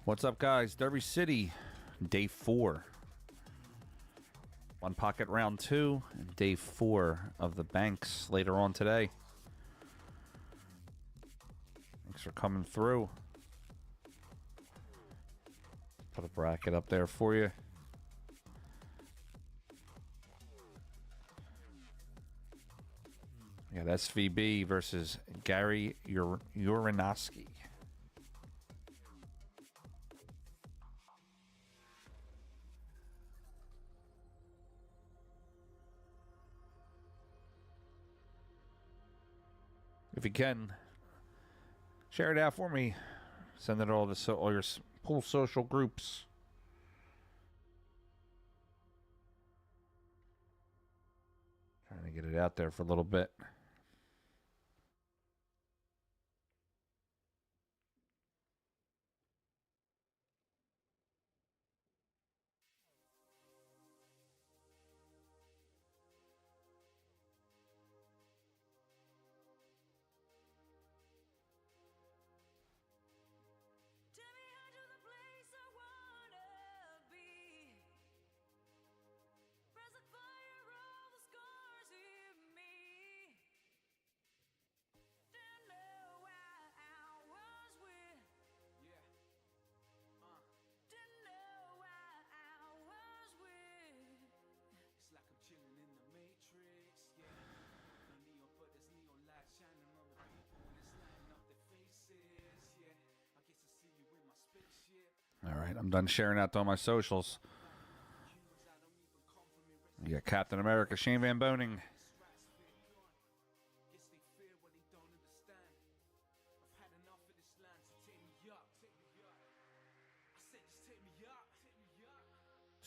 What's up, guys? Derby City, day 4. One pocket round 2, and day 4 of the banks later on today. Thanks for coming through. Put a bracket up there for you. We got SVB versus Gary Uranowski. If you can, share it out for me. Send it all to all your pool social groups. Trying to get it out there for a little bit. All right, I'm done sharing out to all my socials. You got Captain America, Shane Van Boning.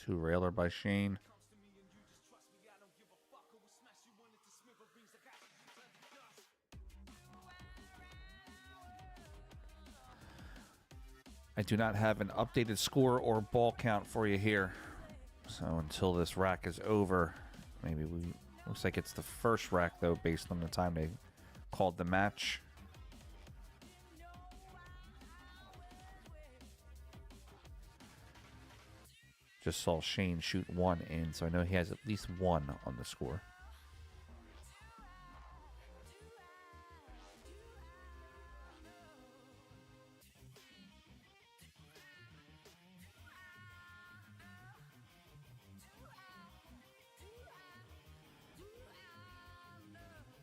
Two Railer by Shane. I do not have an updated score or ball count for you here. So until this rack is over, maybe we... Looks like it's the first rack, though, based on the time they called the match. Just saw Shane shoot one in, so I know he has at least one on the score.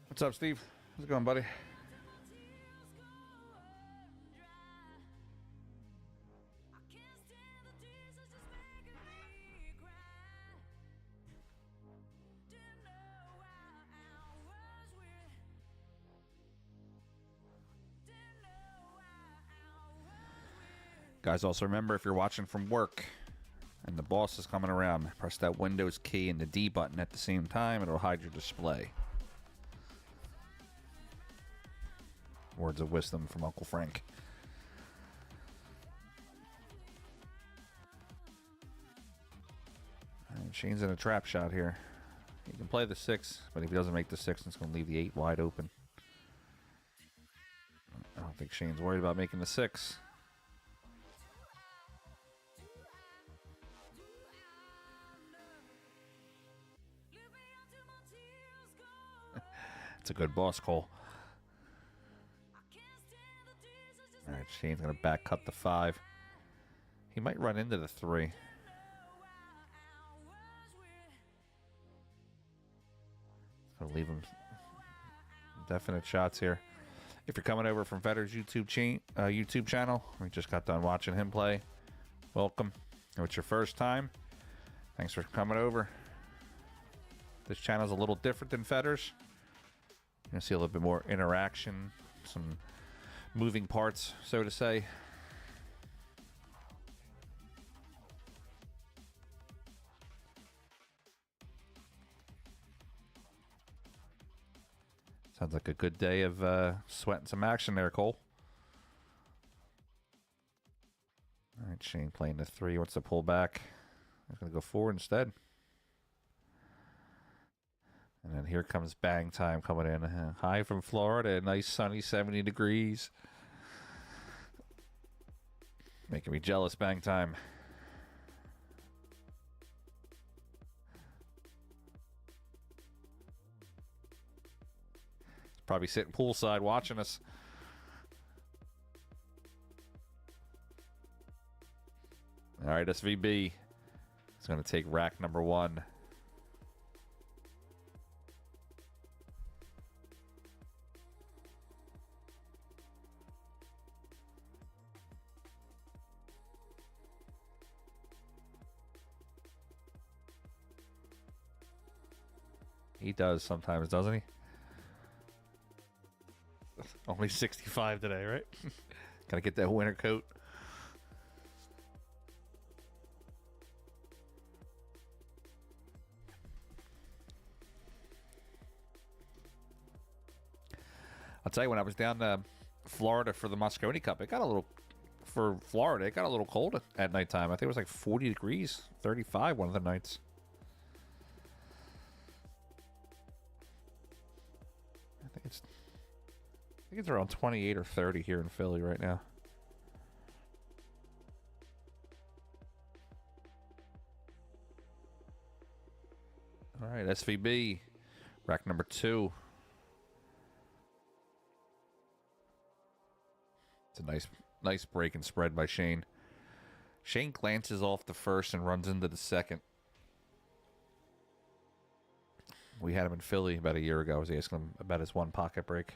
What's up, Steve? How's it going, buddy? Guys, also remember, if you're watching from work and the boss is coming around, press that Windows key and the D button at the same time. It'll hide your display. Words of wisdom from Uncle Frank. And Shane's in a trap shot here. He can play the 6, but if he doesn't make the 6, it's going to leave the 8 wide open. I don't think Shane's worried about making the 6. It's a good boss call. Alright, Shane's going to back cut the 5. He might run into the 3. It's going to leave him definite shots here. If you're coming over from Federer's YouTube channel, we just got done watching him play. Welcome. If it's your first time, thanks for coming over. This channel is a little different than Federer's. You're going to see a little bit more interaction, some moving parts, so to say. Sounds like a good day of sweating some action there, Cole. All right, Shane playing the 3. Wants to pull back. He's going to go forward instead. And then here comes bang time coming in. High from Florida, nice sunny 70 degrees. Making me jealous, bang time. He's probably sitting poolside watching us. All right, SVB is going to take rack number 1. He does sometimes, doesn't he? Only 65 today, right? Gotta get that winter coat. I'll tell you, when I was down to Florida for the Mosconi Cup, it got a little, for Florida, it got a little cold at nighttime. I think it was like 40 degrees, 35 one of the nights. I think it's around 28 or 30 here in Philly right now. All right, SVB, rack number 2. It's a nice break and spread by Shane. Shane glances off the first and runs into the second. We had him in Philly about a year ago. I was asking him about his one pocket break.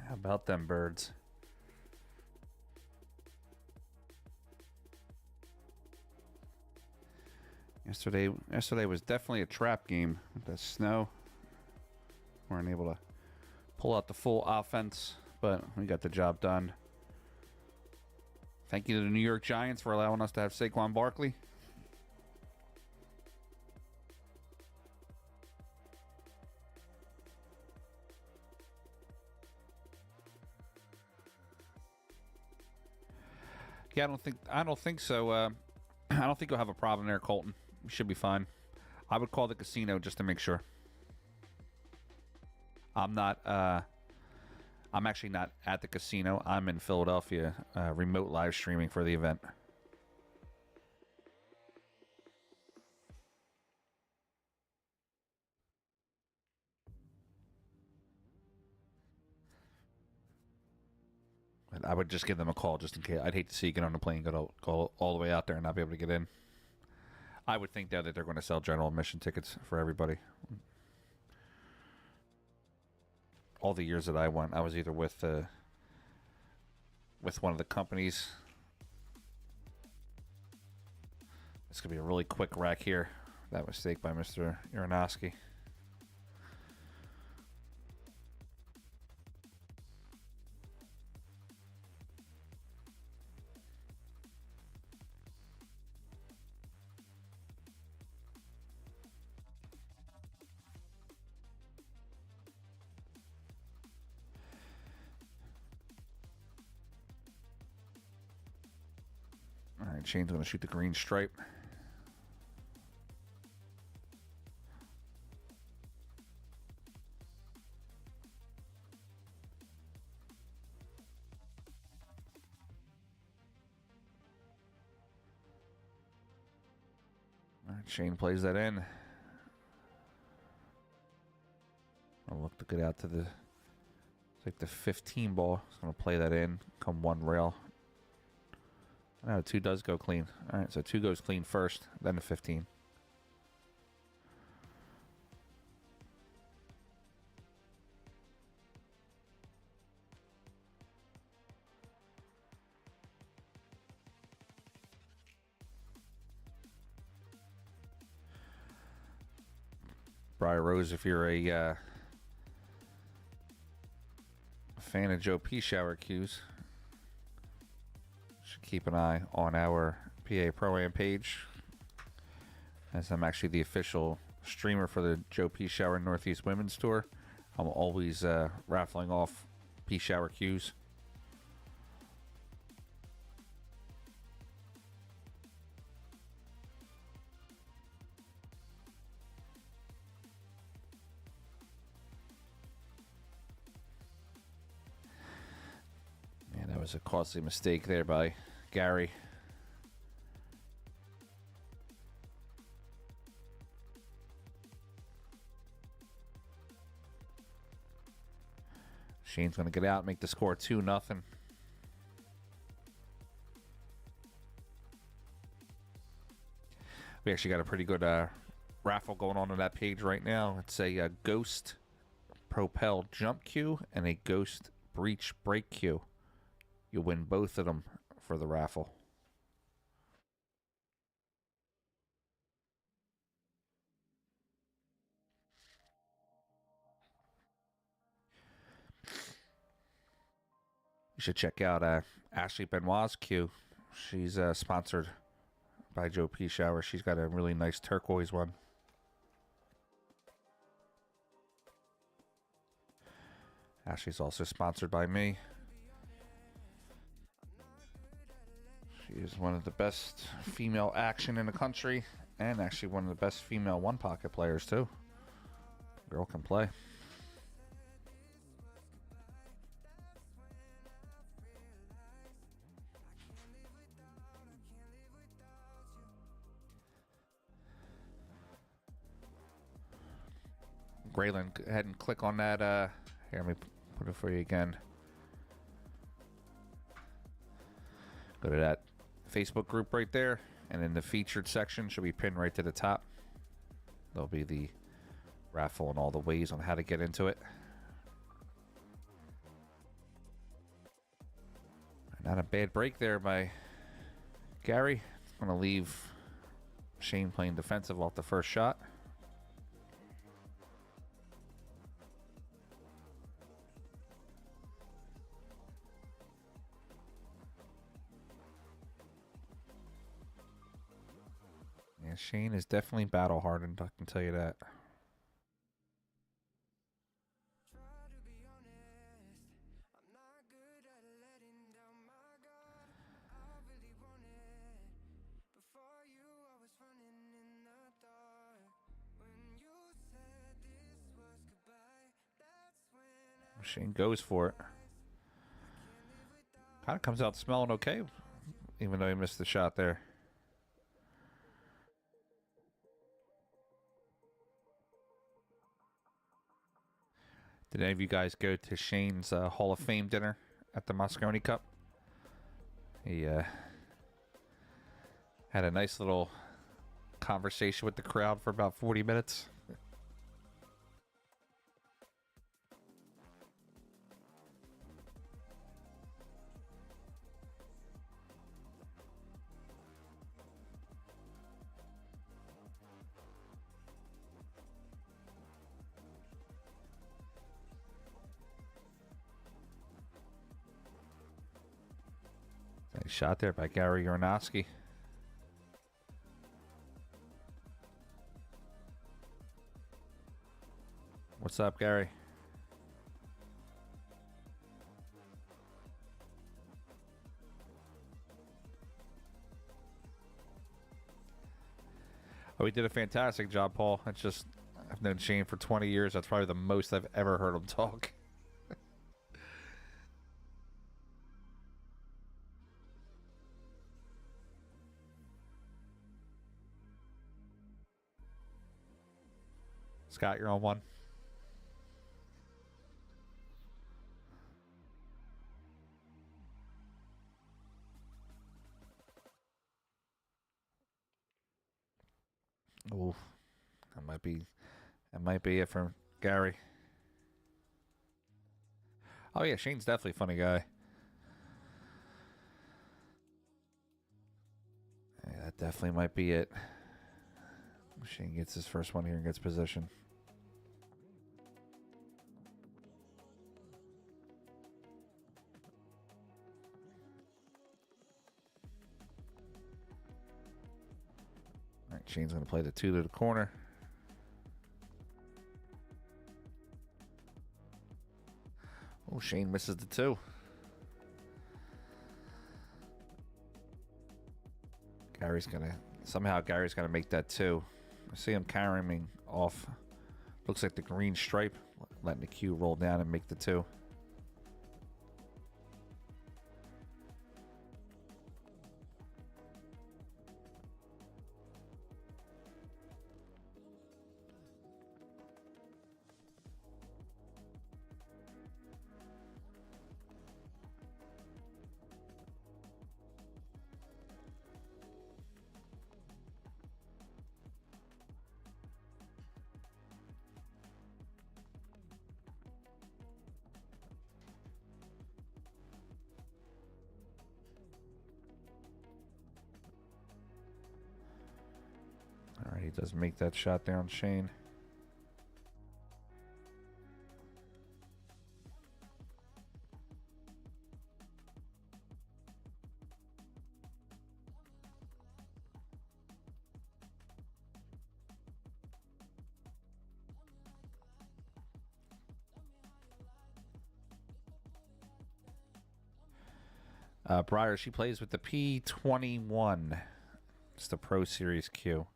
How about them birds? Yesterday was definitely a trap game with the snow. Weren't able to pull out the full offense, but we got the job done. Thank you to the New York Giants for allowing us to have Saquon Barkley. Yeah, I don't think so. I don't think you'll have a problem there, Colton. We should be fine. I would call the casino just to make sure. I'm actually not at the casino. I'm in Philadelphia, remote live streaming for the event. And I would just give them a call just in case. I'd hate to see you get on the plane, go all the way out there and not be able to get in. I would think though that they're going to sell general admission tickets for everybody. All the years that I went, I was either with one of the companies. This could be a really quick rack here. That mistake by Mr. Uranowski. All right, Shane's going to shoot the green stripe. All right, Shane plays that in. I'll look to get out to the, like the 15 ball. It's going to play that in, come one rail. No, 2 does go clean. All right, so 2 goes clean first, then the 15. Briar Rose, if you're a fan of Joe P. Shower cues, should keep an eye on our PA Pro-Am page, as I'm actually the official streamer for the Joe P. Shower Northeast Women's Tour. I'm always raffling off P. Shower cues. was a costly mistake there by Gary. Shane's going to get out and make the score 2-0. We actually got a pretty good raffle going on that page right now. It's a Ghost Propel Jump Cue and a Ghost Breach Brake Cue. You'll win both of them for the raffle. You should check out Ashley Benoit's cue. She's sponsored by Joe P. Shower. She's got a really nice turquoise one. Ashley's also sponsored by me. She is one of the best female action in the country, and actually one of the best female one-pocket players too. Girl can play. Graylin, go ahead and click on that. Here, let me put it for you again. Go to that Facebook group right there, and in the featured section should be pinned right to the top. There'll be the raffle and all the ways on how to get into it. Not a bad break there by Gary. I'm going to leave Shane playing defensive off the first shot. Yeah, Shane is definitely battle hardened, I can tell you that. Shane goes for it. Kind of comes out smelling okay, even though he missed the shot there. Did any of you guys go to Shane's Hall of Fame dinner at the Moscone Cup? He had a nice little conversation with the crowd for about 40 minutes. Nice shot there by Gary Yarnowski. What's up, Gary? Oh, he did a fantastic job, Paul. It's just, I've known Shane for 20 years. That's probably the most I've ever heard him talk. Scott, you're on one. Oh, that might be it for Gary. Oh yeah, Shane's definitely a funny guy. Yeah, that definitely might be it. Shane gets his first one here and gets position. All right, Shane's going to play the 2 to the corner. Oh, Shane misses the 2. Gary's going to make that 2. I see him carrying off. Looks like the green stripe, letting the cue roll down and make the 2. he does make that shot there on Shane. Breyer, she plays with the P21. It's the Pro Series Q.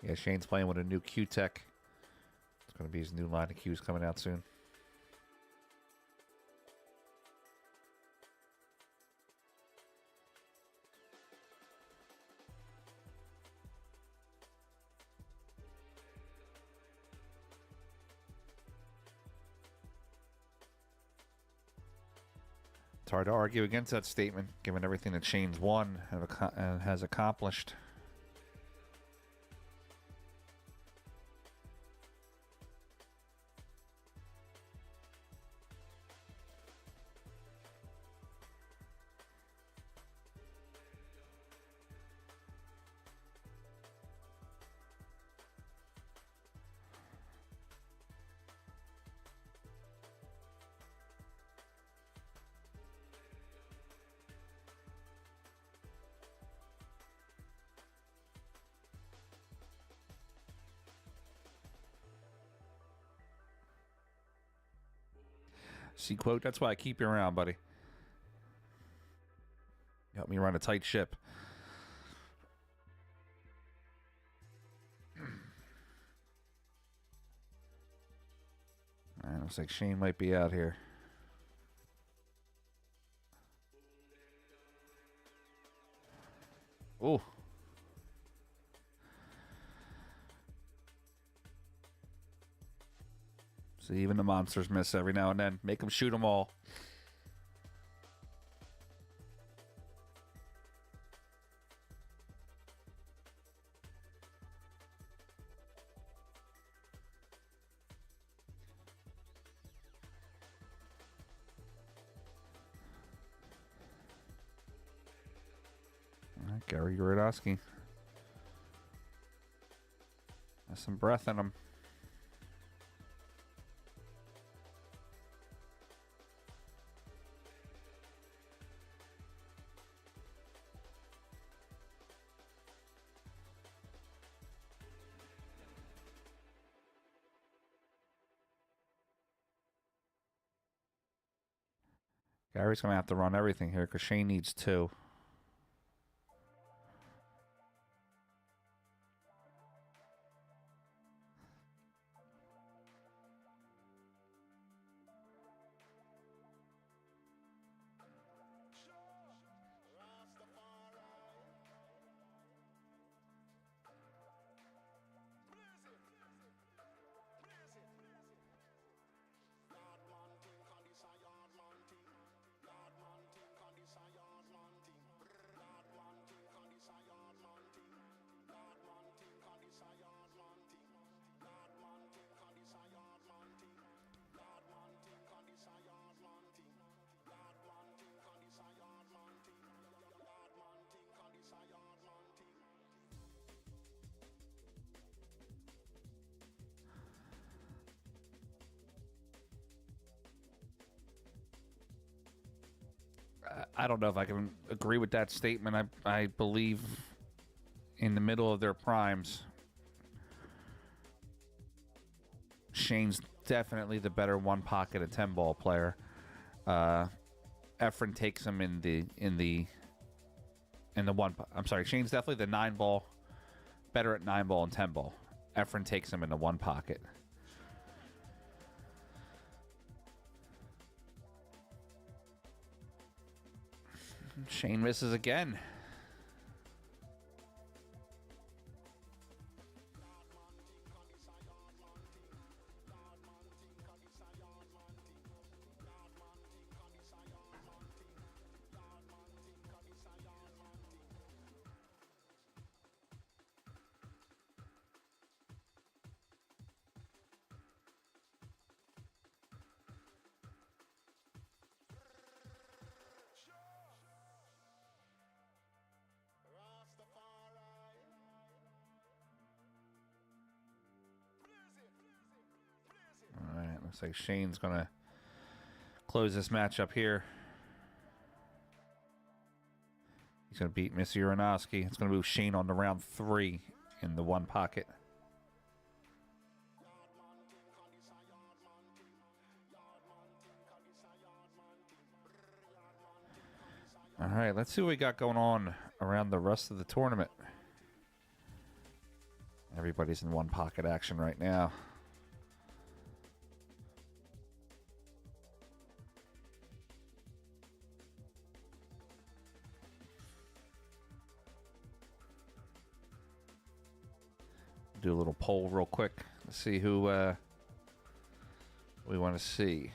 Yeah, Shane's playing with a new Q Tech. It's going to be his new line of Qs coming out soon. It's hard to argue against that statement, given everything that Shane's won and has accomplished. See, quote, that's why I keep you around, buddy. You help me run a tight ship. All right, looks like Shane might be out here. Ooh. See, even the monsters miss every now and then. Make them shoot them all. All right, Gary Urodowski. Has some breath in him. Gary's going to have to run everything here because Shane needs 2. I don't know if I can agree with that statement. I believe in the middle of their primes, Shane's definitely the better one pocket and 10 ball player. Efren takes him in the one. I'm sorry, Shane's definitely the 9 ball, better at 9 ball and 10 ball. Efren takes him in the one pocket. Shane misses again. All right, looks like Shane's going to close this match up here. He's going to beat Mr. Uranowski. It's going to move Shane on to round 3 in the one pocket. All right, let's see what we got going on around the rest of the tournament. Everybody's in one pocket action right now. Do a little poll real quick. Let's see who we want to see.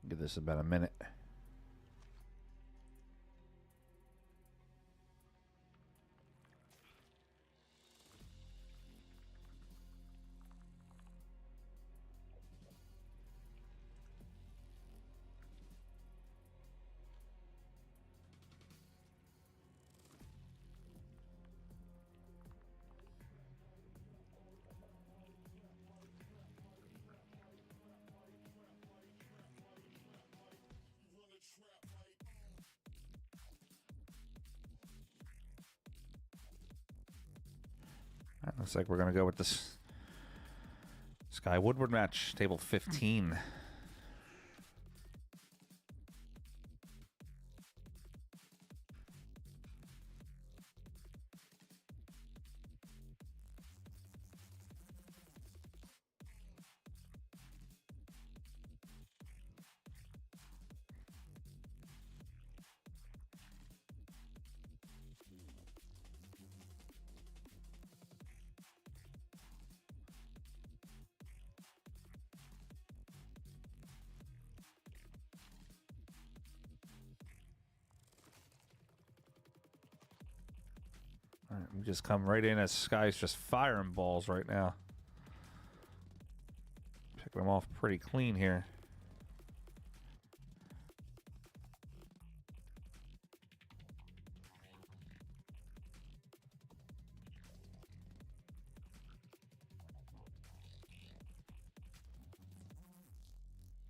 Give this about a minute. Looks like we're going to go with this Sky Woodward match, table 15. All right, we just come right in as Sky's just firing balls right now. Picking them off pretty clean here.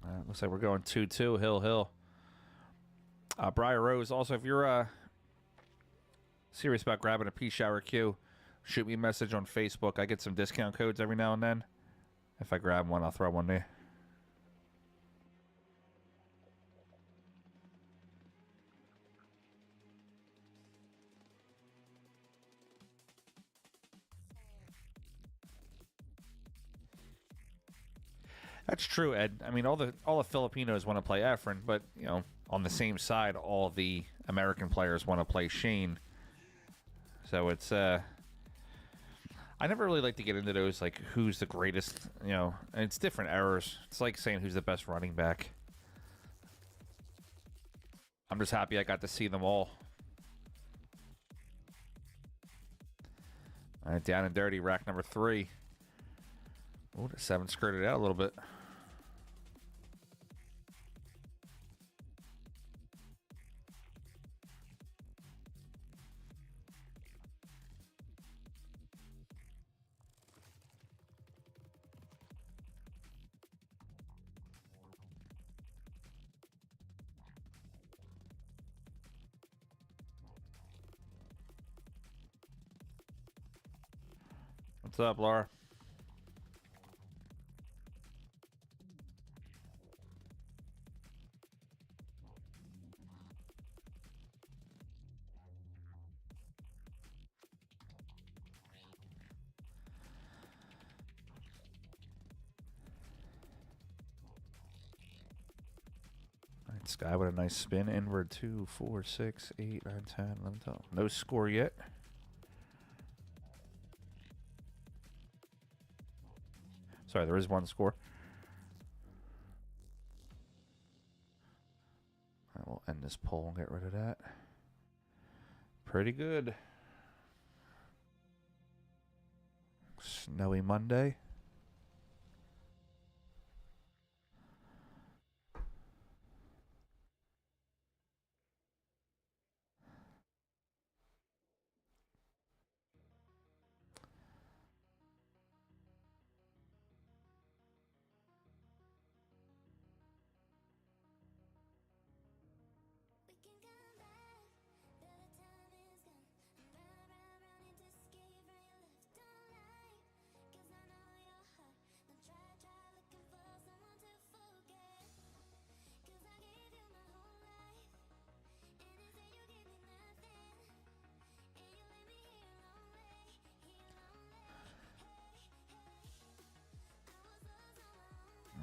All right, looks like we're going 2-2, Hill. Briar Rose, also, if you're serious about grabbing a Peace Shower Q, shoot me a message on Facebook. I get some discount codes every now and then. If I grab one, I'll throw one there. That's true, Ed. I mean, all the Filipinos want to play Efren, but you know, on the same side, all the American players want to play Shane. So it's I never really like to get into those, like, who's the greatest, you know, and it's different errors. It's like saying who's the best running back. I'm just happy I got to see them all. All right, down and dirty, rack number 3. Oh, the 7 skirted out a little bit. What's up, Laura? All right, Sky with a nice spin. Inward 2, 4, 6, 8, 9, 10, 11, 12. No score yet. Sorry, there is one score. All right, we'll end this poll and get rid of that. Pretty good. Snowy Monday.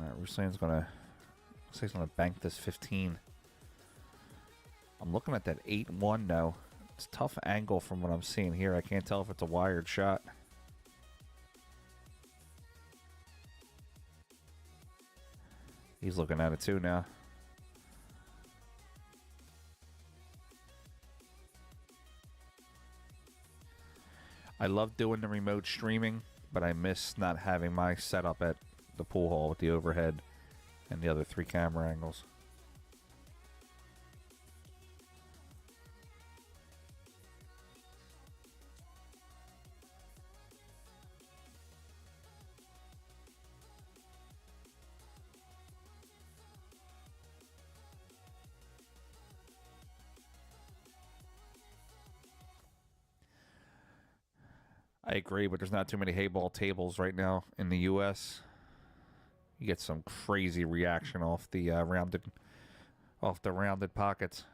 All right, Ruslane's gonna. Looks like he's gonna bank this 15. I'm looking at that 8-1 now. It's a tough angle from what I'm seeing here. I can't tell if it's a wired shot. He's looking at it too now. I love doing the remote streaming, but I miss not having my setup at the pool hall with the overhead and the other 3 camera angles. I agree, but there's not too many hay ball tables right now in the U.S. You get some crazy reaction off the rounded pockets.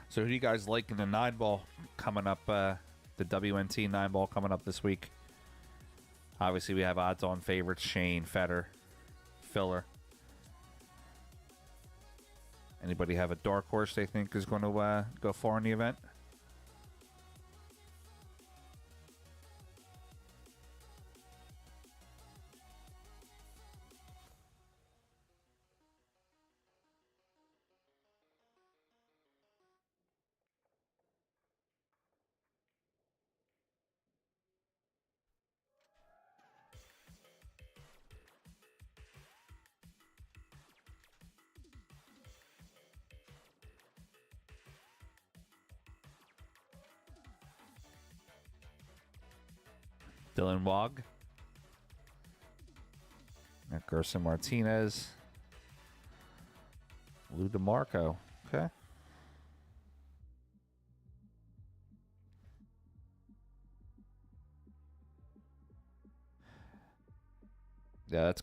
So who do you guys like in the 9-ball coming up, the WNT 9-ball coming up this week? Obviously, we have odds-on favorites, Shane, Feder, Filler. Anybody have a dark horse they think is going to go far in the event? Dylan Wog. Gerson Martinez. Lou DeMarco. Okay. Yeah, that's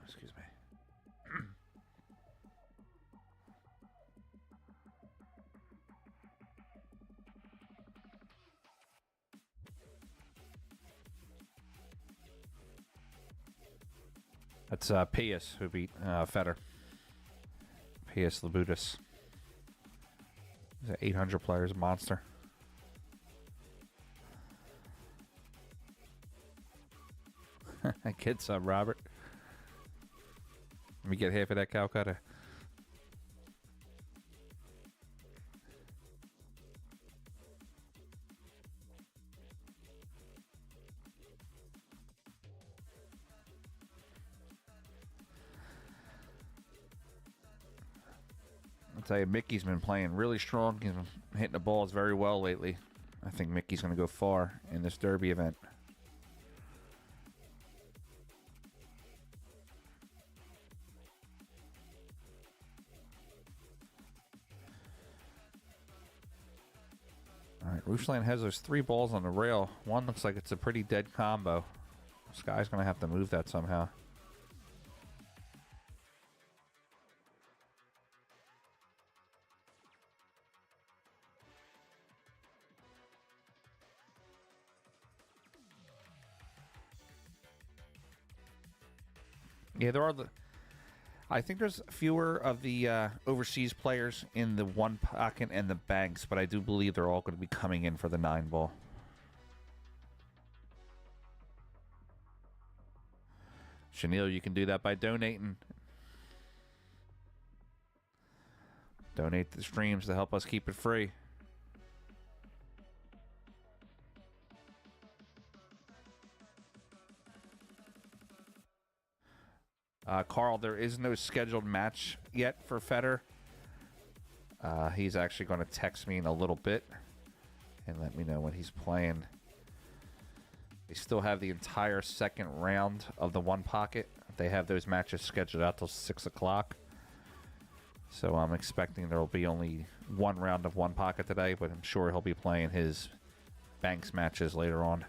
excuse me. That's Pius who beat Federer. Pius Labutis. He's an 800 players monster. Kid some, Robert. Let me get half of that Calcutta. I'll tell you, Mickey's been playing really strong. He's been hitting the balls very well lately. I think Mickey's going to go far in this Derby event. All right, Ruslan has those 3 balls on the rail. One looks like it's a pretty dead combo. Sky's going to have to move that somehow. Yeah, there are I think there's fewer of the overseas players in the 1 pocket and the banks, but I do believe they're all going to be coming in for the 9 ball. Chenille, you can do that by donating. Donate the streams to help us keep it free. Carl, there is no scheduled match yet for Federer. He's actually going to text me in a little bit and let me know when he's playing. They still have the entire second round of the 1 pocket. They have those matches scheduled out till 6 o'clock. So I'm expecting there will be only 1 round of 1 pocket today, but I'm sure he'll be playing his banks matches later on.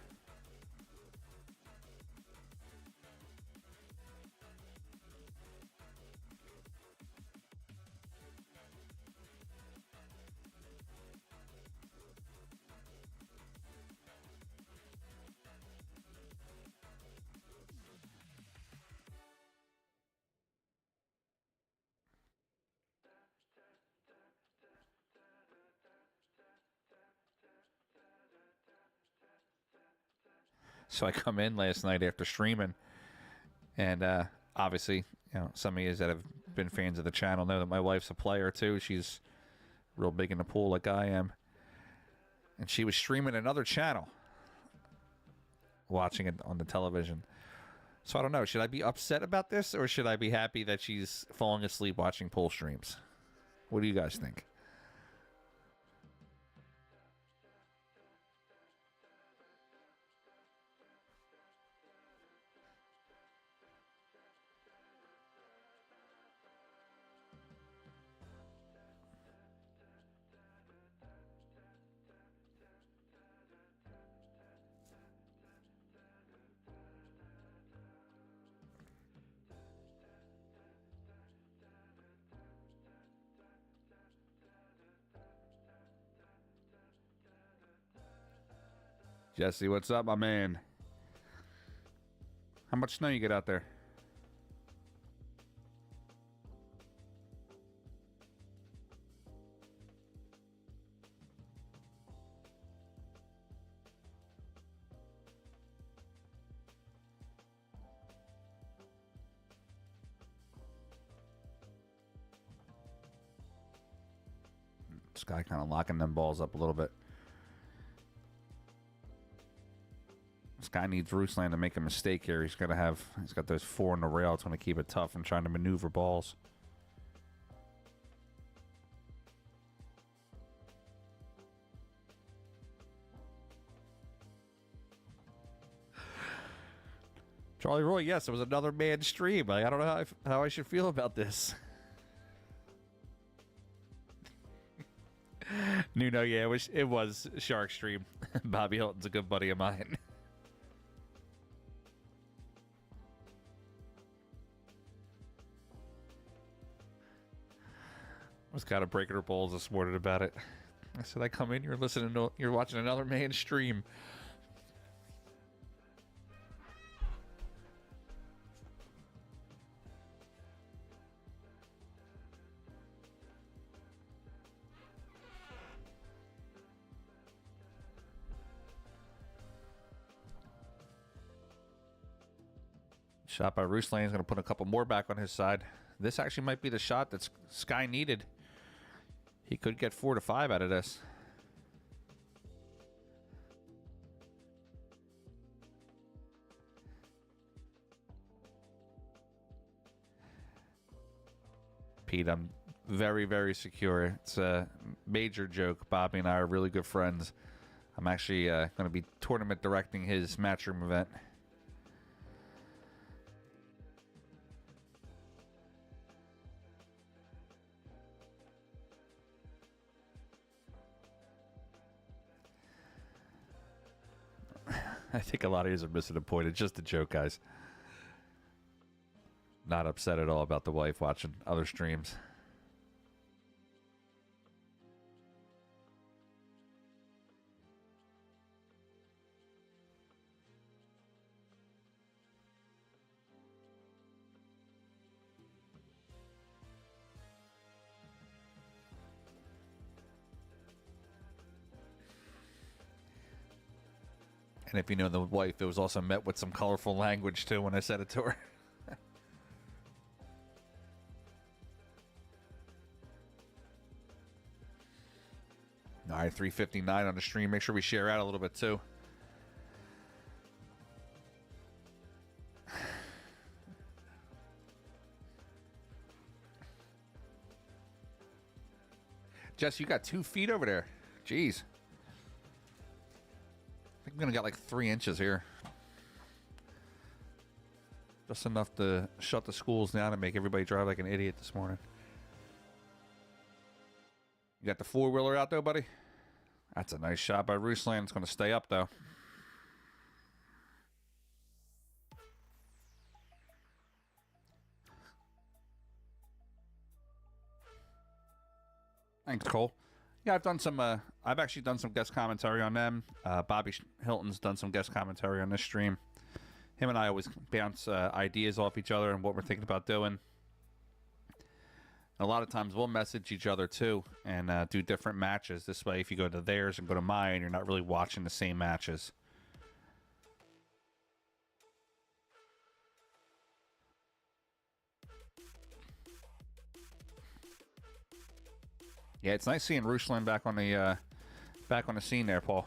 So I come in last night after streaming, and obviously, you know, some of you that have been fans of the channel know that my wife's a player too. She's real big in the pool like I am, and she was streaming another channel, watching it on the television. So I don't know, should I be upset about this, or should I be happy that she's falling asleep watching pool streams? What do you guys think? Jesse, what's up, my man? How much snow you get out there? This guy kind of locking them balls up a little bit. This guy needs Ruslan to make a mistake here. He's got those 4 on the rail. It's going to keep it tough and trying to maneuver balls. Charlie Roy, yes, it was another man's stream. I don't know how I should feel about this. Nuno, yeah, it was Shark Stream. Bobby Hilton's a good buddy of mine. I was kind of breaking her balls this morning about it. I said, I come in, you're watching another man's stream. Shot by Ruslan. He's going to put a couple more back on his side. This actually might be the shot that Sky needed. He could get 4 to 5 out of this. Pete, I'm very, very secure. It's a major joke. Bobby and I are really good friends. I'm actually going to be tournament directing his matchroom event. I think a lot of you are missing the point. It's just a joke, guys. Not upset at all about the wife watching other streams. And if you know the wife, it was also met with some colorful language too when I said it to her. All right, 359 on the stream. Make sure we share out a little bit too. Jess, you got 2 feet over there. Jeez. I think I'm going to get like 3 inches here. Just enough to shut the schools down and make everybody drive like an idiot this morning. You got the 4-wheeler out though, buddy? That's a nice shot by Ruslan. It's going to stay up though. Thanks, Cole. Yeah, I've actually done some guest commentary on them. Bobby Hilton's done some guest commentary on this stream. Him and I always bounce ideas off each other and what we're thinking about doing. A lot of times we'll message each other too and do different matches. This way, if you go to theirs and go to mine, you're not really watching the same matches. Yeah, it's nice seeing Ruslan back on the scene there, Paul.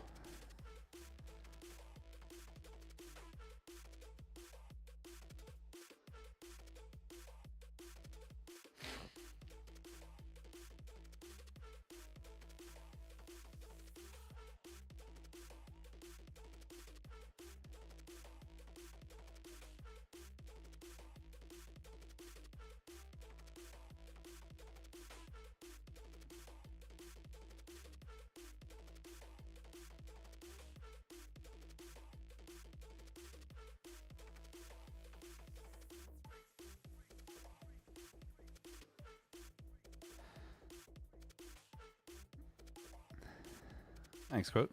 Thanks, quote.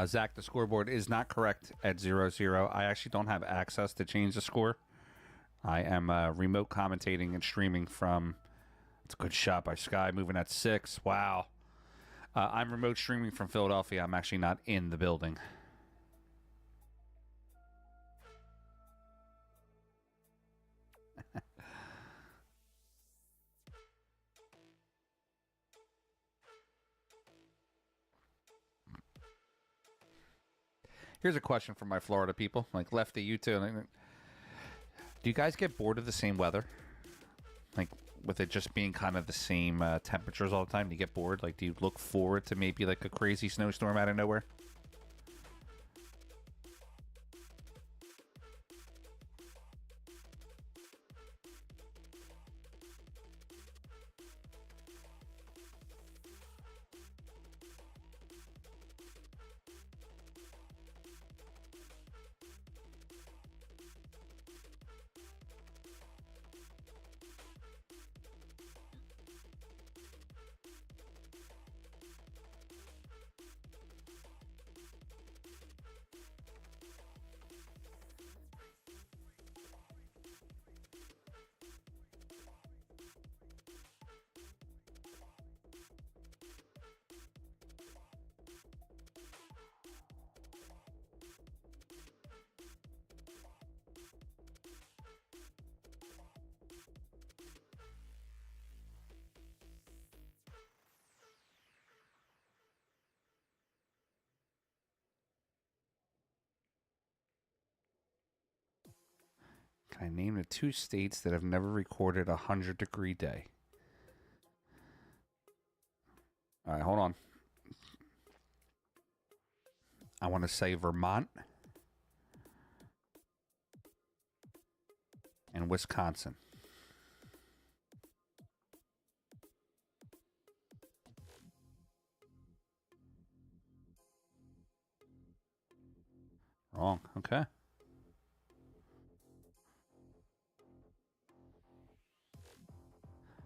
Zach, the scoreboard is not correct at 0-0. I actually don't have access to change the score. I am remote commentating and streaming from... It's a good shot by Sky, moving at 6. Wow. I'm remote streaming from Philadelphia. I'm actually not in the building. Here's a question from my Florida people, like Lefty, you too. Do you guys get bored of the same weather? Like, with it just being kind of the same temperatures all the time, do you get bored? Like, do you look forward to maybe like a crazy snowstorm out of nowhere? Can I name the 2 states that have never recorded a 100-degree day? All right, hold on. I want to say Vermont and Wisconsin. Wrong. Okay.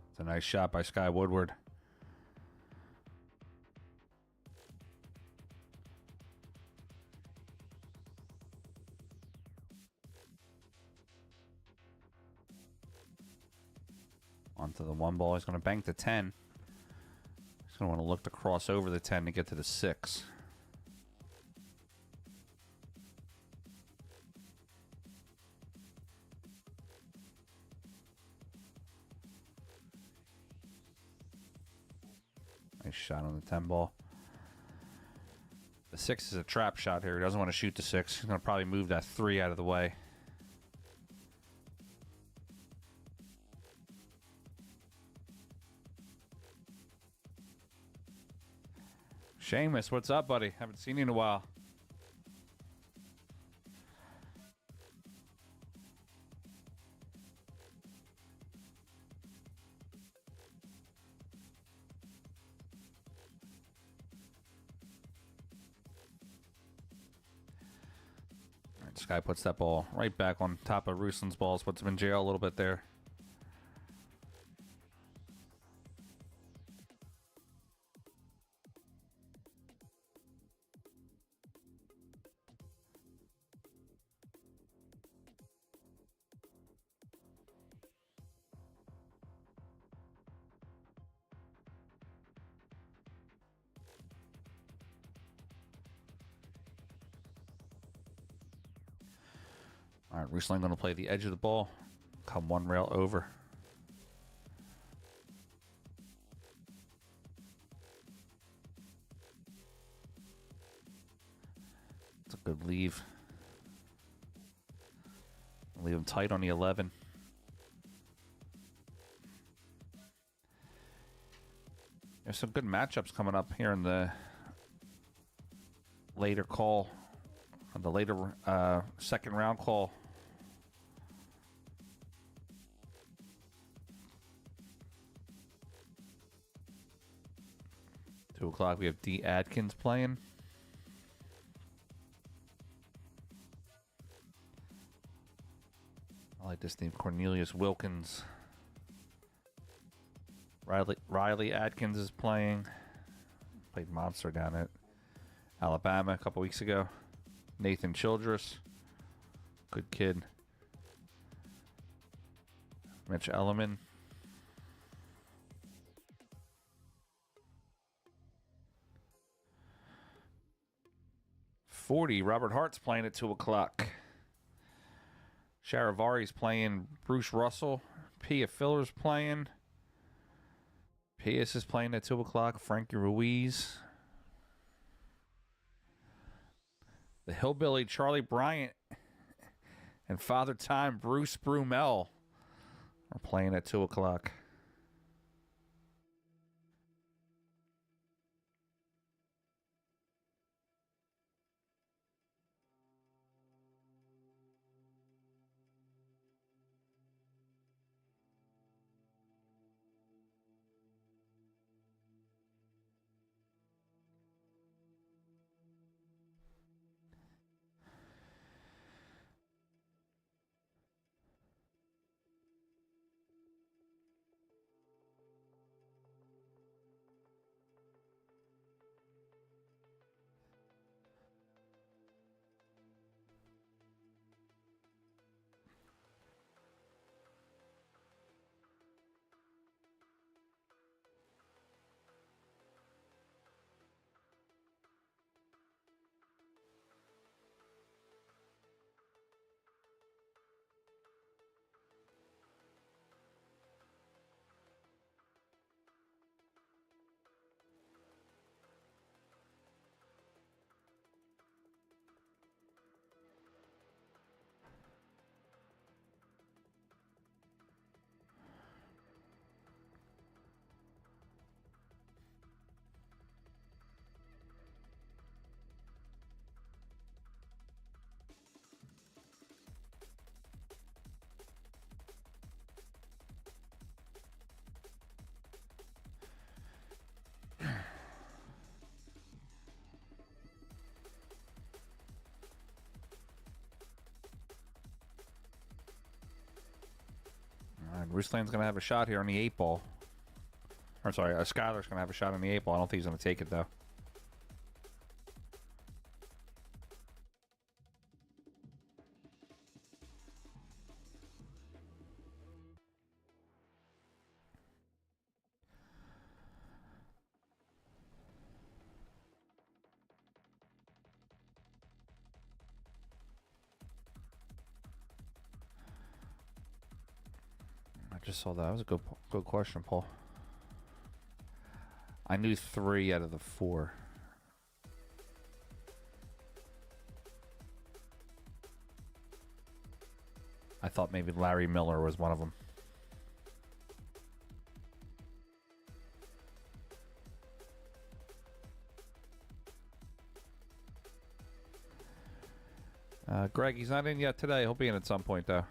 It's a nice shot by Sky Woodward. Onto the 1 ball. He's going to bank the 10. He's going to want to look to cross over the 10 to get to the 6. Nice shot on the 10 ball. The 6 is a trap shot here. He doesn't want to shoot the 6. He's going to probably move that 3 out of the way. Seamus, what's up, buddy? Haven't seen you in a while. All right, Sky puts that ball right back on top of Ruslan's balls. Puts him in jail a little bit there. All right, Ruslan going to play the edge of the ball, come 1 rail over. It's a good leave. Leave him tight on the 11. There's some good matchups coming up here in the later call, the later second round call. Two o'clock, we have D. Adkins playing. I like this name, Cornelius Wilkins. Riley Adkins is playing. Played Monster down at Alabama a couple weeks ago. Nathan Childress, good kid. Mitch Elliman. Robert Hart's playing at 2 o'clock. Sharavari's playing Bruce Russell. Pia Filler's playing. Pius is playing at 2 o'clock. Frankie Ruiz. The Hillbilly Charlie Bryant and Father Time Bruce Brumell are playing at 2 o'clock. And Ruslan's going to have a shot here on the 8-ball. I'm sorry, Skylar's going to have a shot on the 8-ball. I don't think he's going to take it, though. I just saw that. That was a good question, Paul. I knew 3 out of the 4. I thought maybe Larry Miller was one of them. Greg, he's not in yet today. He'll be in at some point, though.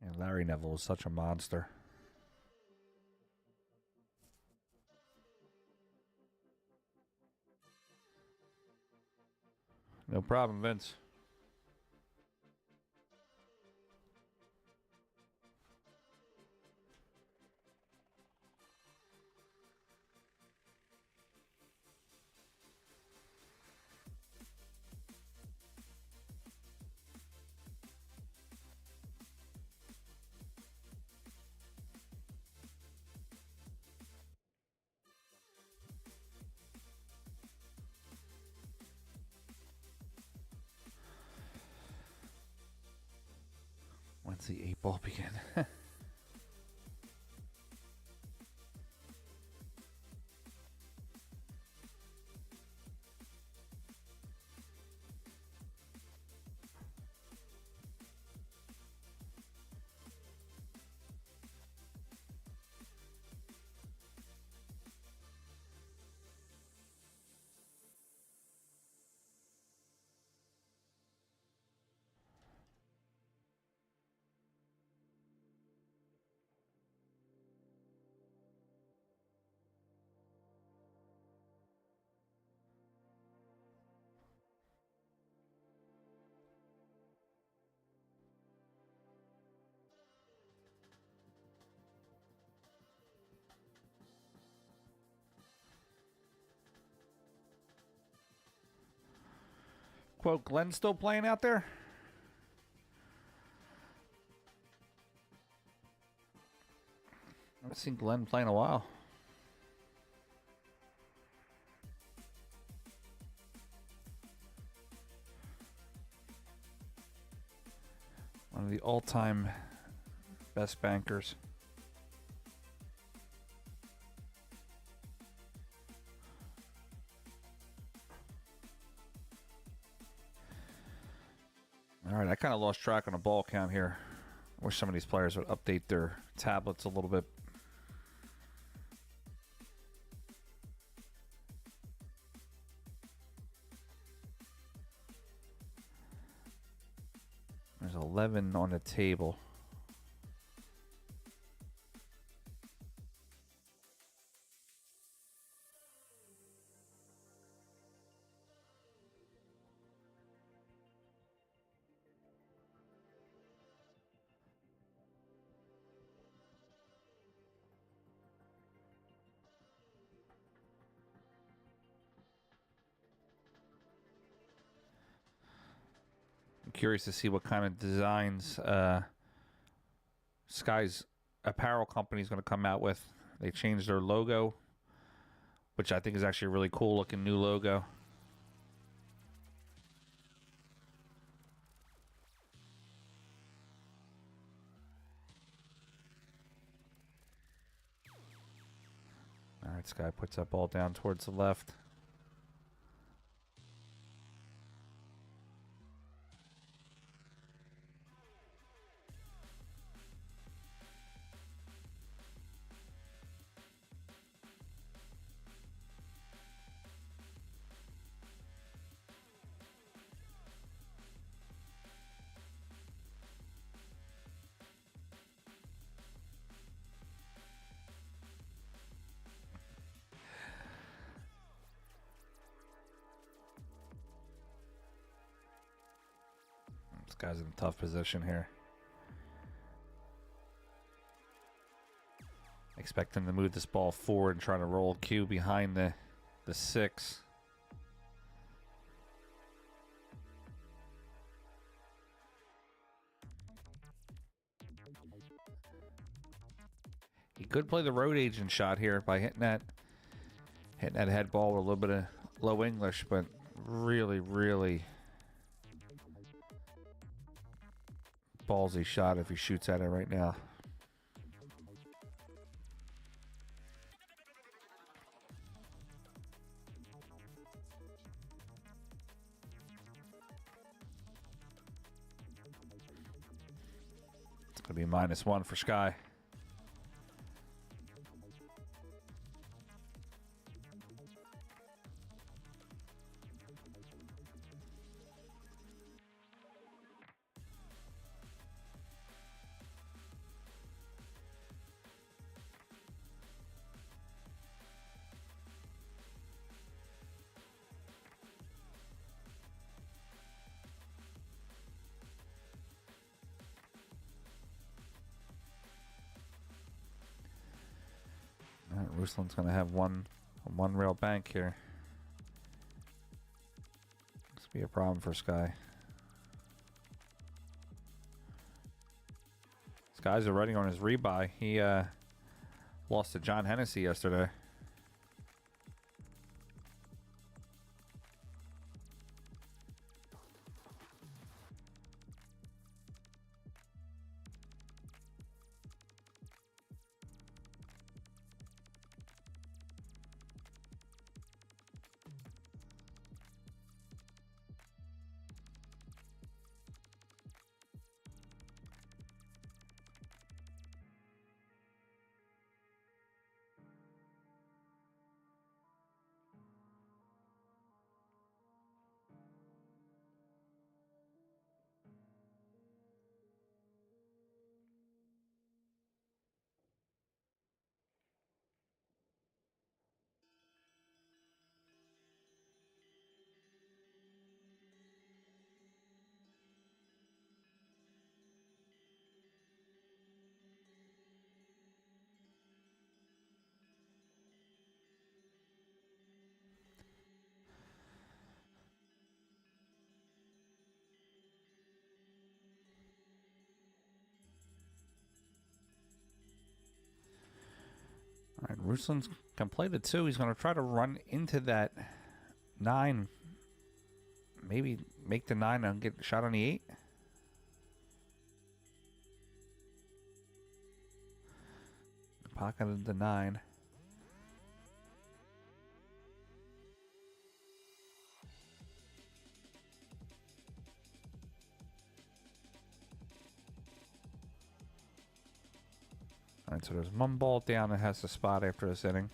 And Larry Neville is such a monster. No problem, Vince. When's the 8-ball begin? Quote, Glenn still playing out there? I haven't seen Glenn play in a while. One of the all-time best bankers. All right, I kind of lost track on the ball count here. I wish some of these players would update their tablets a little bit. There's 11 on the table. Curious to see what kind of designs Sky's apparel company is going to come out with. They changed their logo, which I think is actually a really cool looking new logo. All right, Sky puts that ball down towards the left. This guy's in a tough position here. Expect him to move this ball forward and try to roll Q behind the 6. He could play the road agent shot here by hitting that head ball with a little bit of low English, but really, really ballsy shot if he shoots at it right now. It's going to be -1 for Sky. Ruslan's going to have one real bank here. This will be a problem for Sky. Sky's already on his rebuy. He lost to John Hennessy yesterday. All right, Ruslan's can play the 2. He's going to try to run into that 9. Maybe make the 9 and get a shot on the 8. Pocketed the 9. All right, so there's one ball down that has the spot after this inning.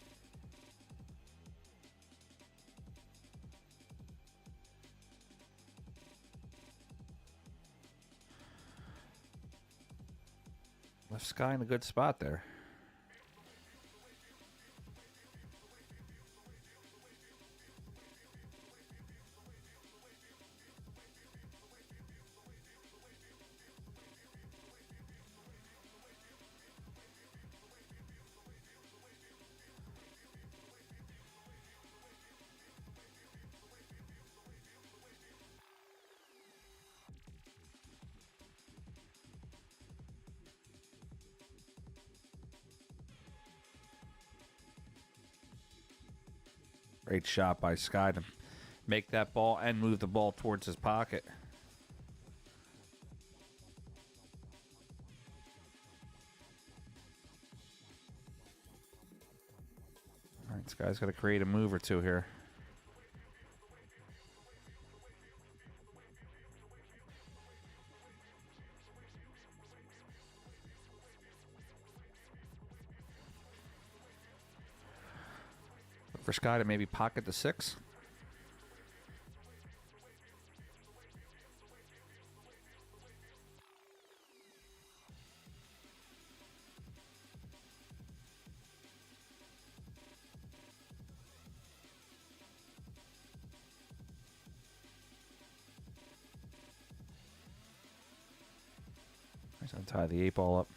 Left Sky in a good spot there. Great shot by Sky to make that ball and move the ball towards his pocket. All right, Sky's got to create a move or two here. For Sky to maybe pocket the 6. He's going to tie the 8-ball up.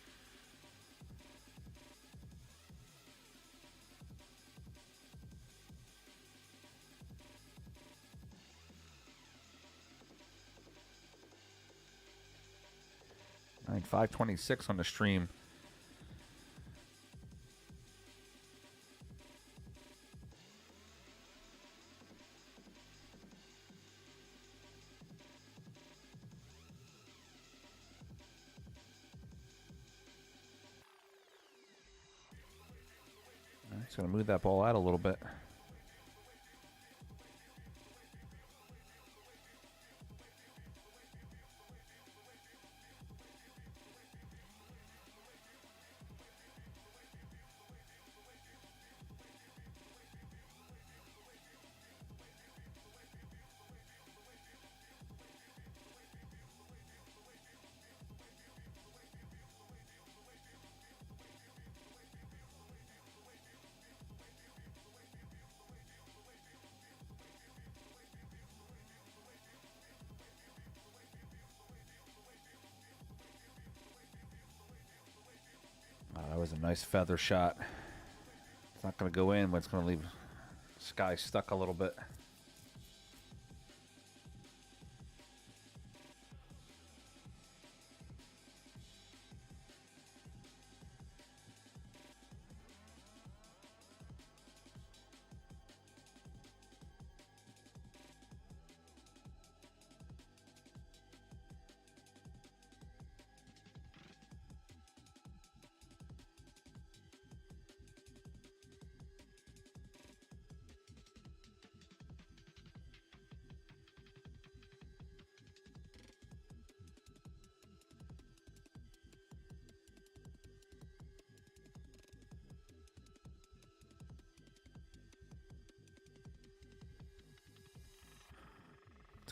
All right, 526 on the stream. He's going to move that ball out a little bit. That was a nice feather shot. It's not going to go in, but it's going to leave Sky stuck a little bit.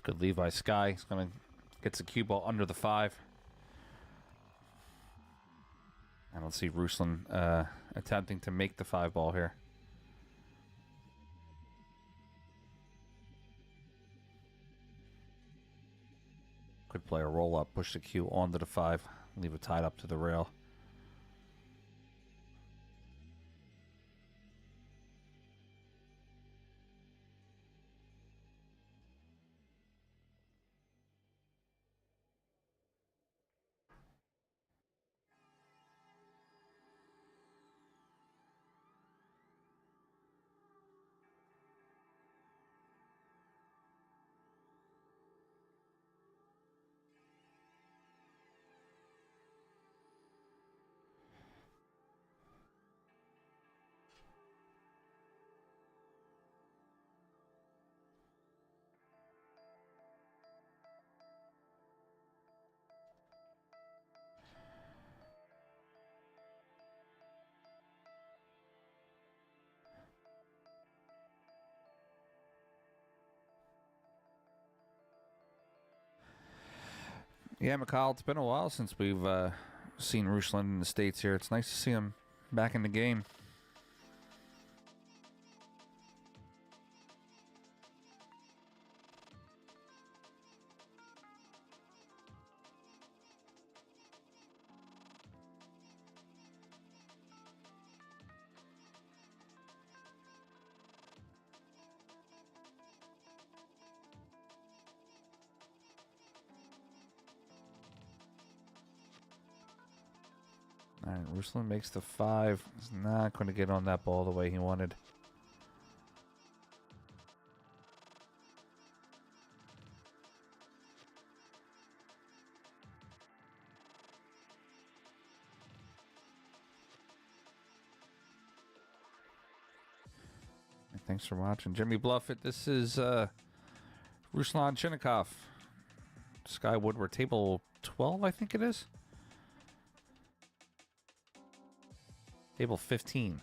Good lead by Sky. He's going to get the cue ball under the 5. I don't see Ruslan attempting to make the 5 ball here. Could play a roll up, push the cue onto the 5, leave it tied up to the rail. Yeah, McCall, it's been a while since we've seen Ruslan in the States here. It's nice to see him back in the game. All right, Ruslan makes the 5. He's not going to get on that ball the way he wanted. Thanks for watching. Jimmy Bluffett, this is Ruslan Chinakhov. Sky Woodward, table 12, I think it is. Table 15.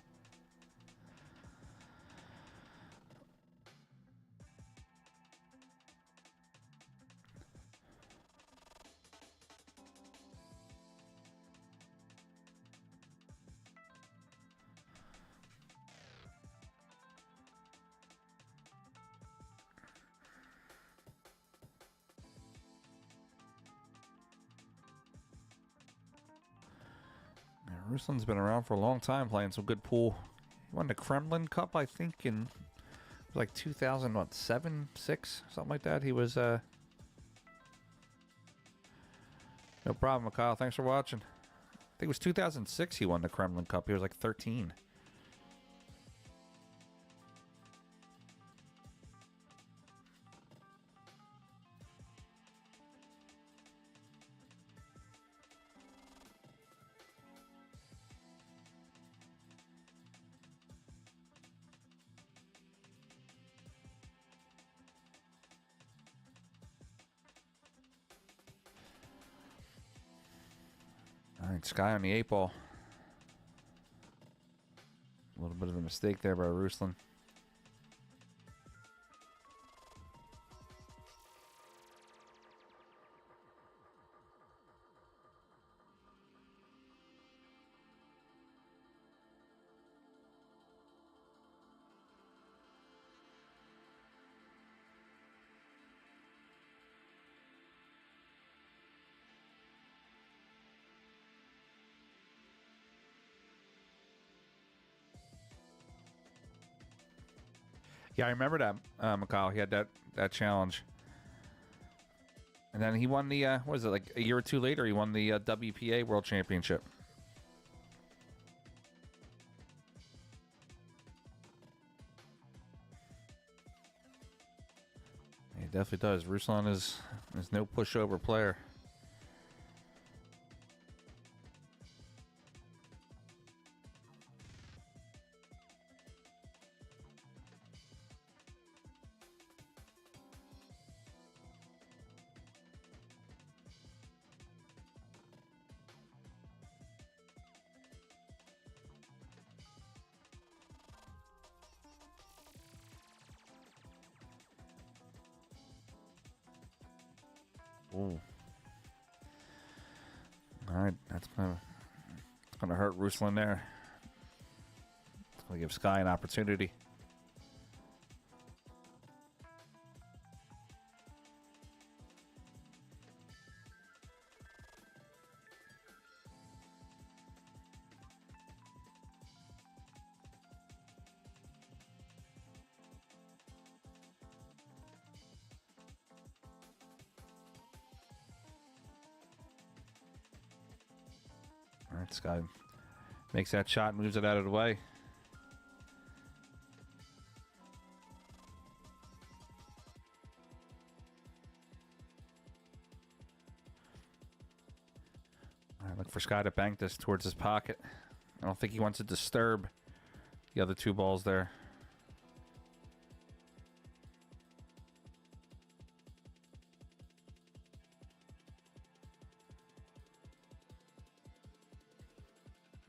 Ruslan's been around for a long time playing some good pool. He won the Kremlin Cup, I think, in like 2007, 6, something like that. He was, no problem, Kyle. Thanks for watching. I think it was 2006 he won the Kremlin Cup. He was like 13. All right, Sky on the 8-ball. A little bit of a mistake there by Ruslan. Yeah, I remember that, McCall. He had that challenge. And then he won the, what was it, like a year or two later, he won the WPA World Championship. He definitely does. Ruslan is no pushover player. Ooh. All right, that's gonna hurt Ruslan there. It's gonna give Sky an opportunity. All right, Sky makes that shot, moves it out of the way. All right, look for Sky to bank this towards his pocket. I don't think he wants to disturb the other two balls there.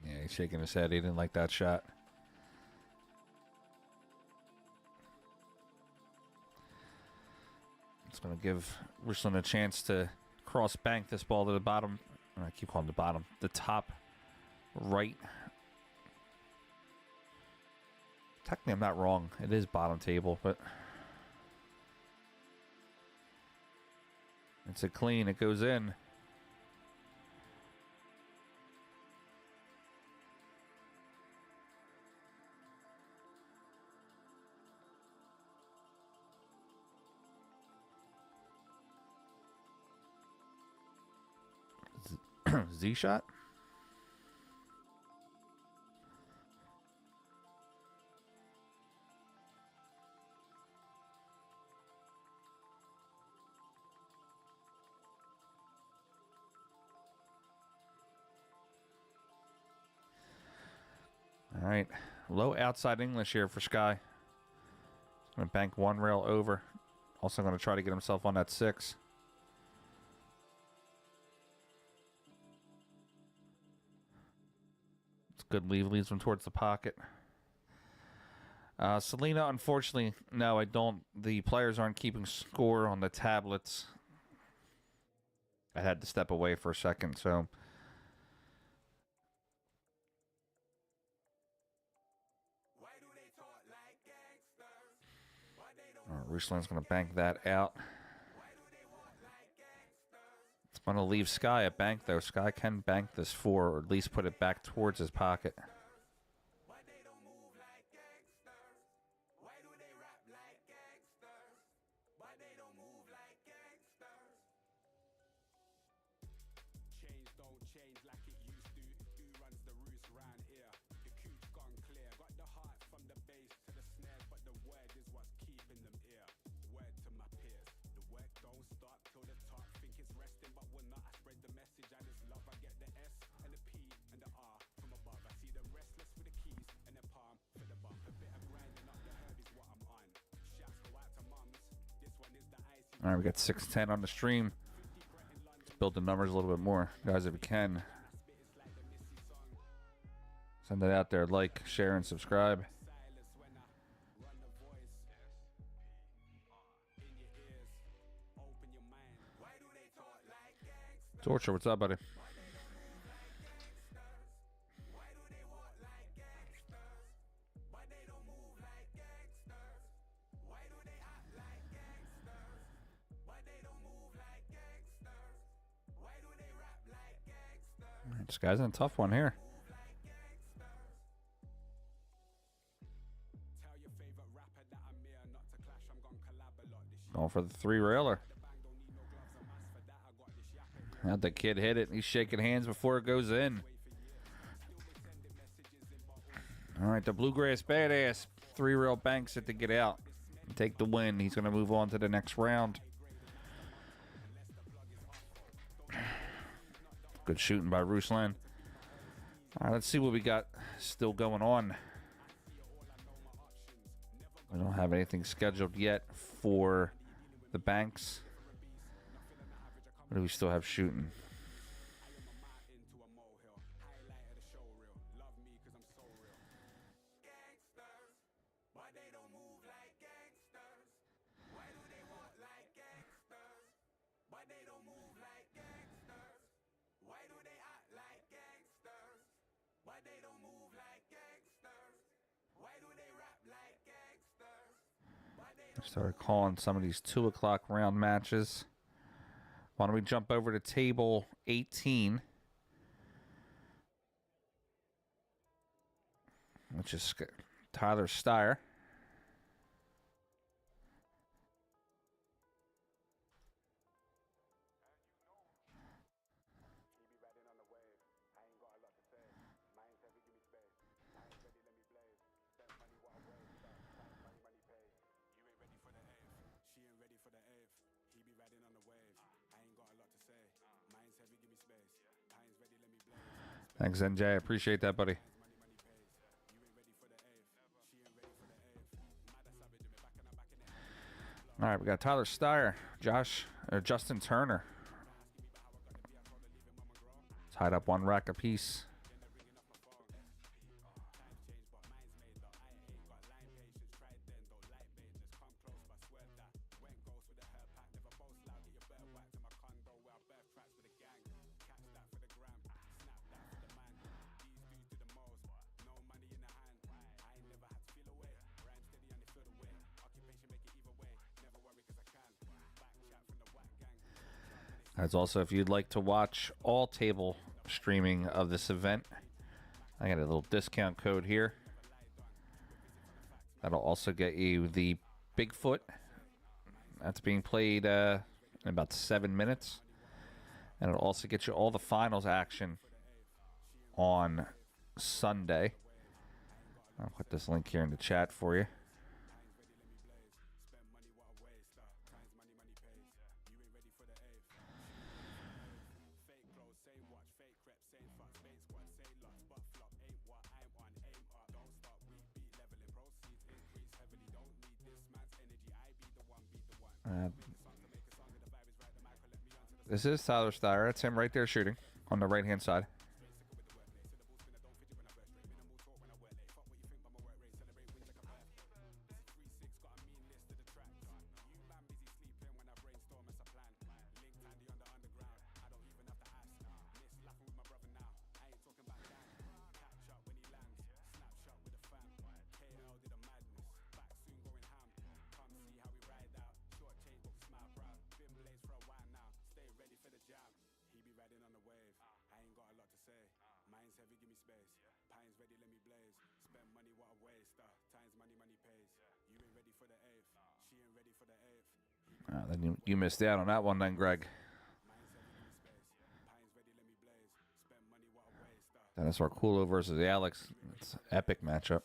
Yeah, he's shaking his head. He didn't like that shot. It's going to give Ruslan a chance to cross bank this ball to the bottom. I keep calling it the bottom. The top right. Technically, I'm not wrong. It is bottom table, but it's a clean. It goes in. Z shot. All right, low outside English here for Sky. He's going to bank one rail over. Also going to try to get himself on that 6. It's good leave, leads him towards the pocket. Selena, unfortunately, no, I don't. The players aren't keeping score on the tablets. I had to step away for a second, so. Ruslan's going to bank that out. It's I'm going to leave Sky a bank, though. Sky can bank this 4, or at least put it back towards his pocket. All right, we got 610 on the stream. Let's build the numbers a little bit more. Guys, if you can, send it out there. Like, share, and subscribe. Torture, what's up, buddy? This guy's in a tough one here. Going for the 3-railer. How'd the kid hit it? He's shaking hands before it goes in. All right, the Bluegrass Badass 3-rail banks it to get out and take the win. He's going to move on to the next round. Good shooting by Ruslan. All right, let's see what we got still going on. We don't have anything scheduled yet for the banks. What do we still have shooting? Started calling some of these 2 o'clock round matches. Why don't we jump over to table 18, which is Tyler Styer. Thanks, NJ. I appreciate that, buddy. All right, we got Tyler Styer, Justin Turner. Tied up 1 rack apiece. As also, if you'd like to watch all table streaming of this event, I got a little discount code here. That'll also get you the Bigfoot. That's being played in about 7 minutes. And it'll also get you all the finals action on Sunday. I'll put this link here in the chat for you. This is Tyler Styer. That's him right there shooting on the right-hand side. Then you missed out on that one then, Greg. Dennis Arculo versus Alex. It's an epic matchup.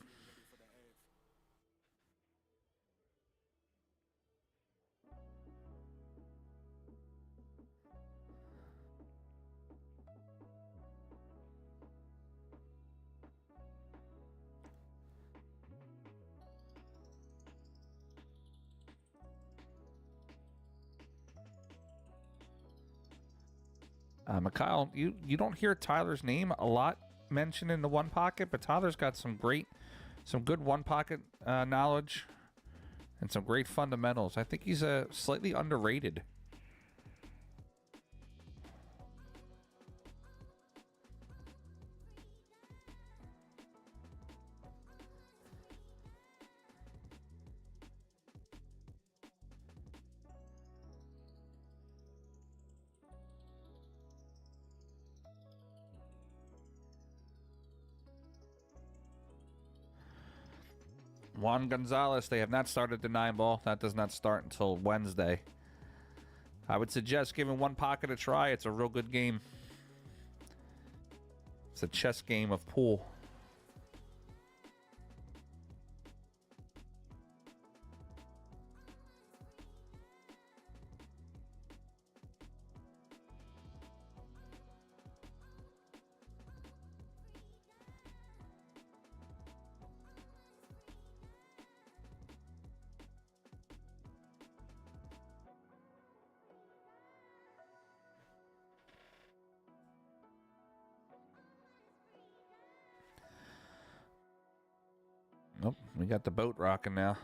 Mikhail, you don't hear Tyler's name a lot mentioned in the one pocket, but Tyler's got some good one pocket knowledge and some great fundamentals. I think he's slightly underrated. Juan Gonzalez, they have not started the 9-ball. That does not start until Wednesday. I would suggest giving one pocket a try. It's a real good game. It's a chess game of pool. Nope, we got the boat rocking now.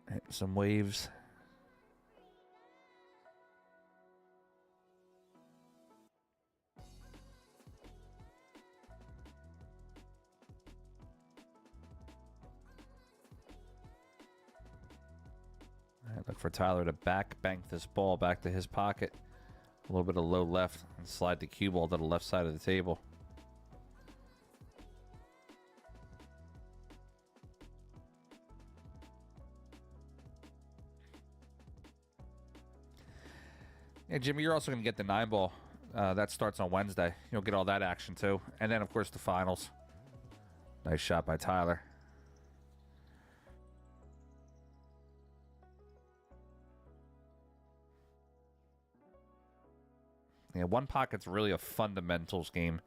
Hitting some waves. All right, look for Tyler to bank this ball back to his pocket. A little bit of low left and slide the cue ball to the left side of the table. Yeah, Jimmy, you're also going to get the 9-ball. That starts on Wednesday. You'll get all that action, too. And then, of course, the finals. Nice shot by Tyler. Yeah, one pocket's really a fundamentals game.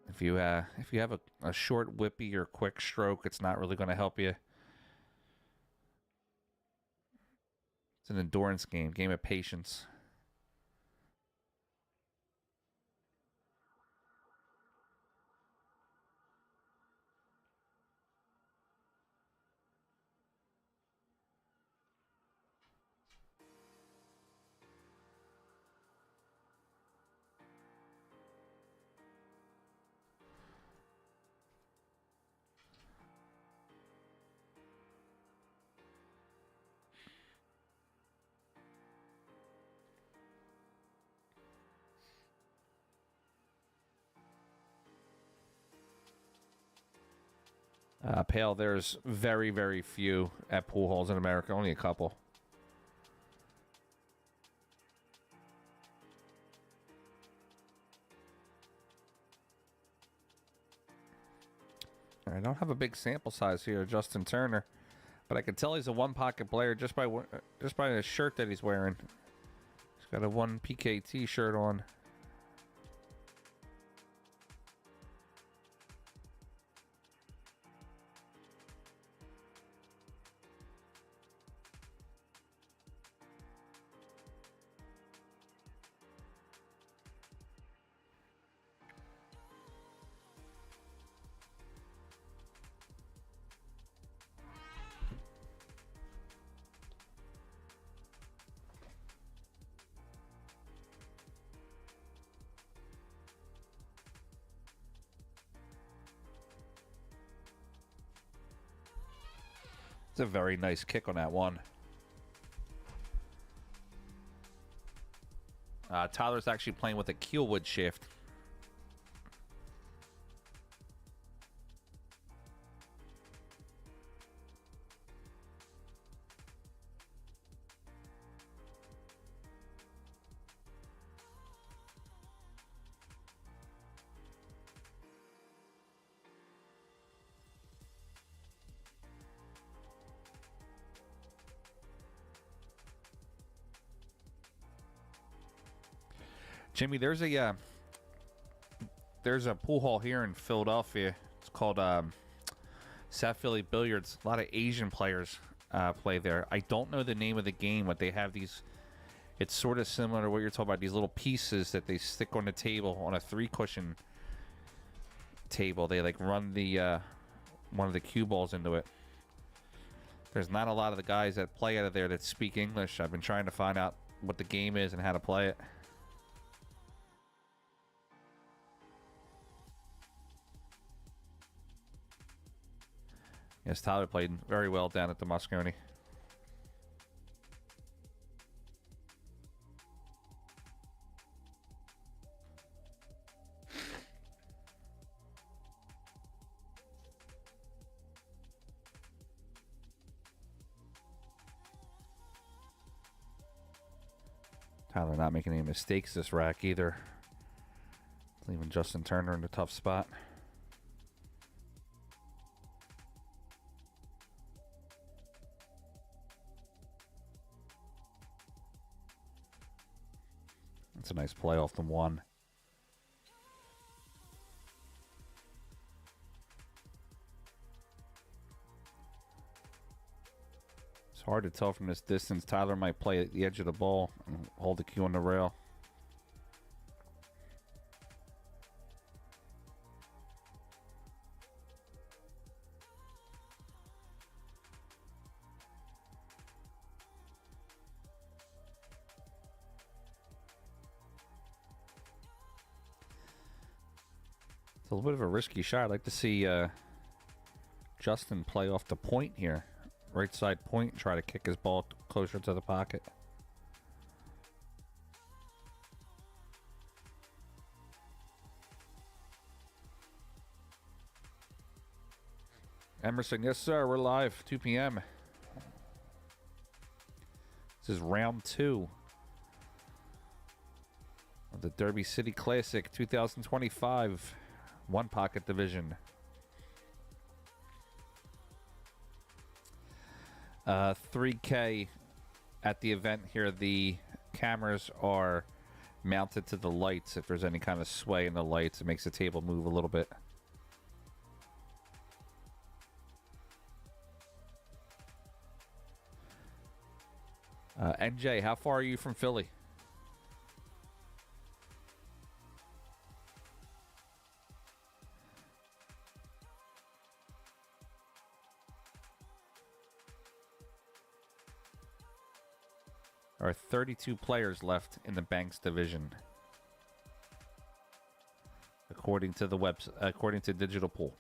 If you have a short whippy or quick stroke, it's not really going to help you. It's an endurance game of patience. Pale, there's very, very few at pool halls in America. Only a couple. I don't have a big sample size here, Justin Turner, but I can tell he's a one-pocket player just by the shirt that he's wearing. He's got a one PKT shirt on. It's a very nice kick on that one. Tyler's actually playing with a keelwood shift. Jimmy, there's a pool hall here in Philadelphia. It's called South Philly Billiards. A lot of Asian players play there. I don't know the name of the game, but they have these. It's sort of similar to what you're talking about. These little pieces that they stick on the table on a 3-cushion table. They like run the one of the cue balls into it. There's not a lot of the guys that play out of there that speak English. I've been trying to find out what the game is and how to play it. Yes, Tyler played very well down at the Moscone. Tyler not making any mistakes this rack either. Leaving Justin Turner in a tough spot. That's a nice play off the one. It's hard to tell from this distance. Tyler might play at the edge of the ball and hold the cue on the rail. It's a little bit of a risky shot. I'd like to see Justin play off the point here. Right side point and try to kick his ball closer to the pocket. Emerson, yes sir, we're live, 2 p.m. This is round 2 of the Derby City Classic 2025 One Pocket Division. 3K at the event here. The cameras are mounted to the lights. If there's any kind of sway in the lights, it makes the table move a little bit. NJ, how far are you from Philly? There are 32 players left in the Banks division, according to the according to Digital Pool.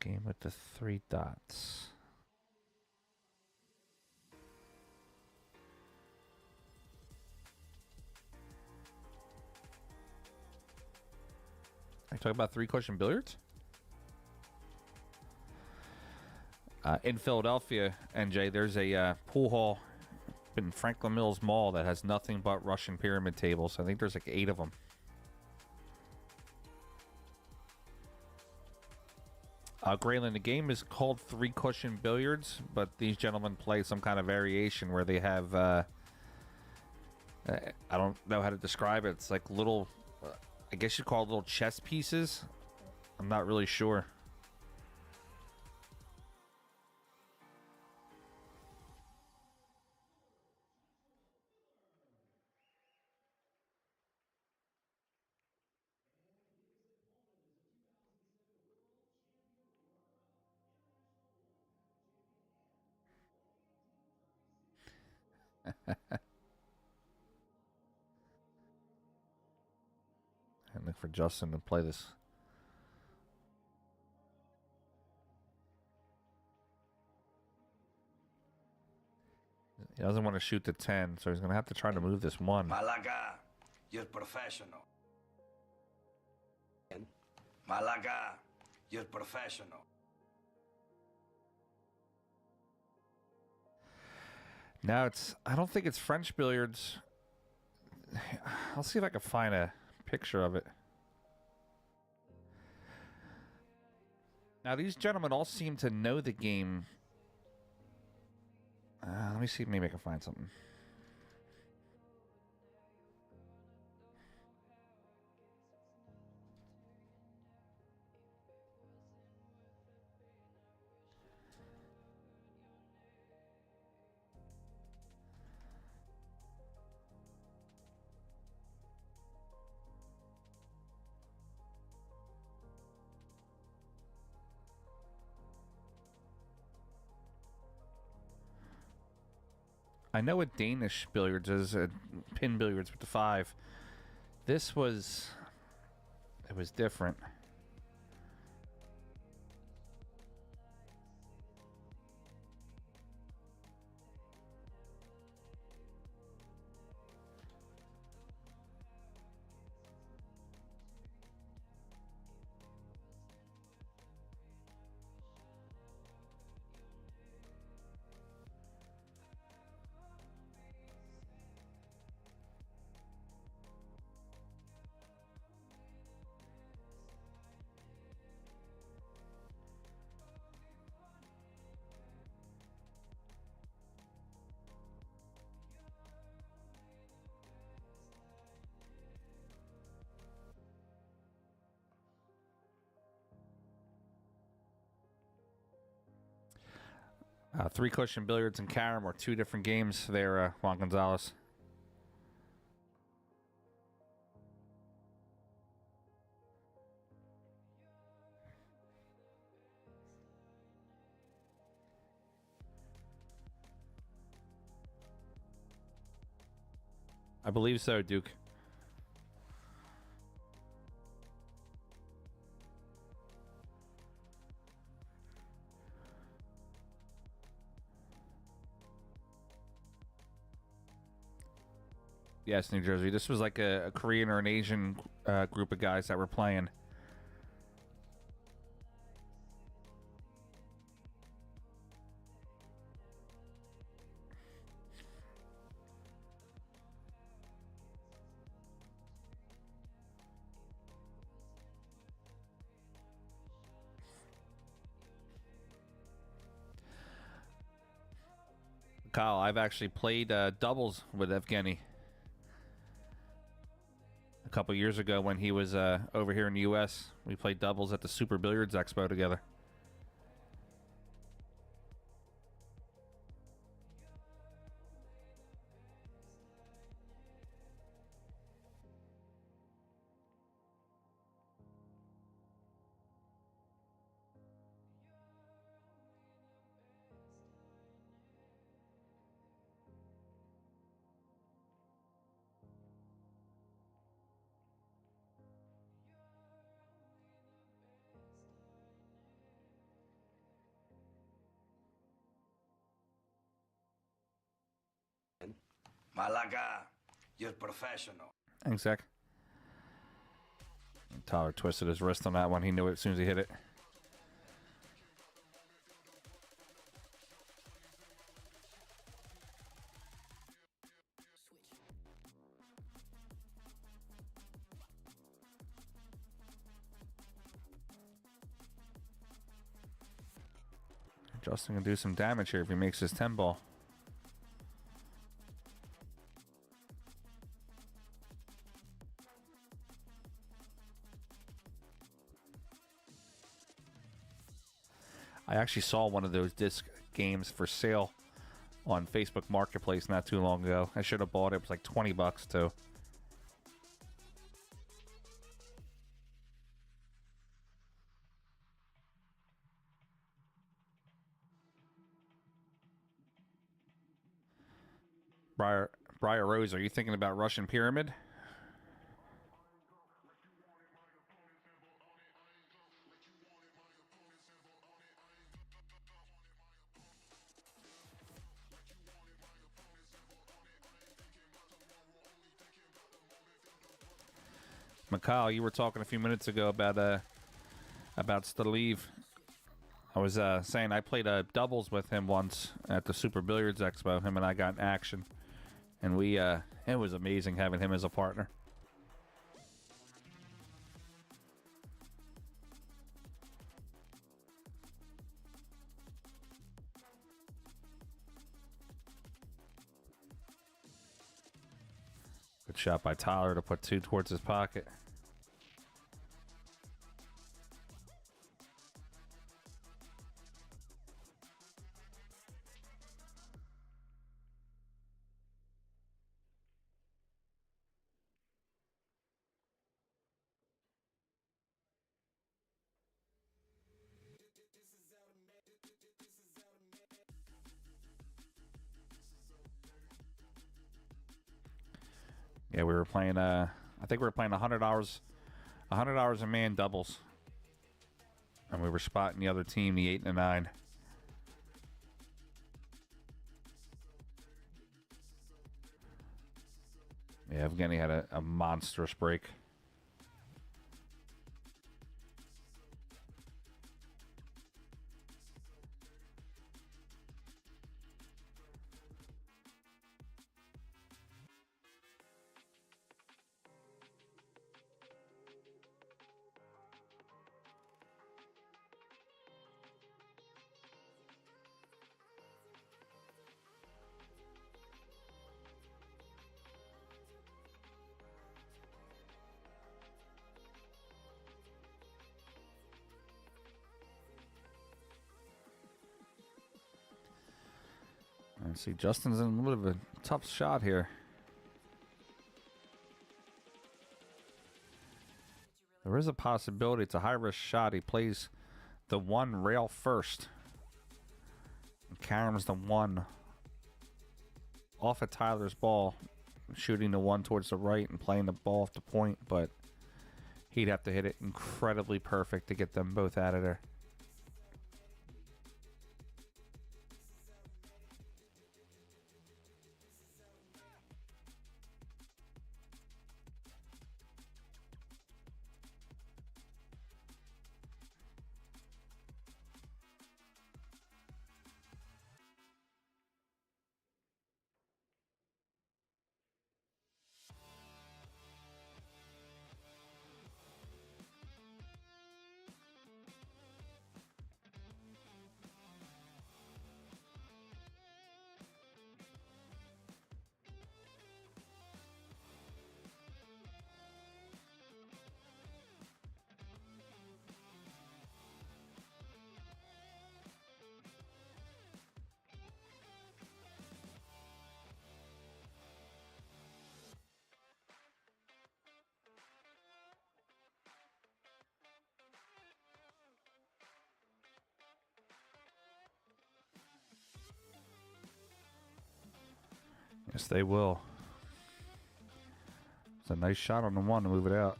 Game with the 3 dots. Are you talking about 3-cushion billiards? In Philadelphia, NJ, there's a pool hall in Franklin Mills Mall that has nothing but Russian pyramid tables. I think there's like 8 of them. Graylin, the game is called 3-cushion billiards, but these gentlemen play some kind of variation where they have, I don't know how to describe it. It's like little, I guess you'd call it little chess pieces. I'm not really sure. for Justin to play this. He doesn't want to shoot the 10, so he's going to have to try to move this 1. Malaga, you're professional. Malaga, you're professional. Now it's, I don't think it's French billiards. I'll see if I can find a picture of it. Now these gentlemen all seem to know the game. Let me see if maybe I can find something. I know what Danish billiards is, pin billiards with the 5. This was, it was different. Three cushion billiards and carom are 2 different games there, Juan Gonzalez. I believe so, Duke. Yes, New Jersey. This was like a Korean or an Asian group of guys that were playing. Kyle, I've actually played doubles with Evgeny a couple years ago when he was over here in the U.S. We played doubles at the Super Billiards Expo together. Malaga, you're professional. Thanks, Zach. Tyler twisted his wrist on that one. He knew it as soon as he hit it. Justin can do some damage here if he makes his 10 ball. I actually saw one of those disc games for sale on Facebook Marketplace not too long ago. I should have bought it. It was like 20 bucks too. Briar Rose, are you thinking about Russian Pyramid? Mikhail, you were talking a few minutes ago about Styer. I was saying I played doubles with him once at the Super Billiards Expo. Him and I got in action, and it was amazing having him as a partner. Good shot by Tyler to put 2 towards his pocket. Yeah, we were playing. I think we were playing $100 a man doubles, and we were spotting the other team, the 8 and the 9. Yeah, Evgeny had a monstrous break. And see, Justin's in a little bit of a tough shot here. There is a possibility it's a high-risk shot. He plays the 1 rail first. And Cameras the 1 off of Tyler's ball, shooting the 1 towards the right and playing the ball off the point, but he'd have to hit it incredibly perfect to get them both out of there. Yes, they will. It's a nice shot on the 1 to move it out.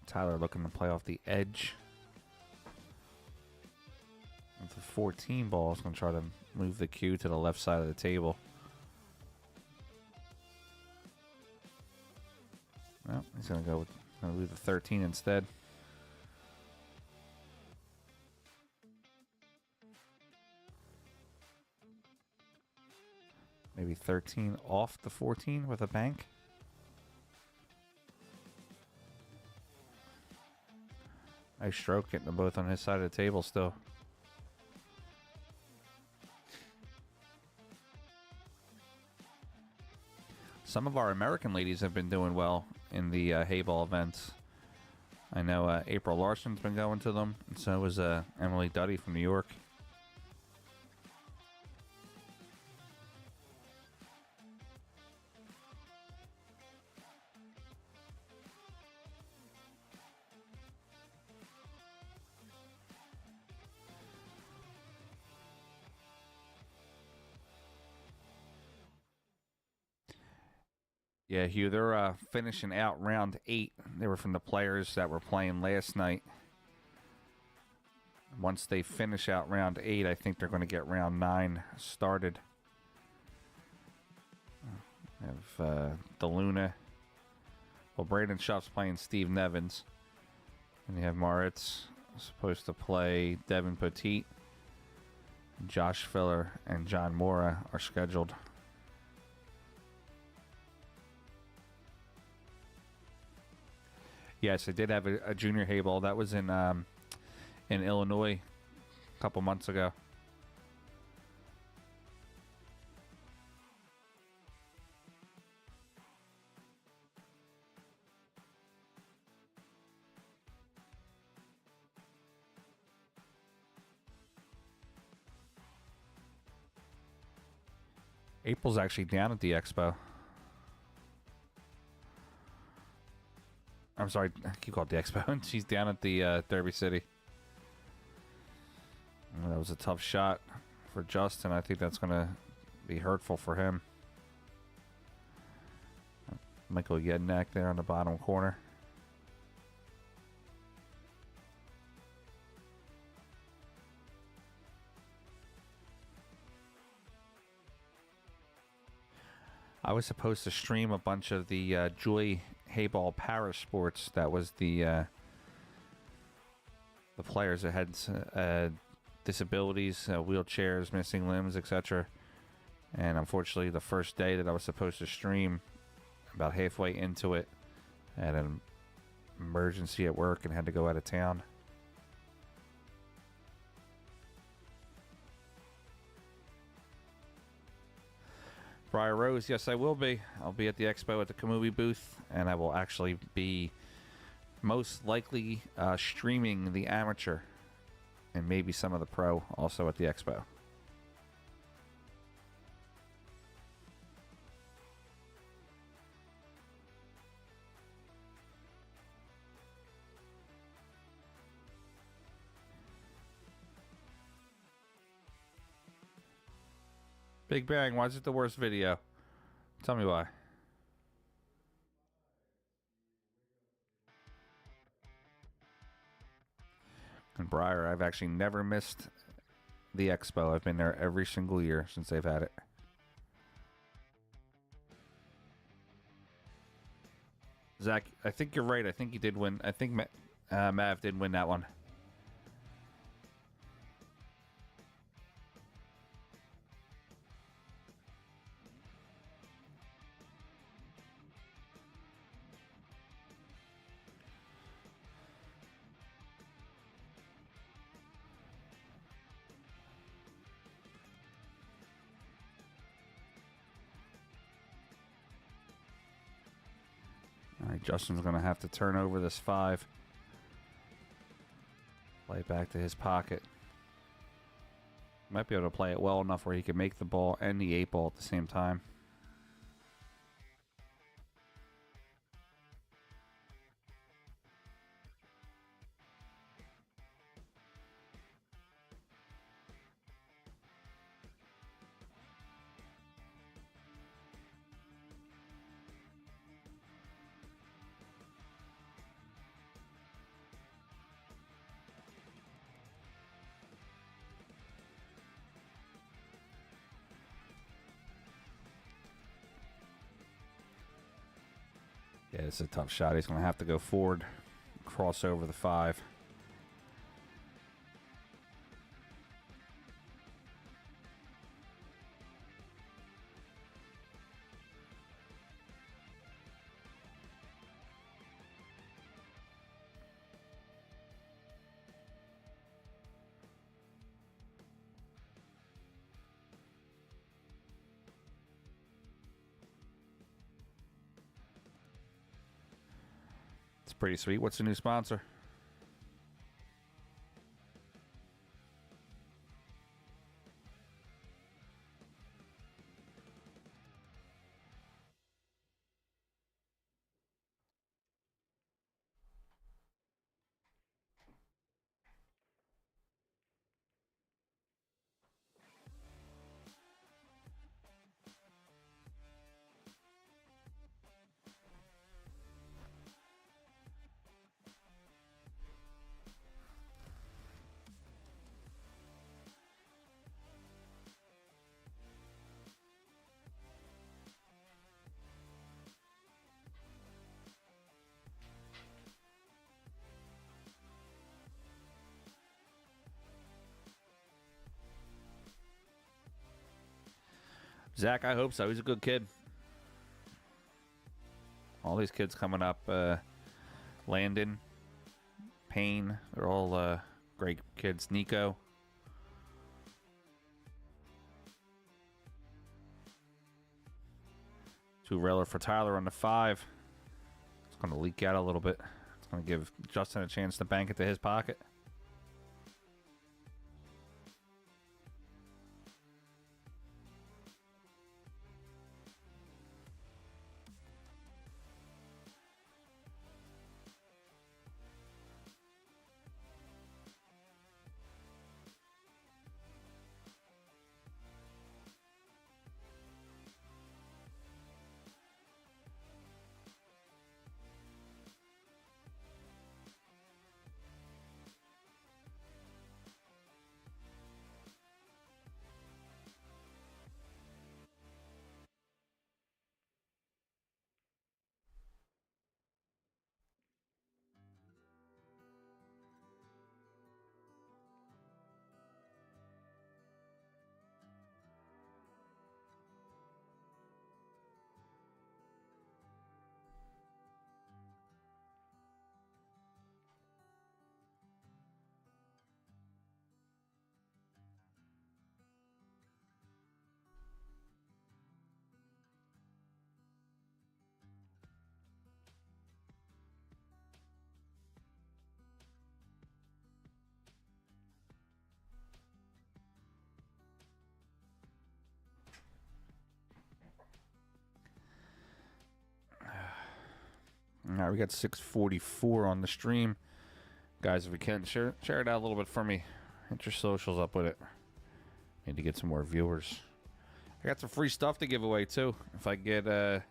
Tyler looking to play off the edge. With the 14 ball, is going to try to move the cue to the left side of the table. Well, he's going to go with the 13 instead. Maybe 13 off the 14 with a bank. Nice stroke, getting them both on his side of the table still. Some of our American ladies have been doing well in the hay ball events. I know April Larson's been going to them, and so was Emily Duddy from New York. Yeah, Hugh, they're finishing out round 8. They were from the players that were playing last night. Once they finish out round 8, I think they're going to get round 9 started. Have DeLuna. Well, Braden Schuff's playing Steve Nevins. And you have Moritz supposed to play Devin Petit. Josh Filler and John Mora are scheduled. Yes, I did have a junior hay ball. That was in Illinois a couple months ago. April's actually down at the expo. I'm sorry, I keep calling it the expo. She's down at the Derby City. That was a tough shot for Justin. I think that's going to be hurtful for him. Michael Yednak there on the bottom corner. I was supposed to stream a bunch of the Joy Hayball Para Sports. That was the players that had disabilities, wheelchairs, missing limbs, etc. And unfortunately, the first day that I was supposed to stream, about halfway into it, I had an emergency at work and had to go out of town. Briar Rose, yes, I will be. I'll be at the expo at the Kamui booth, and I will actually be most likely streaming the amateur and maybe some of the pro also at the expo. Big Bang, why is it the worst video? Tell me why. And Briar, I've actually never missed the expo. I've been there every single year since they've had it. Zach, I think you're right. I think you did win. I think Mav did win that one. All right, Justin's going to have to turn over this 5. Play it back to his pocket. Might be able to play it well enough where he can make the ball and the 8 ball at the same time. Yeah, it's a tough shot. He's going to have to go forward, cross over the 5. Pretty sweet. What's the new sponsor? Zach, I hope so. He's a good kid. All these kids coming up, Landon, Payne, they're all great kids. Nico. Two-railer for Tyler on the 5. It's going to leak out a little bit. It's going to give Justin a chance to bank it to his pocket. All right, we got 644 on the stream. Guys, if we can, share it out a little bit for me. Hit your socials up with it. Need to get some more viewers. I got some free stuff to give away, too. If I get... I'm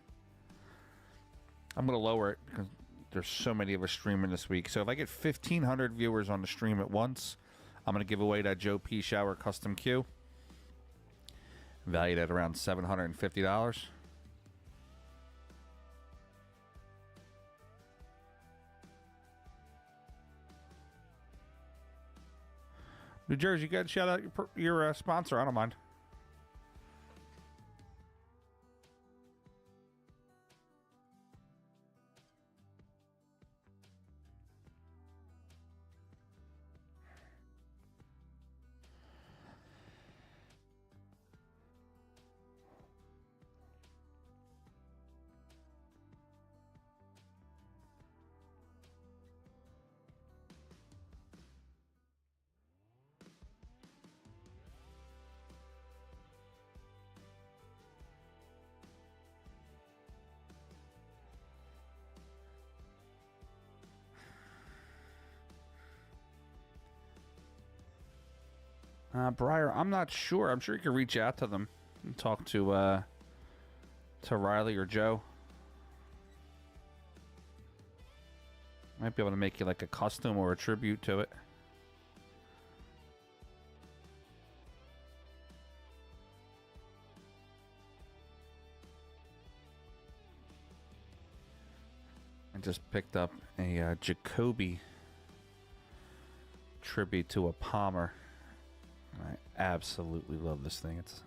going to lower it because there's so many of us streaming this week. So if I get 1,500 viewers on the stream at once, I'm going to give away that Joe P. Shower Custom Cue. Valued at around $750. New Jersey, you got to shout out your sponsor. I don't mind. Breyer, I'm not sure. I'm sure you can reach out to them and talk to Riley or Joe. Might be able to make you like a custom or a tribute to it. I just picked up a Jacoby tribute to a Palmer. I absolutely love this thing. It's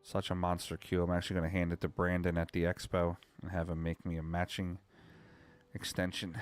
such a monster cue. I'm actually going to hand it to Brandon at the expo and have him make me a matching extension.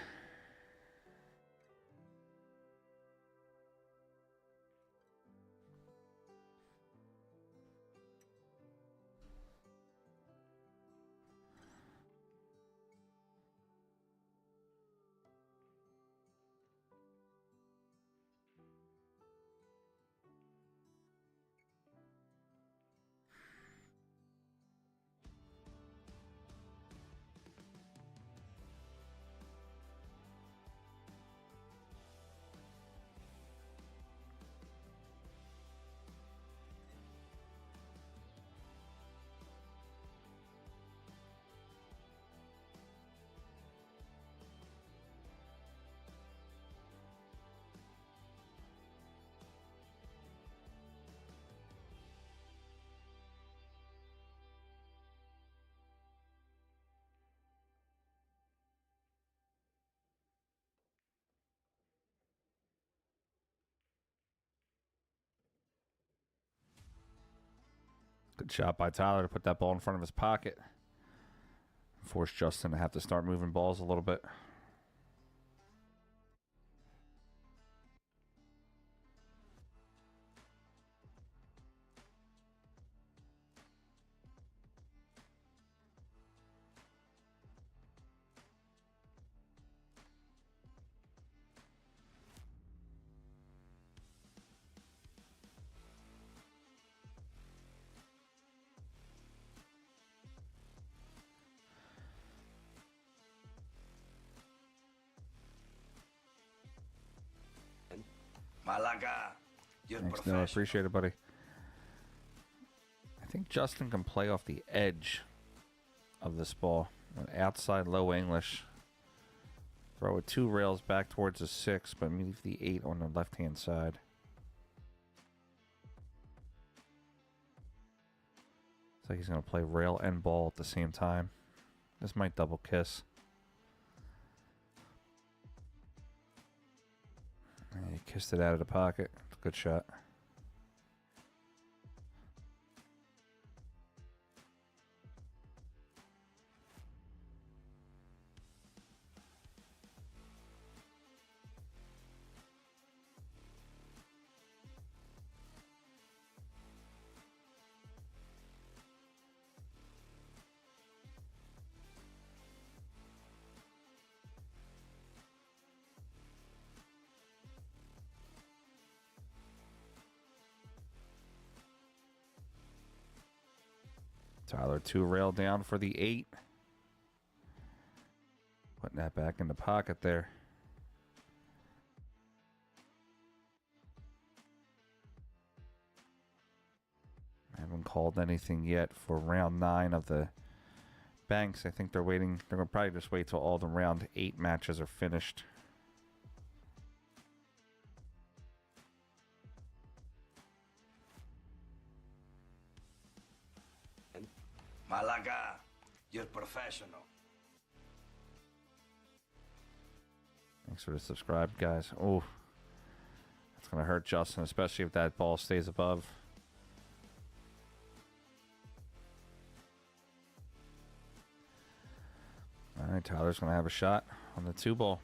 Good shot by Tyler to put that ball in front of his pocket. Force Justin to have to start moving balls a little bit. Malaga, you're Thanks, professional. Noah. Appreciate it, buddy. I think Justin can play off the edge of this ball. An outside low English. Throw it 2 rails back towards the 6, but leave the 8 on the left-hand side. Looks like he's going to play rail and ball at the same time. This might double kiss. Yeah, he kissed it out of the pocket. Good shot. Tyler 2 rail down for the 8. Putting that back in the pocket there. I haven't called anything yet for round 9 of the Banks. I think they're waiting. They're going to probably just wait till all the round 8 matches are finished. Malaga, you're professional. Thanks for the subscribe, guys. Oh, that's going to hurt Justin, especially if that ball stays above. All right, Tyler's going to have a shot on the 2 ball.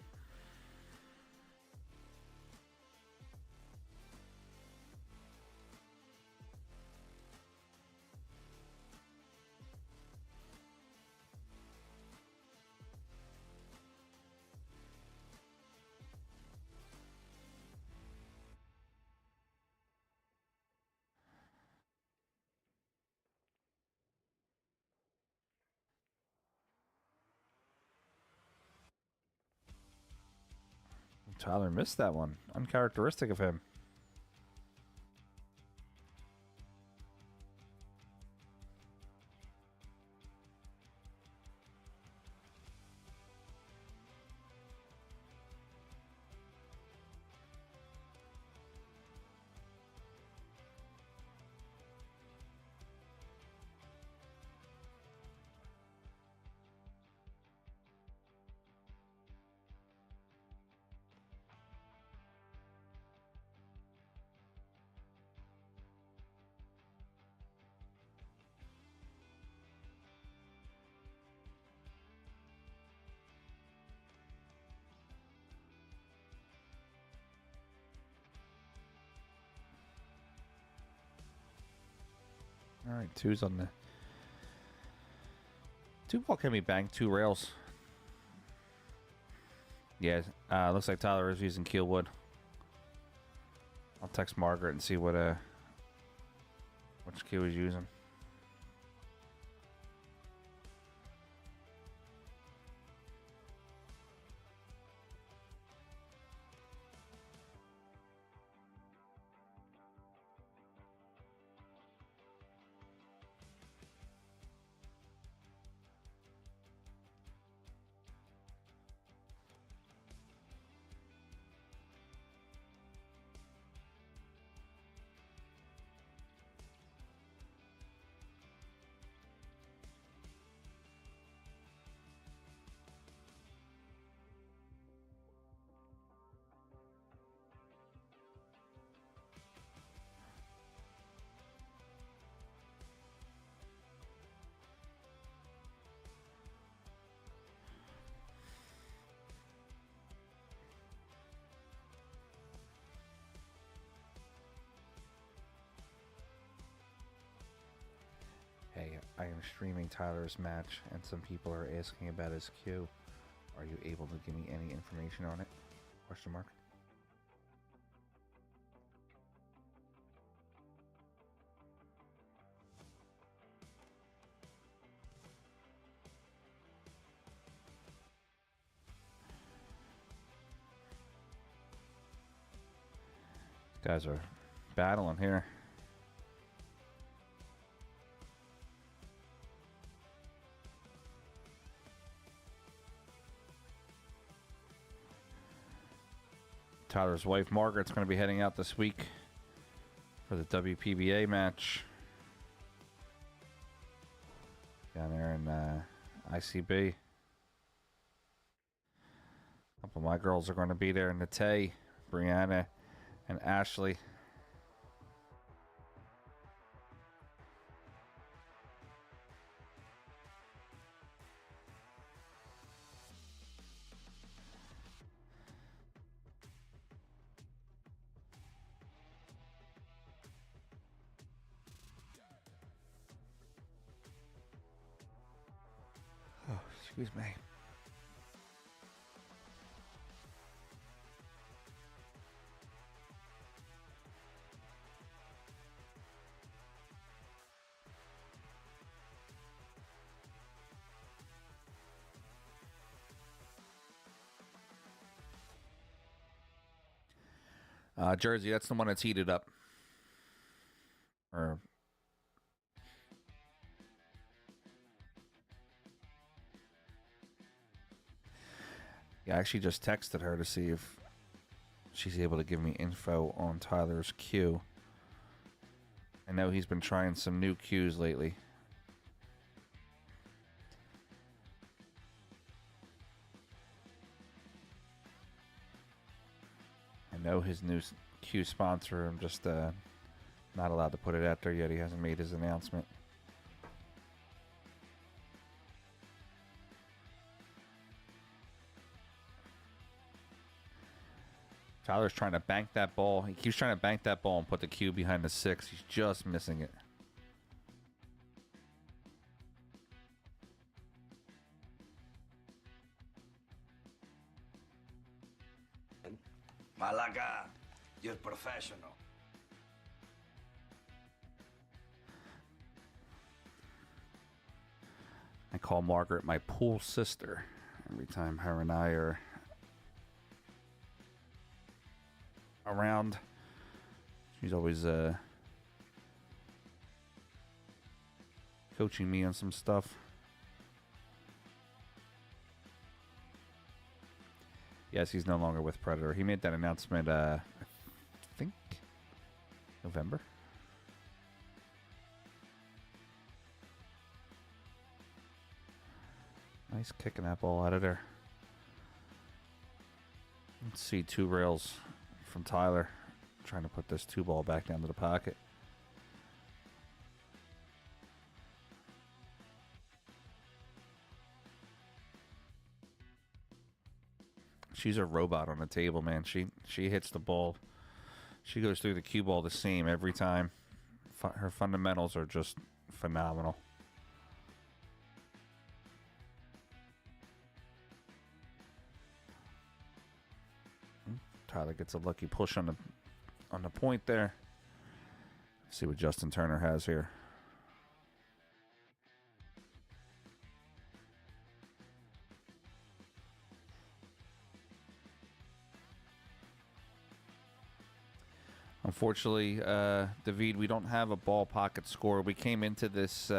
Tyler missed that one. Uncharacteristic of him. All right, 2's on the 2 ball can be banked, 2 rails. Yeah, looks like Tyler is using Keelwood. I'll text Margaret and see what which cue he's using. I am streaming Tyler's match, and some people are asking about his cue. Are you able to give me any information on it? Question mark. Guys are battling here. Tyler's wife Margaret's going to be heading out this week for the WPBA match down there in ICB. A couple of my girls are going to be there: Nate, Brianna, and Ashley. Oh, excuse me. Jersey, that's the one that's heated up. Or yeah, I actually just texted her to see if she's able to give me info on Tyler's cue. I know he's been trying some new cues lately. I know his new cue sponsor. I'm just not allowed to put it out there yet. He hasn't made his announcement. Tyler's trying to bank that ball. He keeps trying to bank that ball and put the cue behind the 6. He's just missing it. Malaga, you're professional. I call Margaret my pool sister every time her and I are around. She's always coaching me on some stuff. Yes, he's no longer with Predator. He made that announcement, I think, November. Nice kicking that ball out of there. Let's see, 2 rails from Tyler. Trying to put this 2 ball back down to the pocket. She's a robot on the table, man. She hits the ball. She goes through the cue ball the same every time. Her fundamentals are just phenomenal. Tyler gets a lucky push on the point there. Let's see what Justin Turner has here. Unfortunately, David, we don't have a ball pocket score. We came into this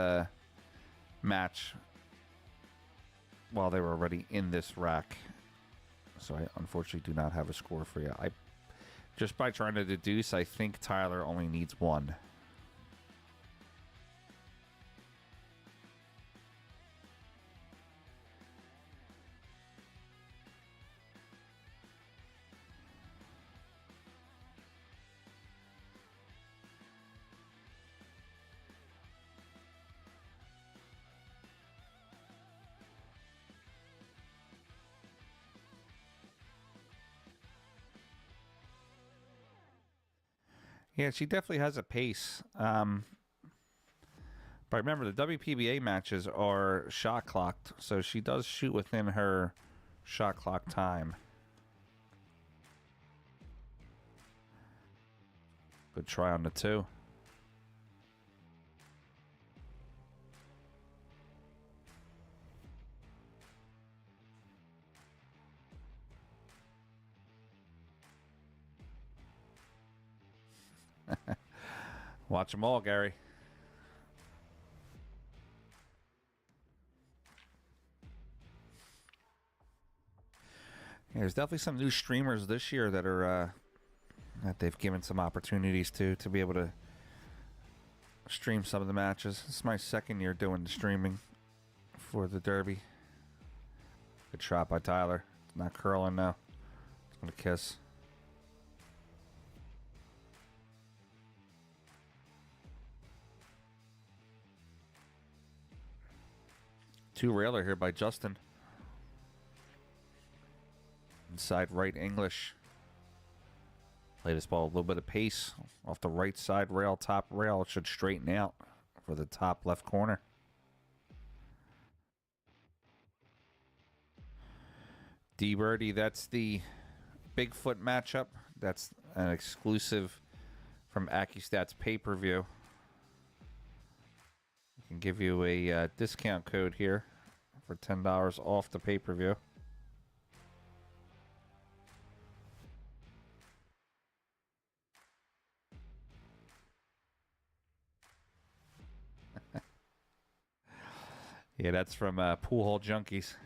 match while they were already in this rack. So I unfortunately do not have a score for you. Just by trying to deduce, I think Tyler only needs 1. Yeah, she definitely has a pace. But But remember, the WPBA matches are shot clocked, so she does shoot within her shot clock time. Good try on the 2. Watch them all, Gary. Yeah, there's definitely some new streamers this year that are that they've given some opportunities to be able to stream some of the matches. This is my second year doing the streaming for the Derby. Good shot by Tyler. It's not curling now. It's gonna kiss. Two railer here by Justin. Inside right English. Play this ball a little bit of pace off the right side rail, top rail. It should straighten out for the top left corner. D Birdie, that's the Bigfoot matchup. That's an exclusive from AccuStats pay-per-view. I can give you a discount code here for $10 off the pay-per-view. Yeah, that's from Pool Hall Junkies.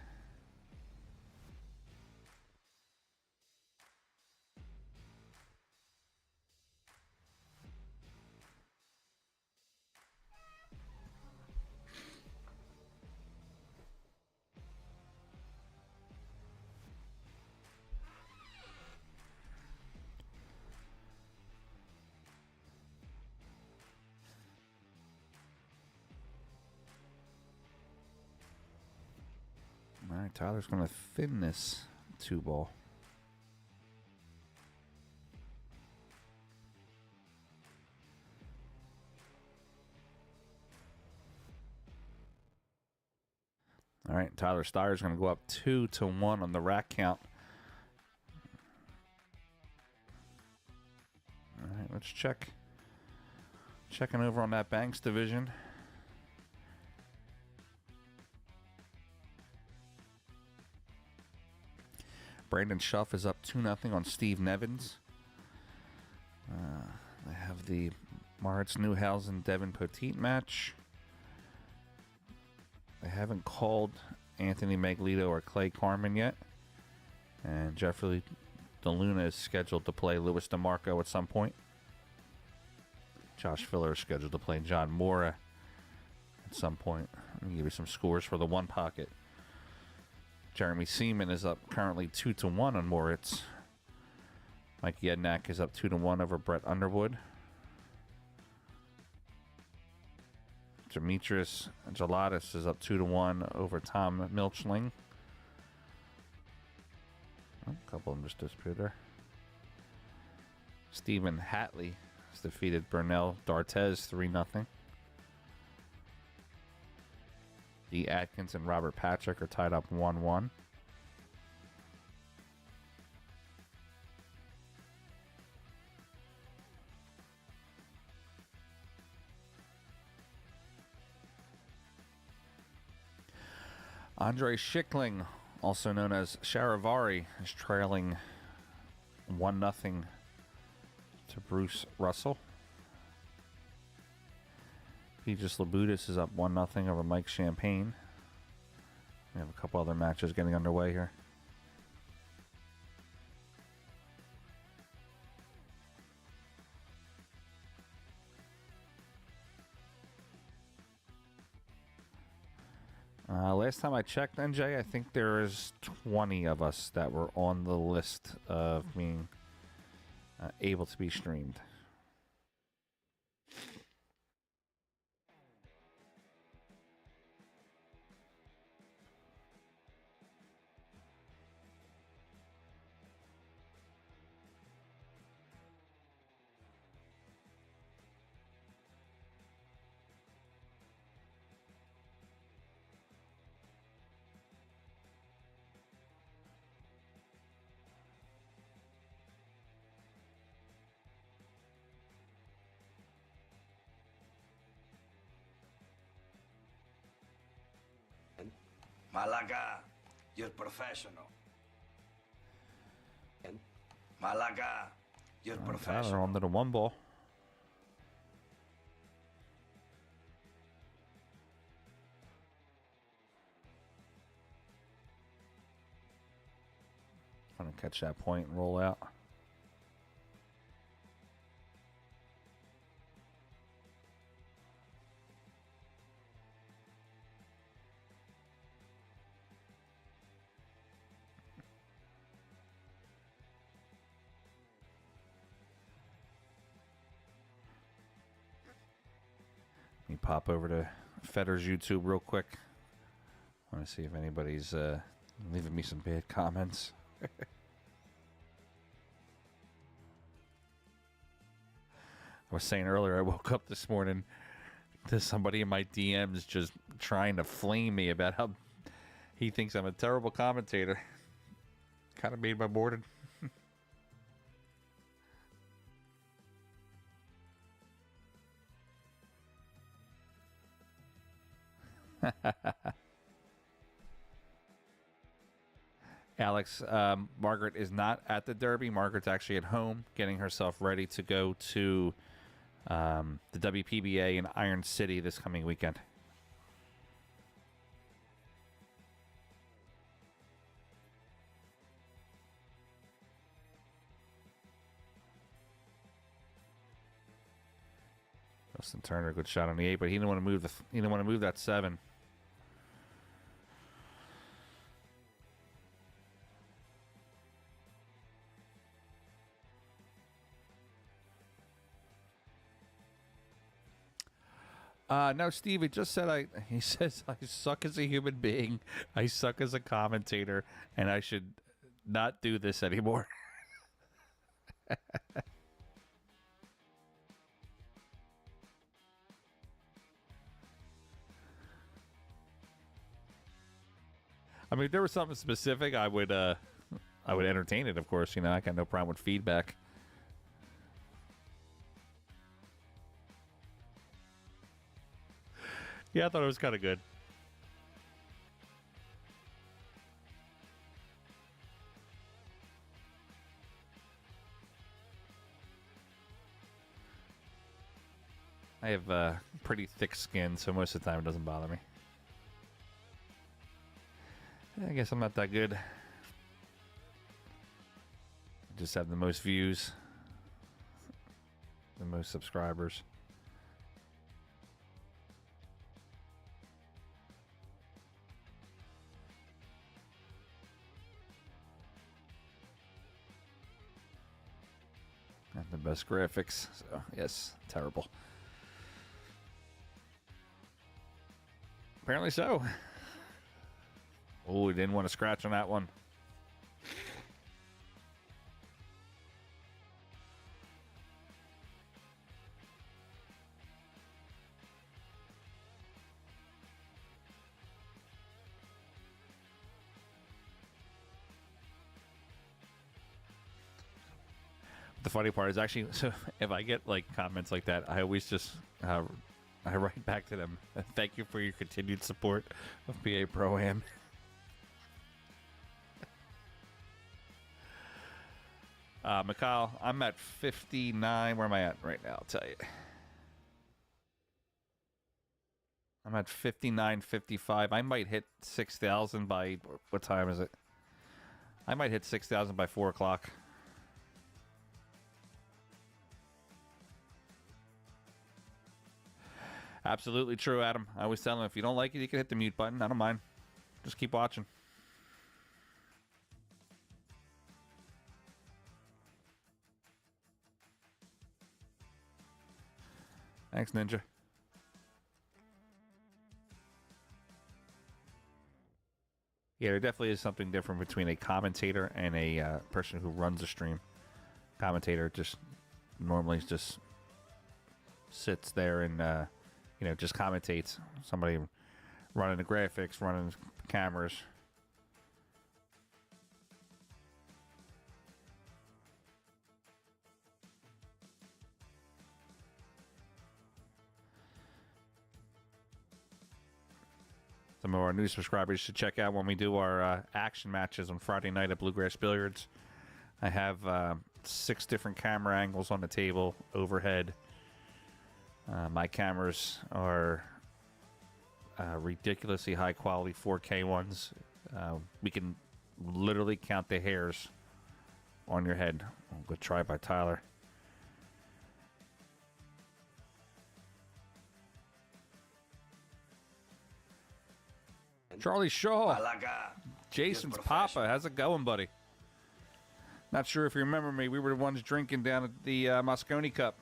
All right, Tyler's going to thin this 2-ball. All right, Tyler Steyer's going to go up 2-1 on the rack count. All right, let's check. Checking over on that Banks division. Brandon Schuff is up 2-0 on Steve Nevins. I have the Moritz Newhausen Devin Poteet match. I haven't called Anthony Maglito or Clay Carmen yet. And Jeffrey DeLuna is scheduled to play Louis DeMarco at some point. Josh Filler is scheduled to play John Mora at some point. Let me give you some scores for the one pocket. Jeremy Seaman is up currently 2-1 on Moritz. Mike Yednak is up 2-1 over Brett Underwood. Demetrius Gelatis is up 2-1 over Tom Milchling. Oh, a couple of them just disappeared there. Stephen Hatley has defeated Bernal D'Artes 3-0. Dee Atkins and Robert Patrick are tied up 1-1. Andre Schickling, also known as Shavari, is trailing 1-0 to Bruce Russell. Pegis Labutis is up 1-0 over Mike Champagne. We have a couple other matches getting underway here. Last time I checked, NJ, I think there is 20 of us that were on the list of being able to be streamed. Malaga, you're professional. Malaga, you're Tyler professional. onto the 1 ball. Trying to catch that point and roll out. Let me pop over to Federer's YouTube real quick. I want to see if anybody's leaving me some bad comments. I was saying earlier, I woke up this morning to somebody in my DMs just trying to flame me about how he thinks I'm a terrible commentator. Kind of made my morning. Alex, Margaret is not at the Derby. Margaret's actually at home getting herself ready to go to the WPBA in Iron City this coming weekend. Justin Turner, good shot on the 8, but he didn't want to move he didn't want to move that 7. No, Steve, he just said he says I suck as a human being, I suck as a commentator, and I should not do this anymore. I mean, if there was something specific, I would entertain it, of course. You know, I got no problem with feedback. Yeah, I thought it was kind of good. I have pretty thick skin, so most of the time it doesn't bother me. I guess I'm not that good. I just have the most views, the most subscribers. And the best graphics. So, yes, terrible. Apparently so. Oh, we didn't want to scratch on that one. The funny part is actually, so if I get like comments like that, I always just I write back to them. Thank you for your continued support of PA Pro-Am. Mikhail, I'm at 59. Where am I at right now? I'll tell you. I'm at 59.55. I might hit 6,000 by, what time is it? I might hit 6,000 by 4 o'clock. Absolutely true, Adam. I always tell him, if you don't like it, you can hit the mute button. I don't mind. Just keep watching. Thanks, Ninja. Yeah, there definitely is something different between a commentator and a person who runs a stream. Commentator just normally just sits there and just commentates. Somebody running the graphics, running cameras. Some of our new subscribers should check out when we do our action matches on Friday night at Bluegrass Billiards. I have 6 different camera angles on the table, overhead. My cameras are ridiculously high quality 4K ones. We can literally count the hairs on your head. Good try by Tyler. Charlie Shaw, Malaga. Jason's You're papa. professional. How's it going, buddy? Not sure if you remember me. We were the ones drinking down at the Moscone Cup.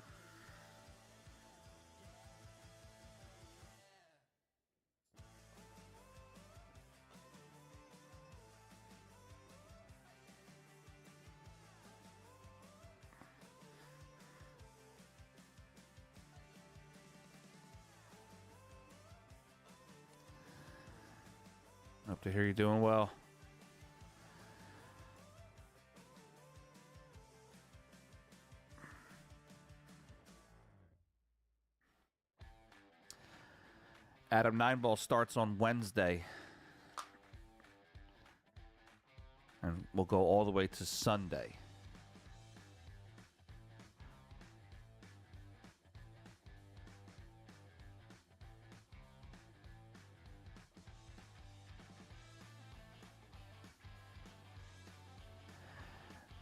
Hope to hear you're doing well. Adam 9-ball starts on Wednesday. And we'll go all the way to Sunday.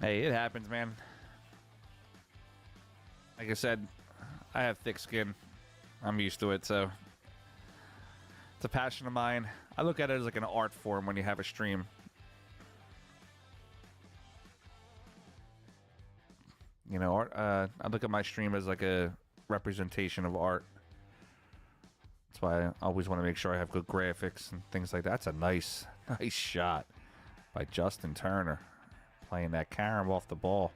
Hey, it happens, man. Like I said, I have thick skin. I'm used to it, so it's a passion of mine. I look at it as like an art form when you have a stream. You know, art, I look at my stream as like a representation of art. That's why I always want to make sure I have good graphics and things like that. That's a nice shot by Justin Turner. Playing that carom off the ball.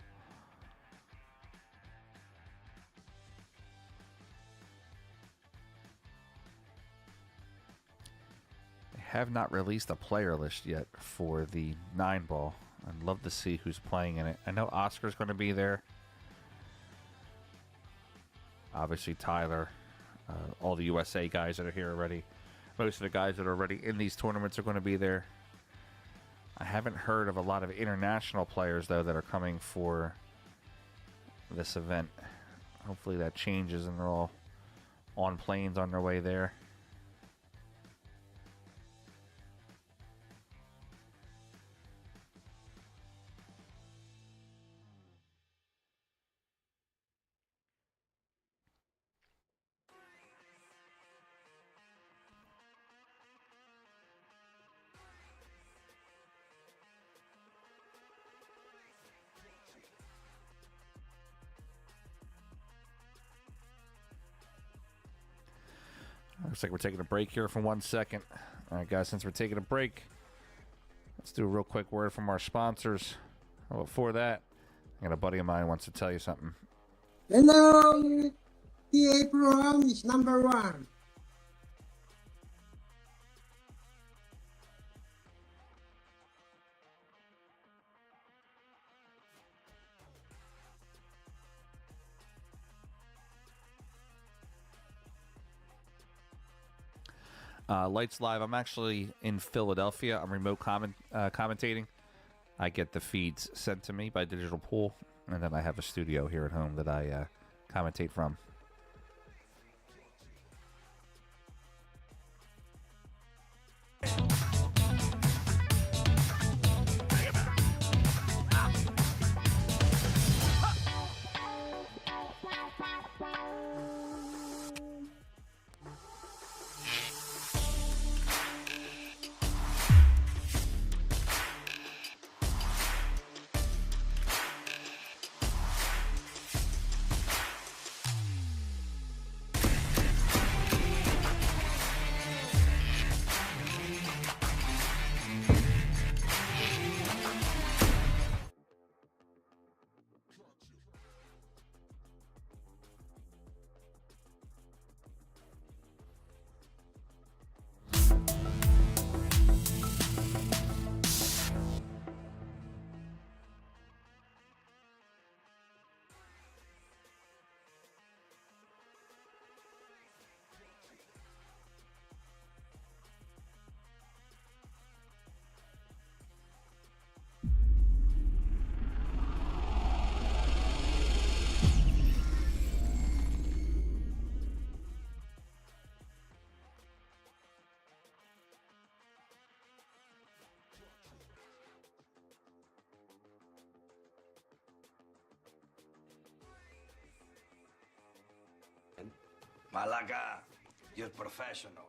They have not released a player list yet for the 9-ball. I'd love to see who's playing in it. I know Oscar's going to be there. Obviously Tyler. All the USA guys that are here already. Most of the guys that are already in these tournaments are going to be there. I haven't heard of a lot of international players, though, that are coming for this event. Hopefully that changes and they're all on planes on their way there. Looks like we're taking a break here for 1 second. All right, guys, since we're taking a break, let's do a real quick word from our sponsors. Oh, before that, I got a buddy of mine who wants to tell you something. Hello, the April is number 1. Lights Live, I'm actually in Philadelphia. I'm remote commentating. I get the feeds sent to me by Digital Pool, and then I have a studio here at home that I commentate from. Malaga, you're professional.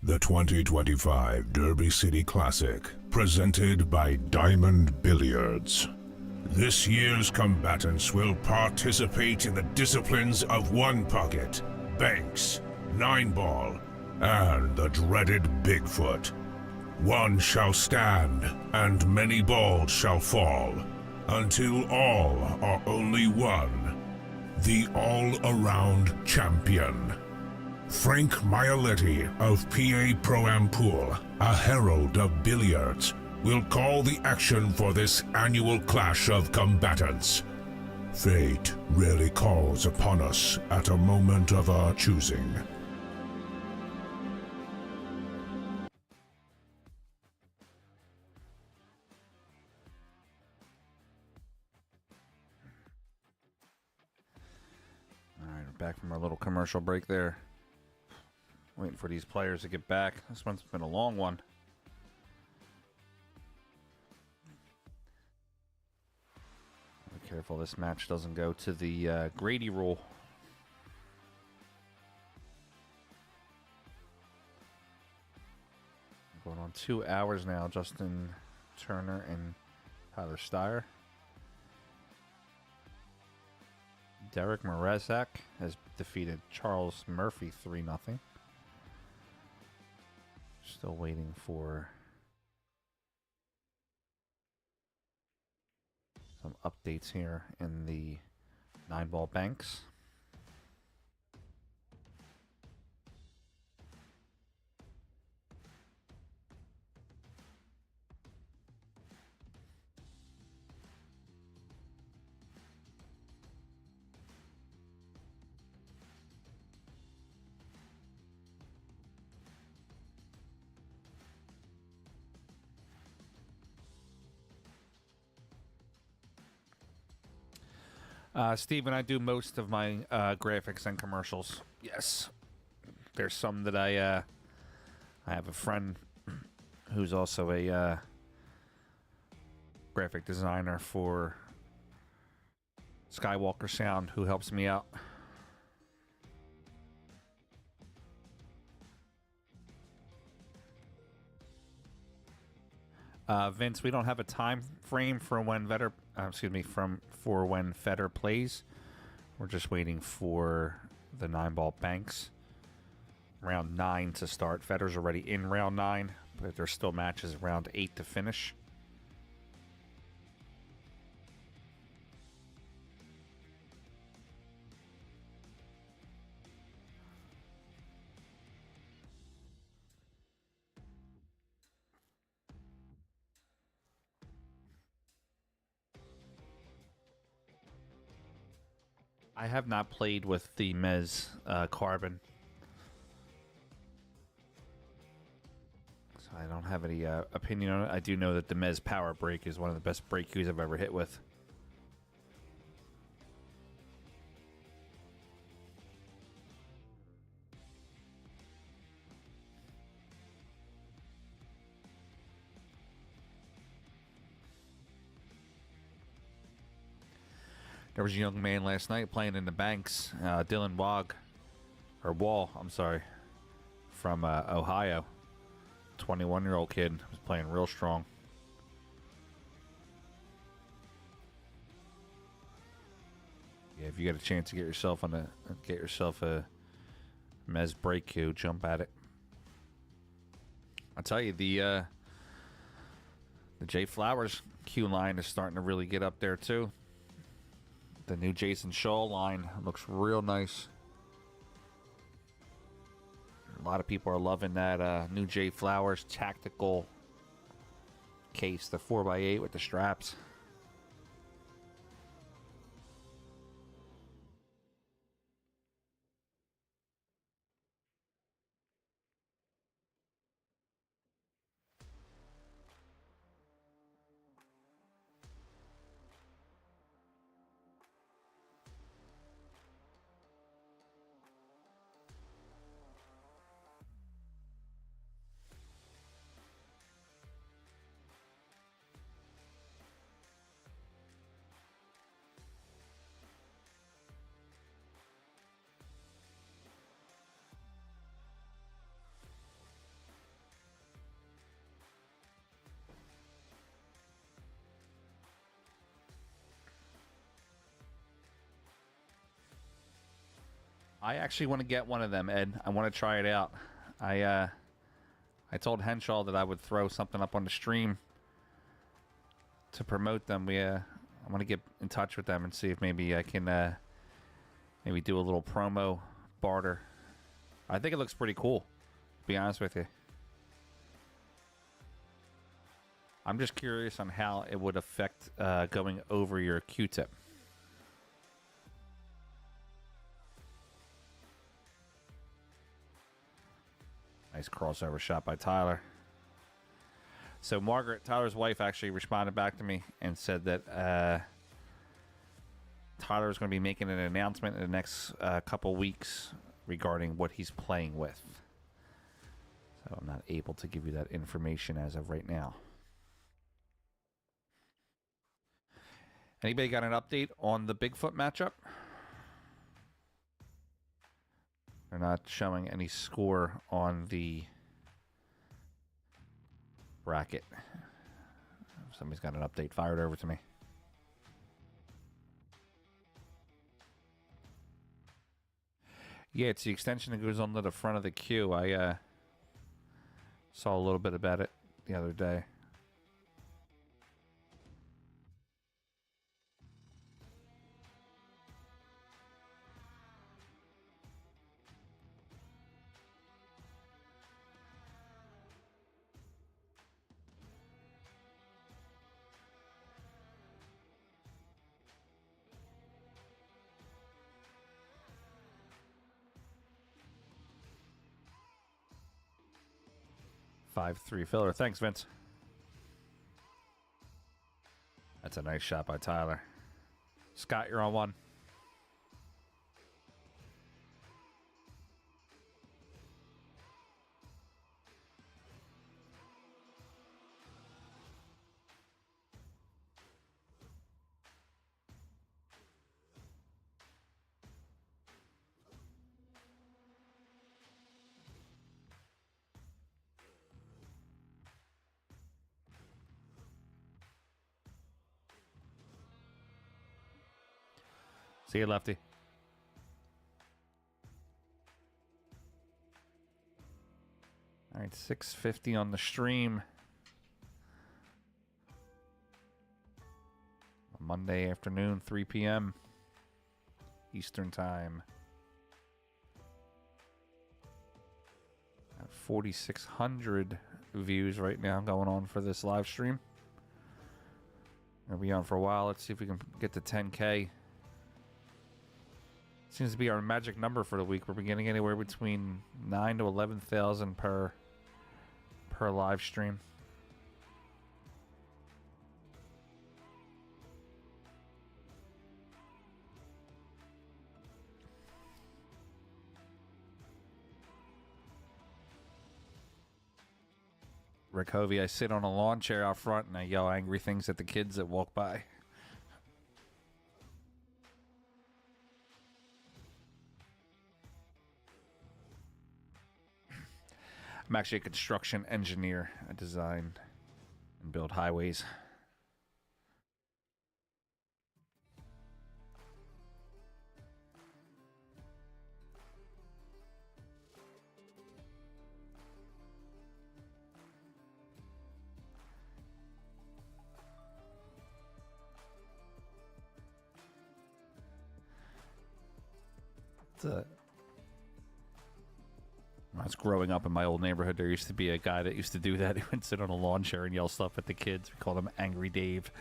The 2025 Derby City Classic, presented by Diamond Billiards. This year's combatants will participate in the disciplines of one pocket, banks, 9-ball, and the dreaded Bigfoot. One shall stand, and many balls shall fall, until all are only one, the all-around champion. Frank Maioletti of PA Pro-Am Pool, a herald of billiards, will call the action for this annual clash of combatants. Fate rarely calls upon us at a moment of our choosing. All right, we're back from our little commercial break there. Waiting for these players to get back. This one's been a long one. Be careful this match doesn't go to the Grady rule. Going on 2 hours now. Justin Turner and Tyler Styer. Derek Morezak has defeated Charles Murphy 3-0. Still waiting for some updates here in the 9-ball banks. Steven, I do most of my graphics and commercials. Yes. There's some that I have a friend who's also a graphic designer for Skywalker Sound who helps me out. Vince, we don't have a time frame for when Vetter, for when Federer plays. We're just waiting for the 9-ball banks. Round 9 to start. Federer's already in round 9, but there's still matches round 8 to finish. I have not played with the Mez Carbon, so I don't have any opinion on it. I do know that the Mez Power Break is one of the best break cues I've ever hit with. There was a young man last night playing in the banks, Dylan Wall, I'm sorry, from Ohio. 21-year-old kid, was playing real strong. Yeah, if you get a chance to get yourself a Mez break cue, jump at it. I'll tell you, the Jay Flowers cue line is starting to really get up there too. The new Jason Shaw line looks real nice. A lot of people are loving that new Jay Flowers tactical case, the 4x8 with the straps. I actually want to get one of them, Ed. I want to try it out. I told Henshaw that I would throw something up on the stream to promote them. I want to get in touch with them and see if maybe I can maybe do a little promo barter. I think it looks pretty cool, to be honest with you. I'm just curious on how it would affect going over your Q-tip. Nice crossover shot by Tyler. So Margaret, Tyler's wife, actually responded back to me and said that Tyler is going to be making an announcement in the next couple weeks regarding what he's playing with. So I'm not able to give you that information as of right now. Anybody got an update on the Bigfoot matchup? They're not showing any score on the bracket. Somebody's got an update fired over to me. Yeah, it's the extension that goes onto the front of the queue. I saw a little bit about it the other day. Five-three filler. Thanks, Vince. That's a nice shot by Tyler. Scott, you're on one. See you, Lefty. All right, 6:50 on the stream. Monday afternoon, 3 p.m. Eastern Time. 4,600 views right now going on for this live stream. Gonna be on for a while. Let's see if we can get to 10K. Seems to be our magic number for the week. We're beginning anywhere between 9,000 to 11,000 per live stream. Rick Hovey, I sit on a lawn chair out front and I yell angry things at the kids that walk by. I'm actually a construction engineer. I design and build highways. When I was growing up in my old neighborhood, there used to be a guy that used to do that. He would sit on a lawn chair and yell stuff at the kids. We called him Angry Dave.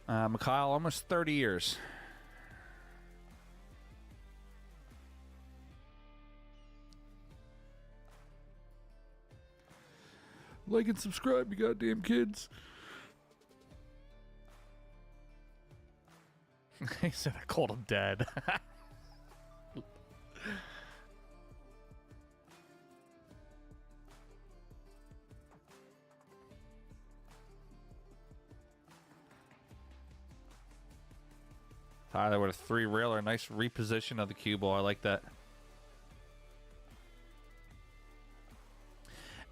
Mikhail, almost 30 years. Like and subscribe, you goddamn kids. He said I called him dad. Tyler with a 3-railer. Nice reposition of the cue ball. I like that.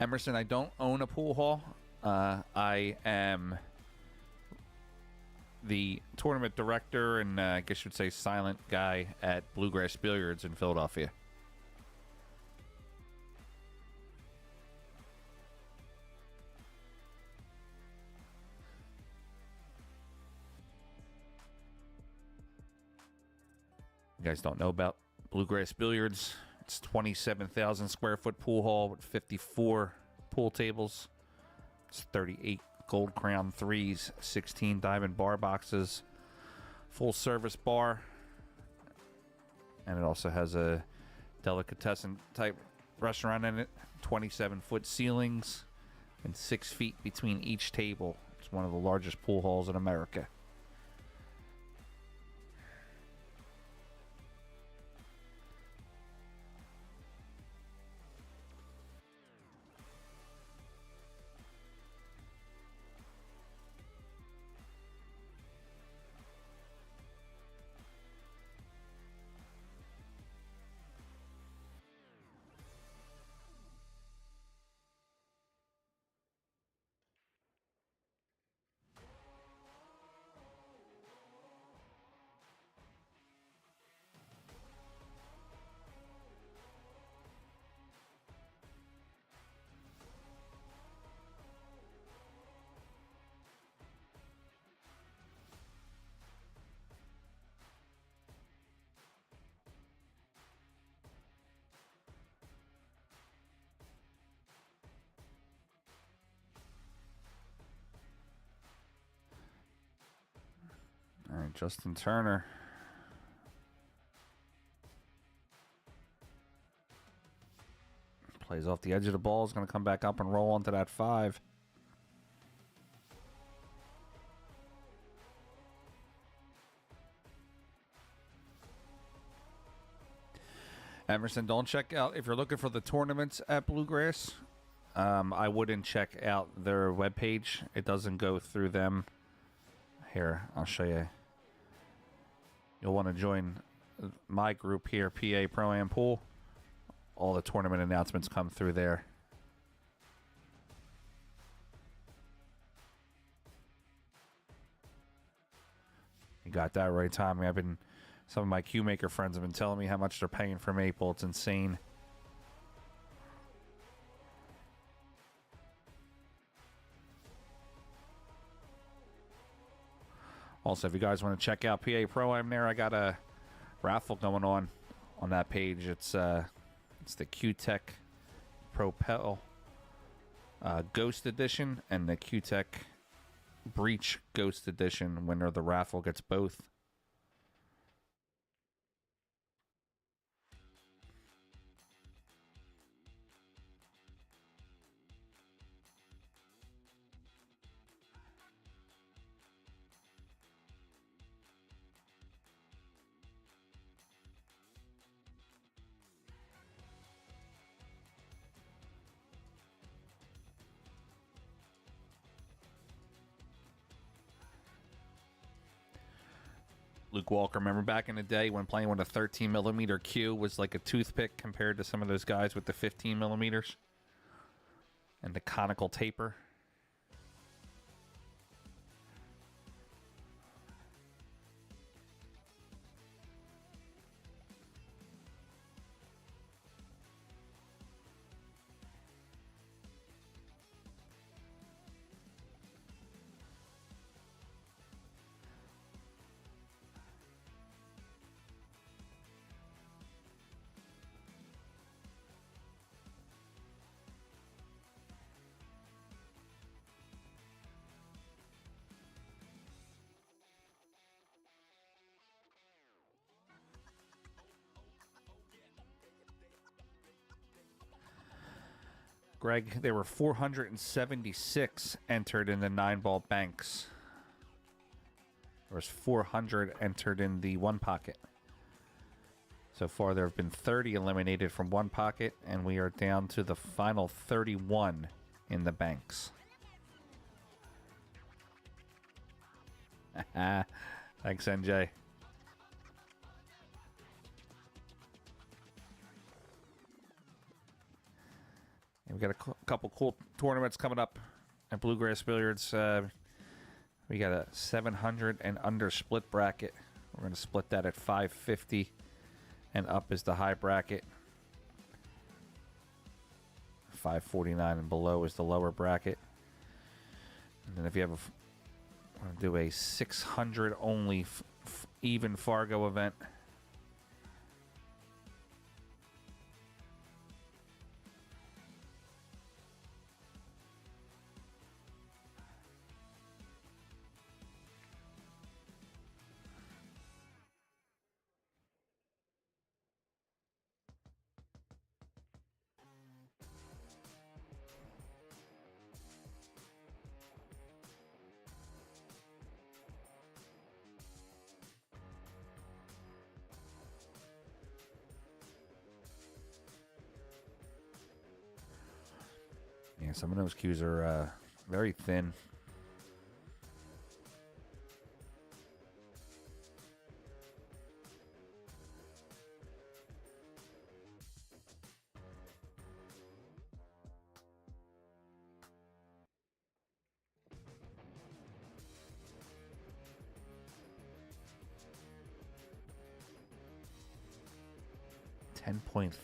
Emerson, I don't own a pool hall. I am the tournament director and I guess you would say silent guy at Bluegrass Billiards in Philadelphia. You guys don't know about Bluegrass Billiards. It's 27,000 square foot pool hall with 54 pool tables. It's 38 gold crown threes, 16 diamond bar boxes, full service bar, and it also has a delicatessen type restaurant in it. 27-foot ceilings and 6 feet between each table. It's one of the largest pool halls in America. All right, Justin Turner. Plays off the edge of the ball. Is going to come back up and roll onto that 5. Emerson, don't check out, if you're looking for the tournaments at Bluegrass, I wouldn't check out their webpage. It doesn't go through them. Here, I'll show you. You'll want to join my group here, PA Pro-Am Pool. All the tournament announcements come through there. You got that right, Tommy. Some of my cue maker friends have been telling me how much they're paying for Maple. It's insane. Also, if you guys want to check out PA Pro-Am there, I got a raffle going on that page. It's the CueTech Propel Ghost Edition and the CueTech Breach Ghost Edition. Winner of the raffle gets both. Luke Walker, remember back in the day when playing with a 13 millimeter cue was like a toothpick compared to some of those guys with the 15 millimeters and the conical taper? Greg, there were 476 entered in the 9-ball banks. There was 400 entered in the 1 pocket. So far, there have been 30 eliminated from 1 pocket, and we are down to the final 31 in the banks. Thanks, NJ. And we got a couple cool tournaments coming up at Bluegrass Billiards. We got a 700 and under split bracket. We're going to split that at 550, and up is the high bracket. 549 and below is the lower bracket. And then if you have want to do a 600 only even Fargo event, yeah, some of those cues are very thin.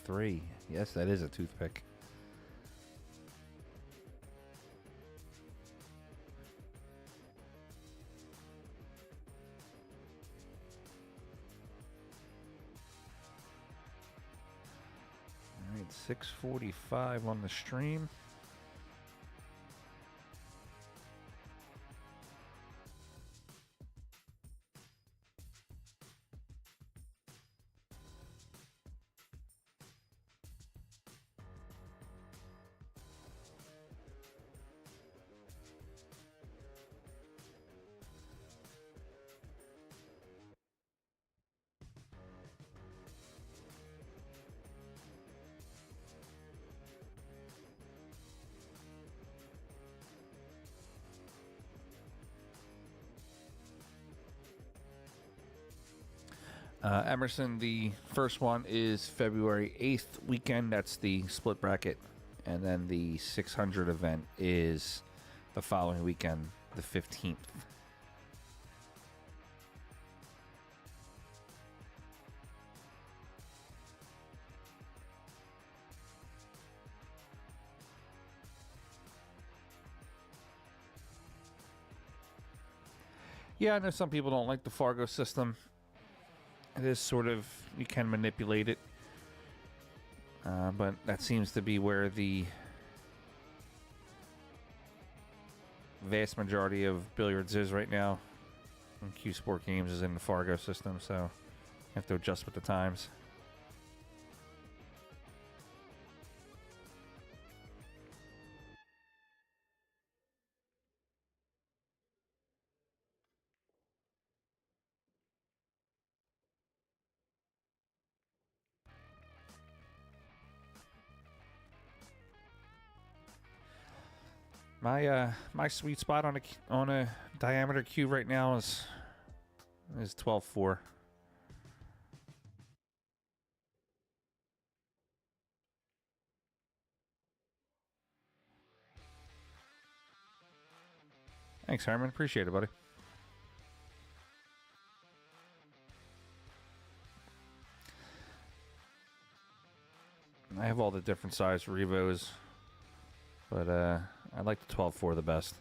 .3. Yes, that is a toothpick. All right, 6:45 on the stream. Emerson, the first one is February 8th weekend. That's the split bracket. And then the 600 event is the following weekend, the 15th. Yeah, I know some people don't like the Fargo system. It is sort of, you can manipulate it. But that seems to be where the vast majority of billiards is right now. And Q Sport Games is in the Fargo system, so you have to adjust with the times. My sweet spot on a diameter cue right now is 12.4. Thanks, Herman. Appreciate it, buddy. I have all the different size Revos, but I like the 12.4 the best.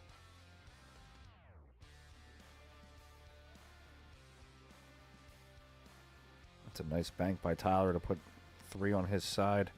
That's a nice bank by Tyler to put 3 on his side.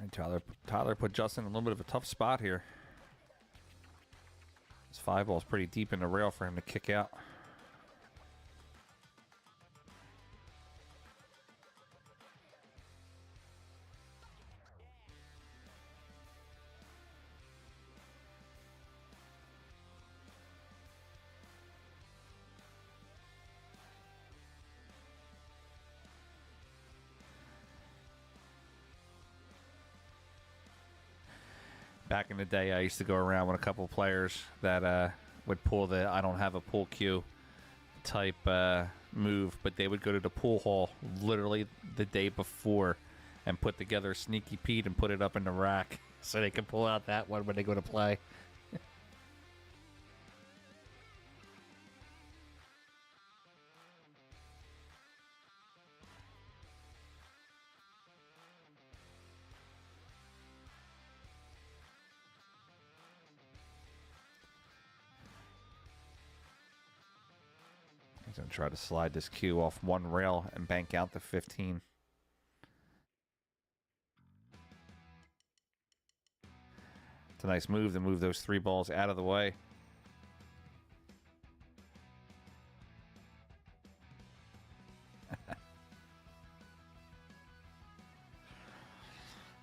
And Tyler put Justin in a little bit of a tough spot here. This 5 ball is pretty deep in the rail for him to kick out. Back in the day, I used to go around with a couple players that would pull the I don't have a pool cue type move, but they would go to the pool hall literally the day before and put together a Sneaky Pete and put it up in the rack so they can pull out that one when they go to play. He's going to try to slide this cue off one rail and bank out the 15. It's a nice move to move those 3 balls out of the way.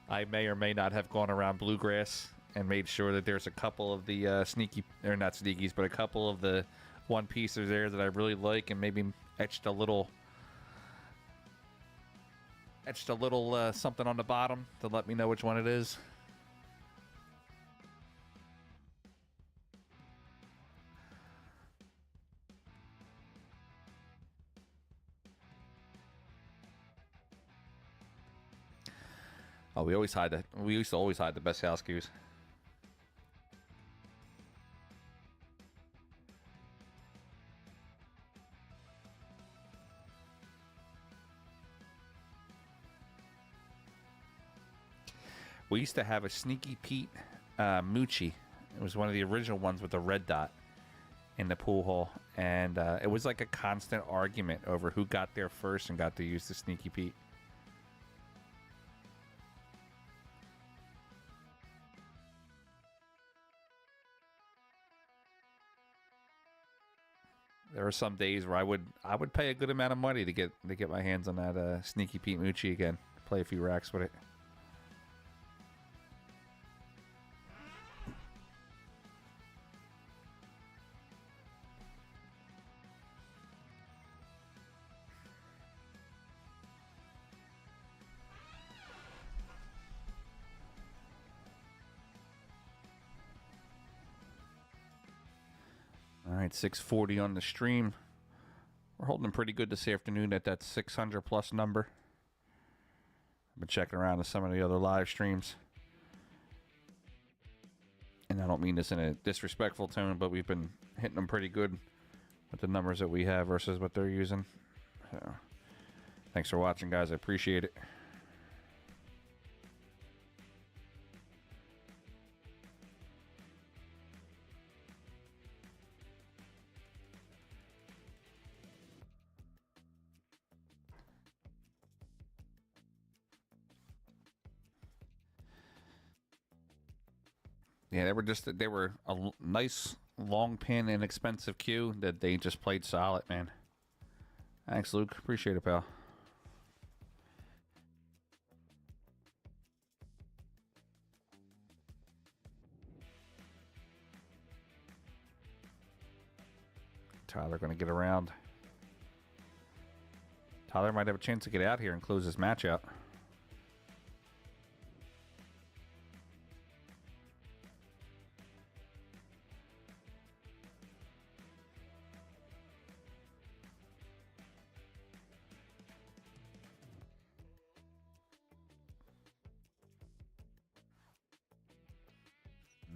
I may or may not have gone around Bluegrass and made sure that there's a couple of the sneaky, or not sneakies, but a couple of the one pieces there that I really like, and maybe etched a little something on the bottom to let me know which one it is. Oh, we used to always hide the best house cues. We used to have a Sneaky Pete Moochie. It was one of the original ones with the red dot in the pool hall. And it was like a constant argument over who got there first and got to use the Sneaky Pete. There were some days where I would pay a good amount of money to get my hands on that Sneaky Pete Moochie again. Play a few racks with it. All right, 640 on the stream. We're holding pretty good this afternoon at that 600 plus number. I've been checking around to some of the other live streams. And I don't mean this in a disrespectful tone, but we've been hitting them pretty good with the numbers that we have versus what they're using. So, thanks for watching, guys. I appreciate it. Yeah, they were a nice long pin, inexpensive cue that they just played solid, man. Thanks, Luke. Appreciate it, pal. Tyler going to get around. Tyler might have a chance to get out here and close this match out.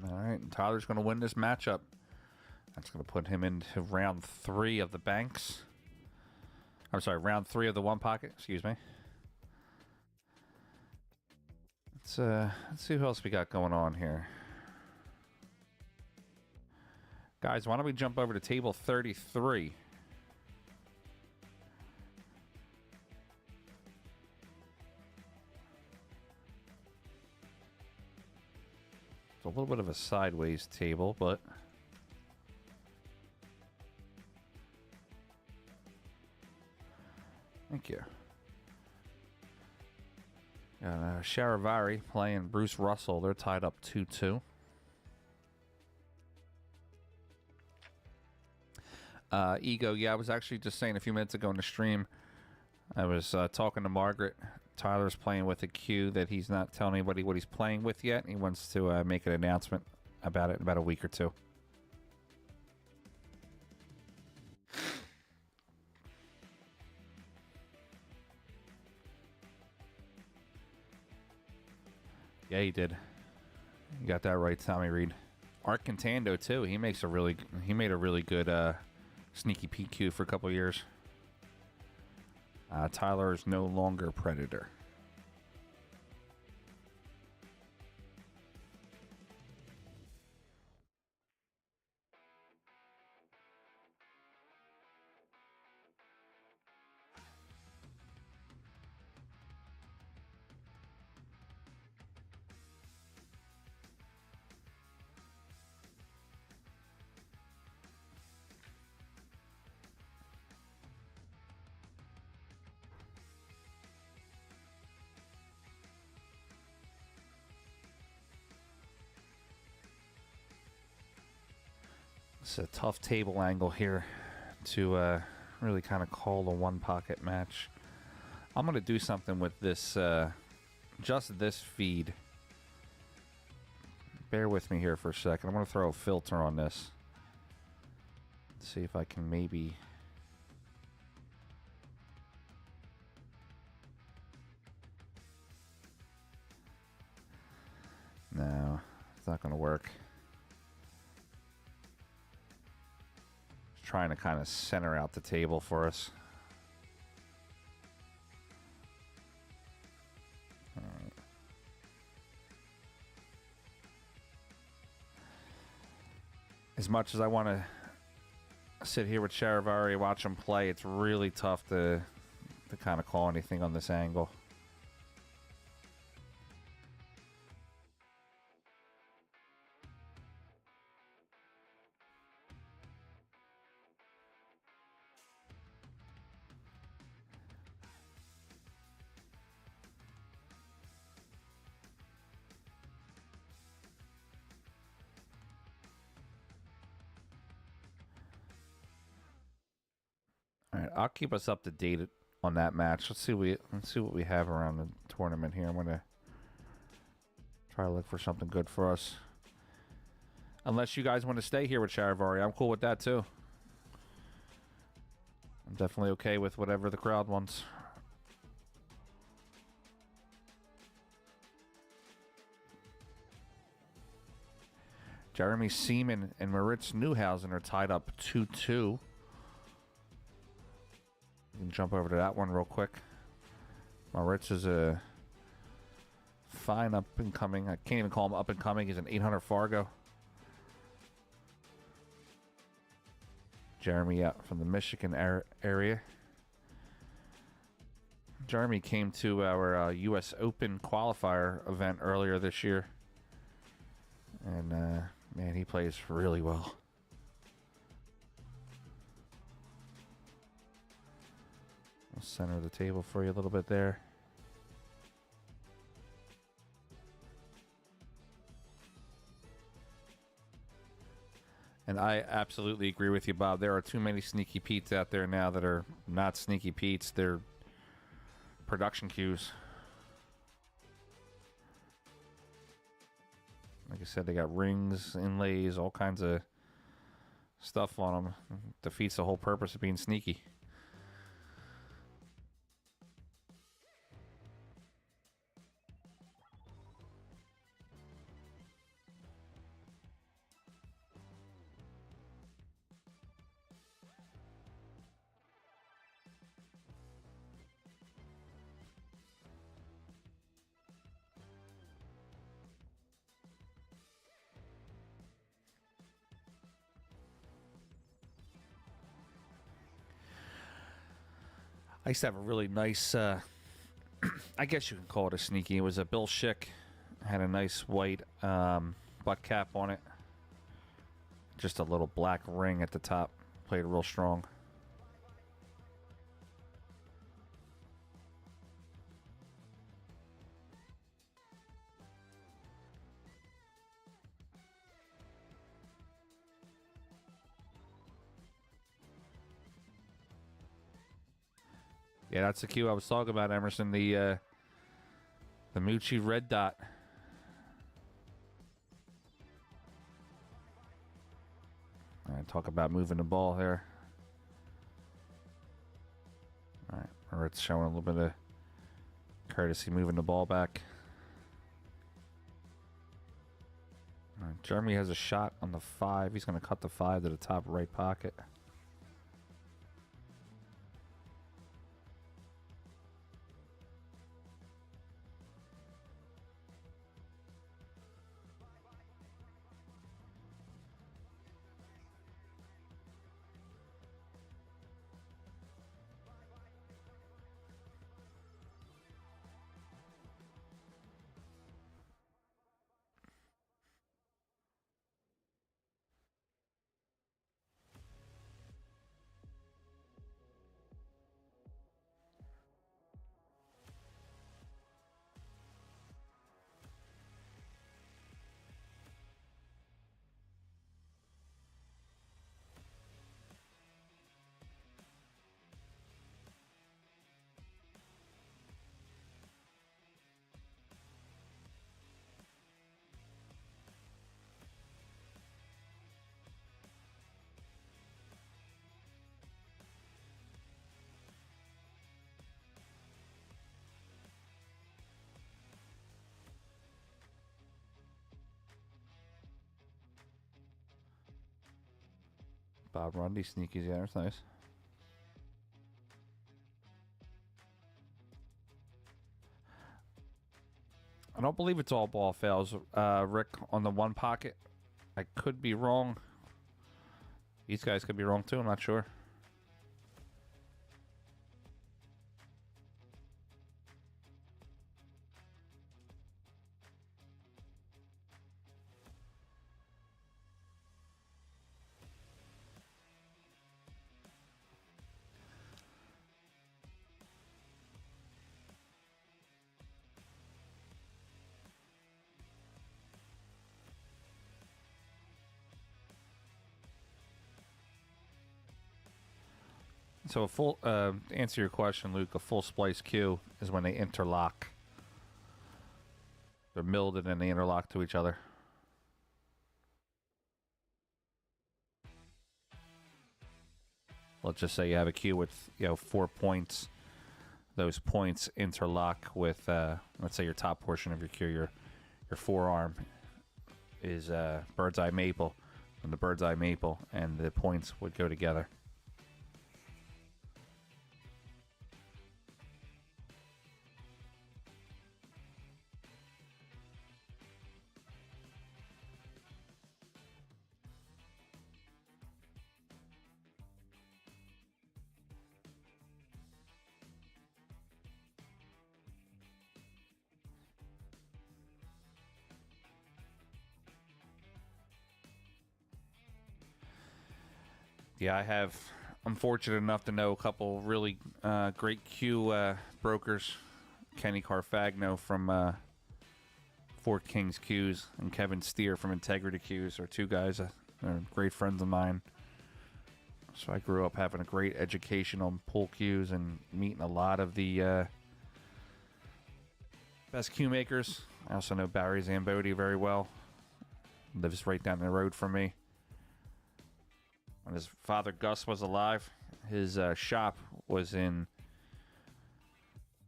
All right, and Tyler's going to win this matchup. That's going to put him into round 3 of the banks. I'm sorry, round 3 of the one pocket. Excuse me. Let's see who else we got going on here. Guys, why don't we jump over to table 33? a little bit of a sideways table, but thank you. Got Shavari playing Bruce Russell. They're tied up 2-2. Ego, yeah, I was actually just saying a few minutes ago in the stream, I was talking to Margaret. Tyler's playing with a cue that he's not telling anybody what he's playing with yet. He wants to make an announcement about it in about a week or two. Yeah, he did. You got that right, Tommy Reed. Art Contando too. He made a really good sneaky PQ for a couple years. Tyler is no longer Predator. It's a tough table angle here to really kind of call a one pocket match. I'm going to do something with this, just this feed. Bear with me here for a second. I'm going to throw a filter on this. See if I can maybe... No, it's not going to work. Trying to kind of center out the table for us. All right. As much as I want to sit here with Shavari and watch him play, it's really tough to kind of call anything on this angle. I'll keep us up to date on that match. Let's see what we have around the tournament here. I'm gonna try to look for something good for us. Unless you guys want to stay here with Shavari, I'm cool with that too. I'm definitely okay with whatever the crowd wants. Jeremy Seaman and Moritz Newhausen are tied up 2-2. You can jump over to that one real quick. Moritz is a fine up-and-coming. I can't even call him up-and-coming. He's an 800 Fargo. Jeremy out from the Michigan area. Jeremy came to our U.S. Open qualifier event earlier this year. And, man, he plays really well. I'll center the table for you a little bit there. And I absolutely agree with you, Bob. There are too many Sneaky Petes out there now that are not Sneaky Petes. They're production cues. Like I said, they got rings, inlays, all kinds of stuff on them. Defeats the whole purpose of being sneaky. I used to have a really nice, I guess you can call it a sneaky. It was a Bill Schick. Had a nice white butt cap on it. Just a little black ring at the top. Played real strong. Yeah, that's the cue I was talking about, Emerson. The Mucci red dot. All right, talk about moving the ball here. All right, or it's showing a little bit of courtesy moving the ball back. All right, Jeremy has a shot on the 5. He's going to cut the 5 to the top right pocket. Bob Rundy sneakies, yeah, that's nice. I don't believe it's all ball fails, Rick, on the one pocket. I could be wrong. These guys could be wrong too, I'm not sure. So a full, to answer your question, Luke, a full splice cue is when they interlock. They're milled and then they interlock to each other. Let's just say you have a cue with 4 points. Those points interlock with, let's say your top portion of your cue, your forearm is bird's eye maple, and the bird's eye maple, and the points would go together. Yeah, I'm fortunate enough to know a couple really great cue brokers. Kenny Carfagno from Fort Kings Cues and Kevin Styer from Integrity Cues are two guys that are great friends of mine. So I grew up having a great education on pool cues and meeting a lot of the best cue makers. I also know Barry Zambodi very well. Lives right down the road from me. When his father Gus was alive, his shop was in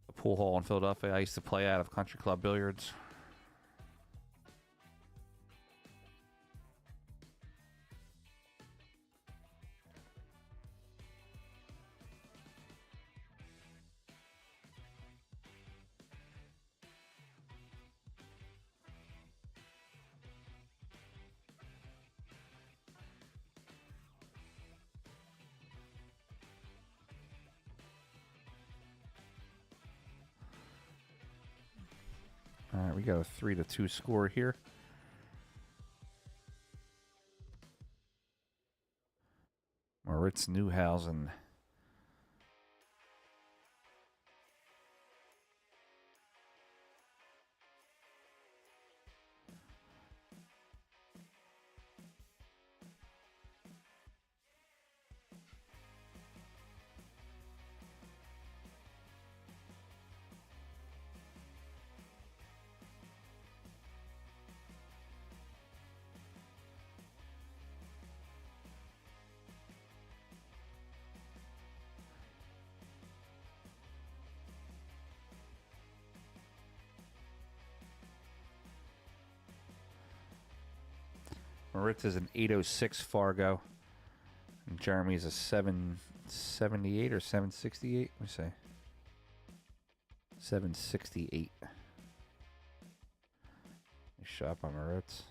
a pool hall in Philadelphia. I used to play out of Country Club Billiards. All right, we got a 3-2 score here. Moritz Newhausen. Moritz is an 806 Fargo. And Jeremy's a 778 or 768. Let me say 768. Nice shot by Moritz.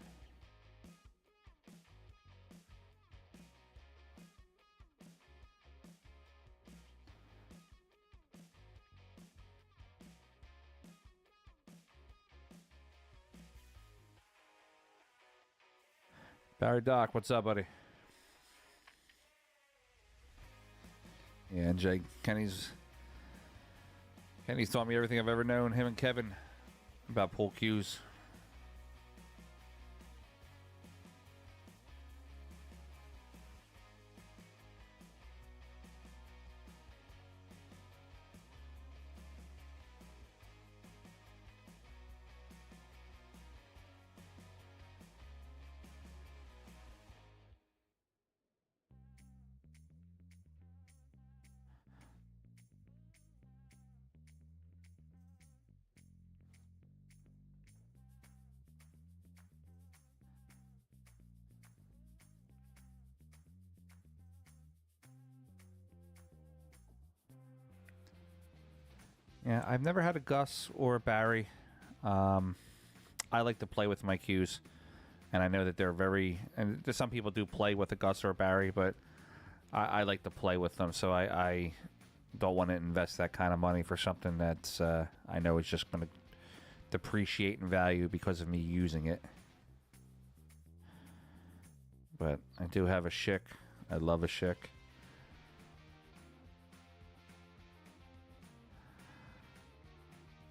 Barry Doc, what's up, buddy? Yeah, Jay, Kenny's taught me everything I've ever known, him and Kevin, about pool cues. Yeah, I've never had a Gus or a Barry. I like to play with my cues, and I know that they're very. And some people do play with a Gus or a Barry, but I like to play with them, so I don't want to invest that kind of money for something that's I know is just going to depreciate in value because of me using it. But I do have a Schick. I love a Schick.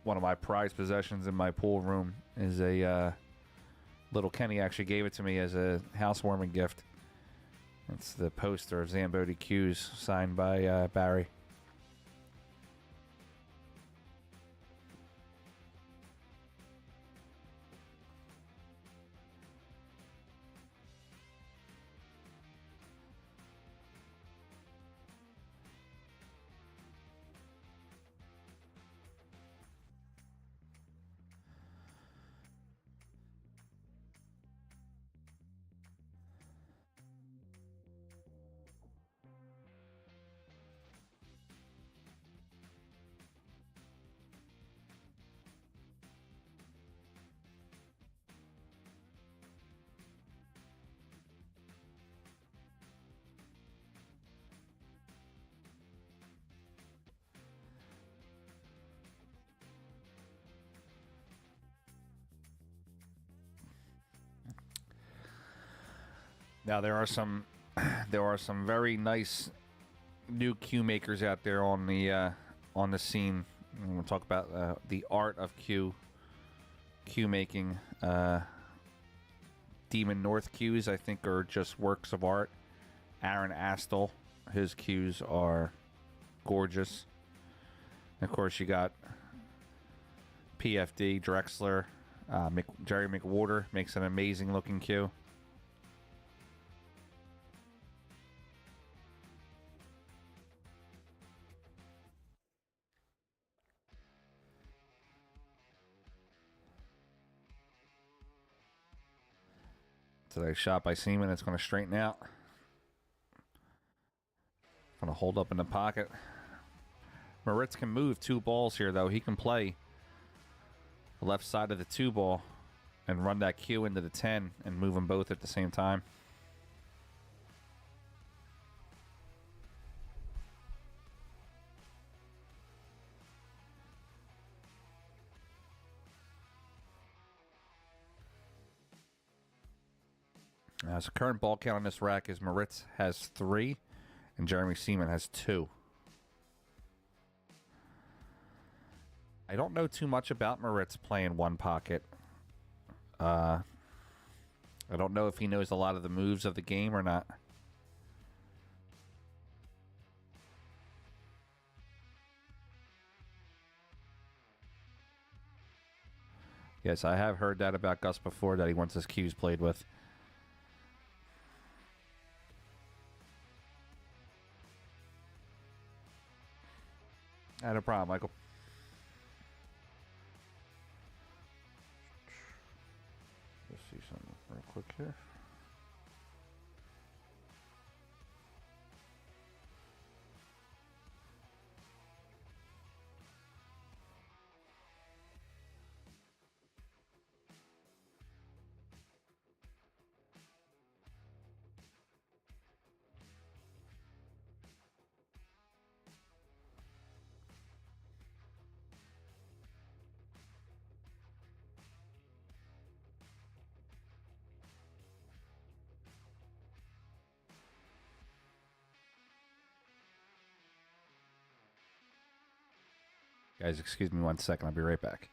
One of my prized possessions in my pool room is a little Kenny actually gave it to me as a housewarming gift. It's the poster of Zamboni Cues signed by Barry. Now there are some very nice new cue makers out there on the scene. I'm going to talk about the art of cue making. Demon North cues, I think, are just works of art. Aaron Astle, his cues are gorgeous. And of course, you got PFD Drexler, Jerry McWhorter makes an amazing looking cue. Today's shot by Seaman. It's going to straighten out. Going to hold up in the pocket. Moritz can move two balls here, though. He can play the left side of the two ball and run that cue into the 10 and move them both at the same time. So current ball count on this rack is Moritz has 3 And Jeremy Seaman has 2. I don't know too much about Moritz playing one pocket. I don't know if he knows a lot of the moves of the game or not. Yes, I have heard that about Gus before, that he wants his cues played with. No problem, Michael. Let's see something real quick here. Guys, excuse me 1 second. I'll be right back.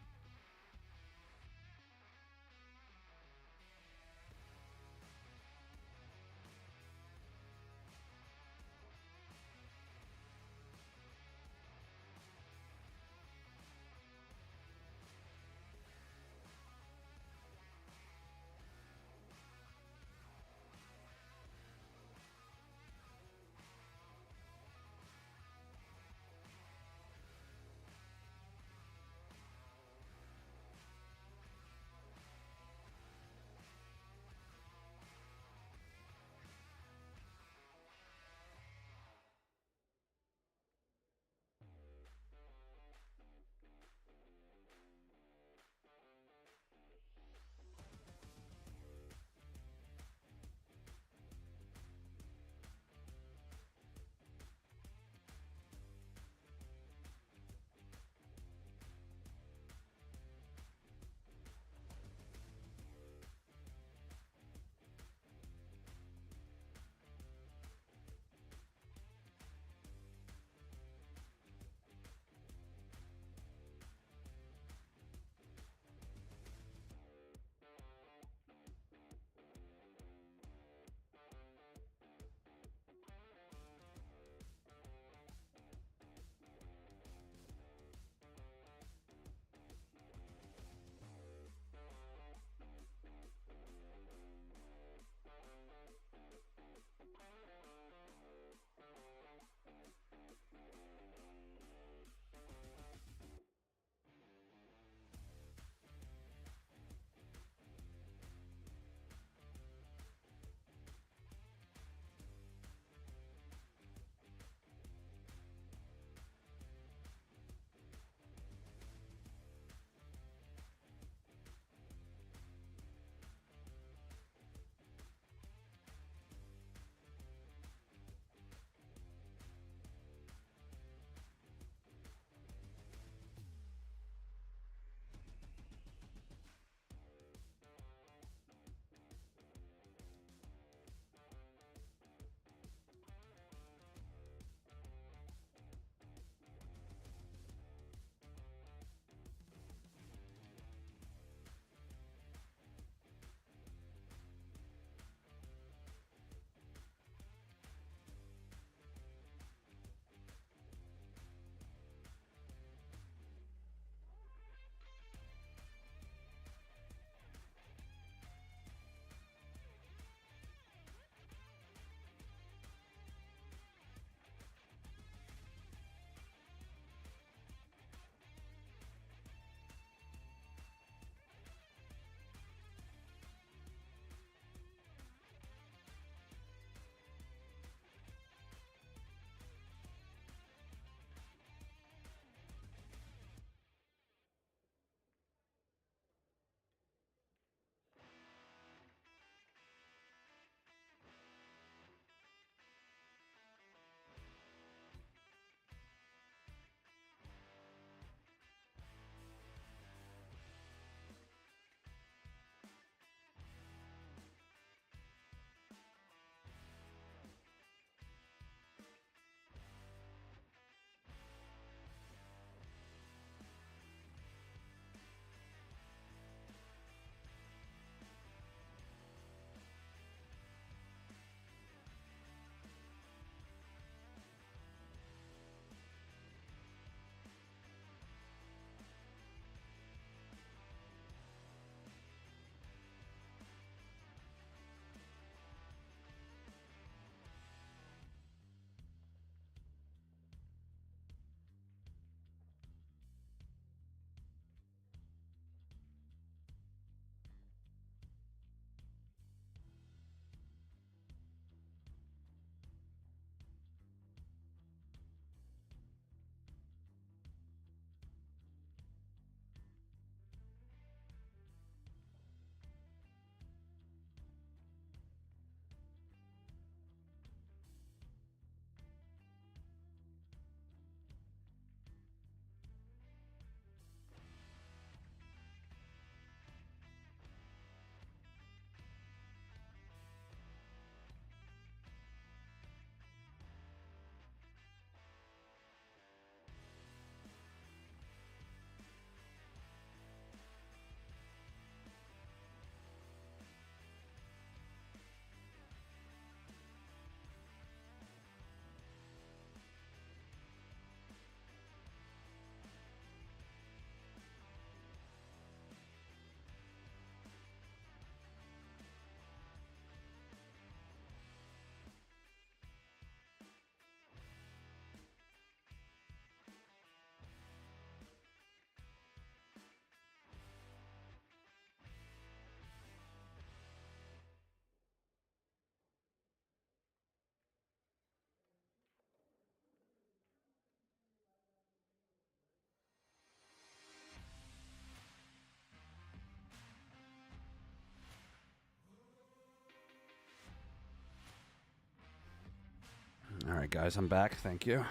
All right, guys, I'm back. Thank you.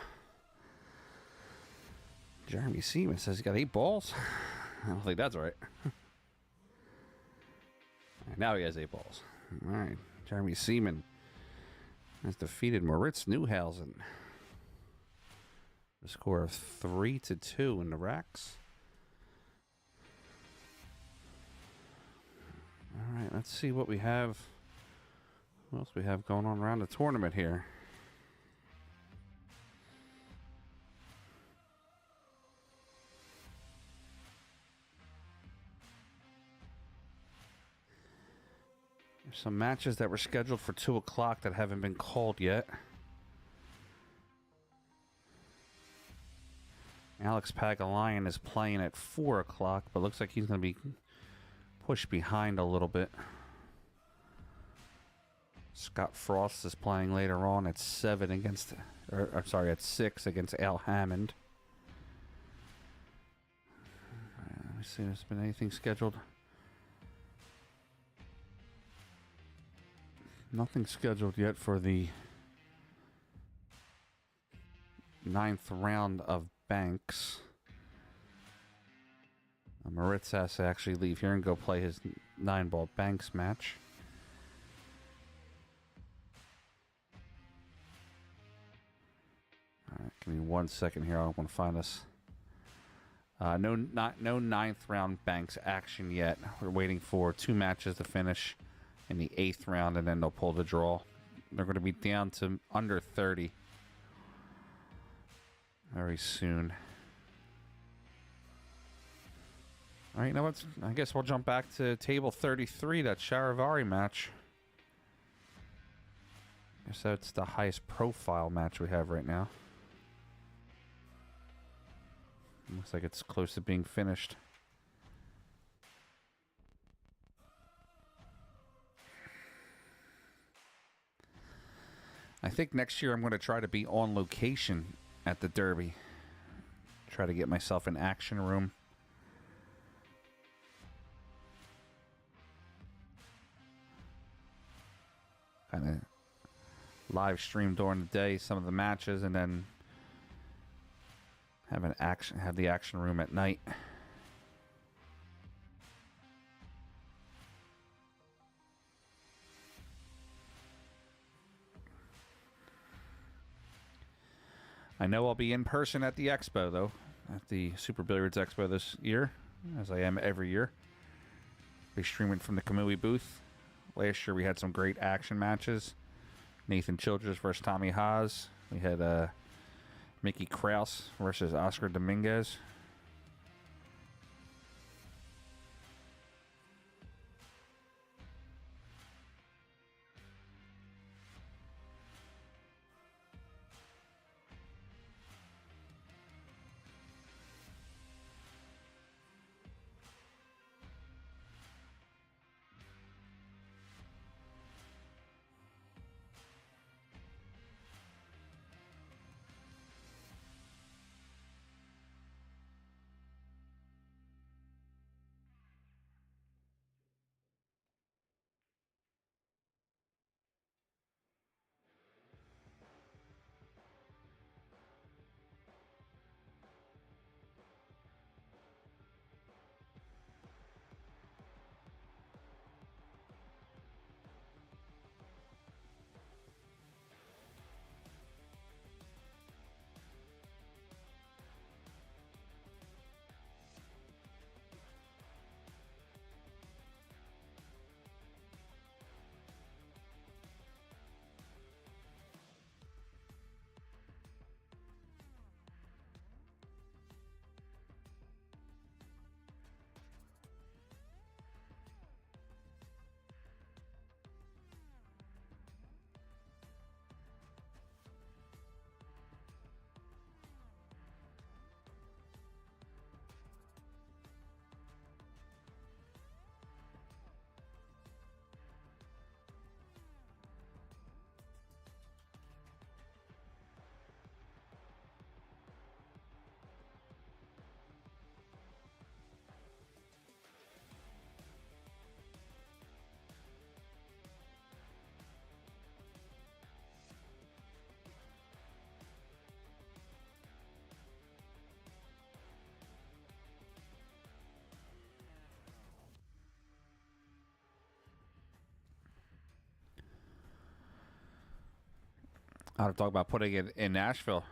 Jeremy Seaman says he got 8 balls. I don't think that's right. Now he has 8 balls. All right. Jeremy Seaman has defeated Moritz Newhausen. The score of 3-2 in the racks. All right, let's see what we have. What else we have going on around the tournament here? There's some matches that were scheduled for 2 o'clock that haven't been called yet. Alex Pagalion is playing at 4 o'clock, but looks like he's going to be pushed behind a little bit. Scott Frost is playing later on at 7 against, or I'm sorry, at 6 against Al Hammond. Let me see if there's been anything scheduled. Nothing scheduled yet for the 9th round of Banks. Moritz has to actually leave here and go play his 9-ball Banks match. All right, give me 1 second here. I want to find this. No 9th round Banks action yet. We're waiting for 2 matches to finish in the 8th round, and then they'll pull the draw. They're going to be down to under 30 very soon. All right, you know what? I guess we'll jump back to table 33, that Shavari match. I guess that's the highest profile match we have right now. Looks like it's close to being finished. I think next year I'm going to try to be on location at the Derby. Try to get myself an action room. Kind of live stream during the day some of the matches, and then have the action room at night. I know I'll be in person at the expo, though, at the Super Billiards Expo this year, as I am every year. Be streaming from the Kamui booth. Last year we had some great action matches. Nathan Childress versus Tommy Haas. We had Mickey Kraus versus Oscar Dominguez. I'll talk about putting it in Nashville.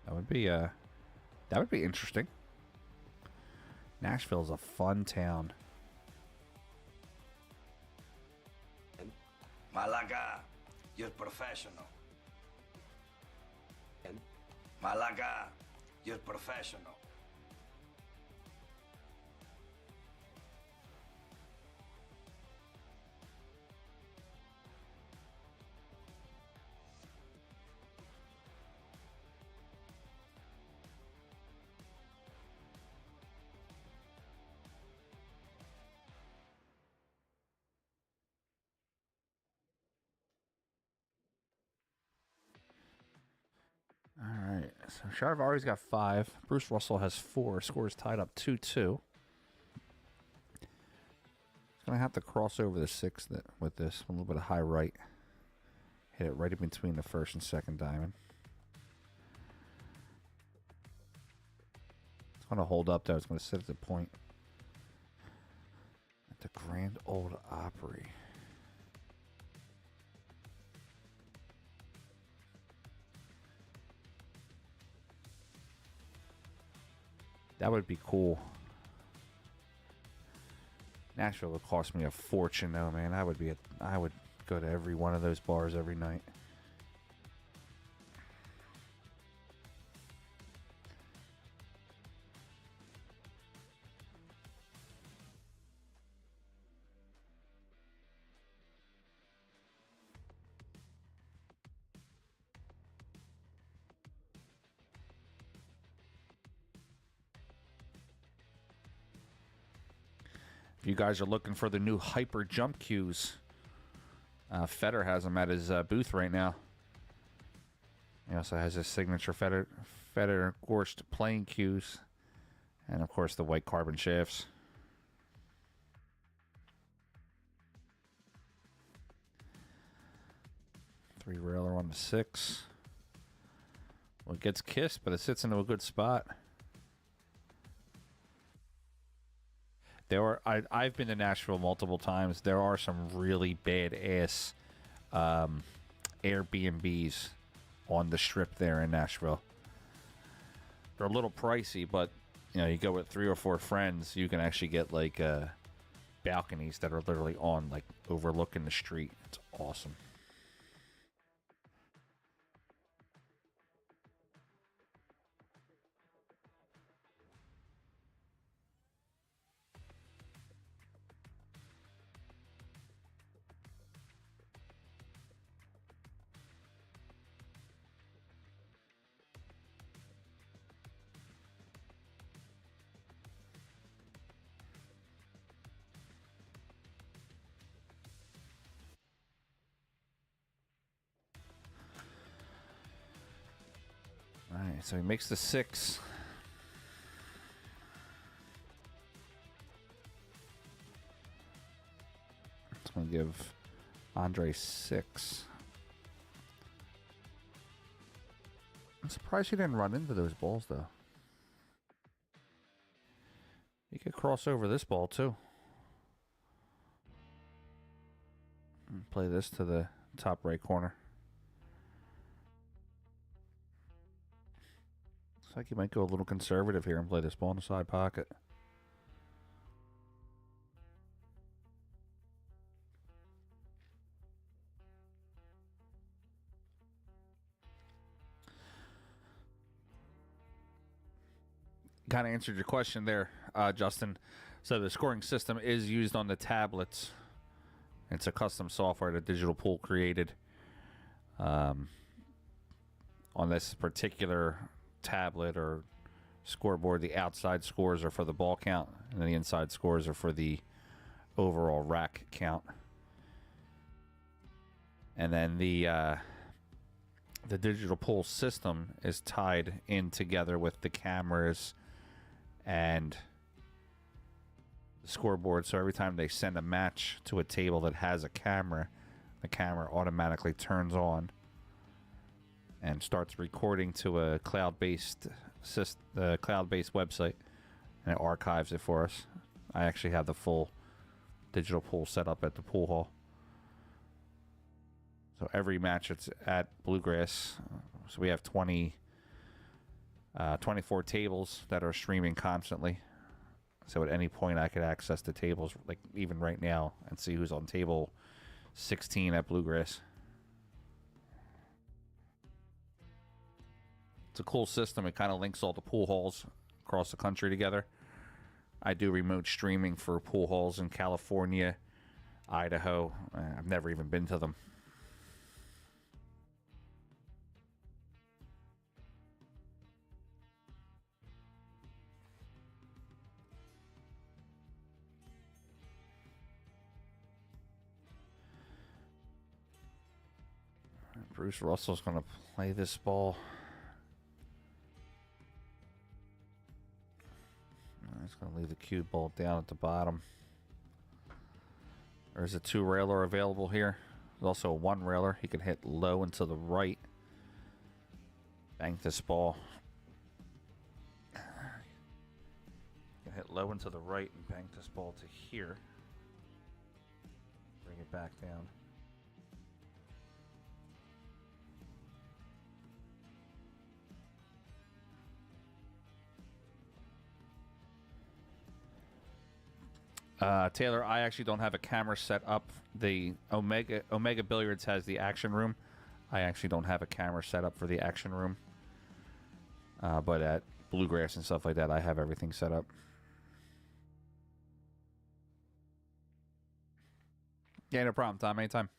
That would be interesting. Nashville is a fun town. Malaga, you're professional. Malaga, you're professional. All right. So Shavari's got 5. Bruce Russell has 4. Scores tied up 2-2. He's going to have to cross over the 6th with this. A little bit of high right. Hit it right in between the first and second diamond. It's going to hold up, though. It's going to sit at the point. At the Grand Ole Opry. That would be cool. Nashville would cost me a fortune, though, man. I would go to every one of those bars every night. If you guys are looking for the new hyper jump cues, Federer has them at his booth right now. He also has his signature Federer Gorst playing cues, and of course the white carbon shafts. Three railer on the 6. Well, it gets kissed, but it sits into a good spot. I've been to Nashville multiple times. There are some really badass Airbnbs on the strip there in Nashville. They're a little pricey, but you go with 3 or 4 friends, you can actually get like balconies that are literally on, like, overlooking the street. It's awesome. Alright, so he makes the 6. It's going to give Andre 6. I'm surprised he didn't run into those balls, though. He could cross over this ball, too. And play this to the top right corner. Looks like he might go a little conservative here and play this ball in the side pocket. Kind of answered your question there, Justin. So the scoring system is used on the tablets. It's a custom software that Digital Pool created. On this particular tablet or scoreboard, the outside scores are for the ball count, and then the inside scores are for the overall rack count. And then the Digital Pool system is tied in together with the cameras and the scoreboard, so every time they send a match to a table that has a camera, the camera automatically turns on and starts recording to a cloud-based website, and it archives it for us. I actually have the full Digital Pool set up at the pool hall. So every match it's at Bluegrass. So we have 24 tables that are streaming constantly. So at any point I could access the tables, like even right now, and see who's on table 16 at Bluegrass. It's a cool system. It kind of links all the pool halls across the country together. I do remote streaming for pool halls in California, Idaho. I've never even been to them. Bruce Russell's going to play this ball. He's going to leave the cue ball down at the bottom. There's a 2-railer available here. There's also a 1-railer. He can hit low and to the right. Bank this ball. He can hit low and to the right and bank this ball to here. Bring it back down. Taylor, I actually don't have a camera set up. The Omega Billiards has the action room. I actually don't have a camera set up for the action room. But at Bluegrass and stuff like that, I have everything set up. Yeah, no problem, Tom. Anytime.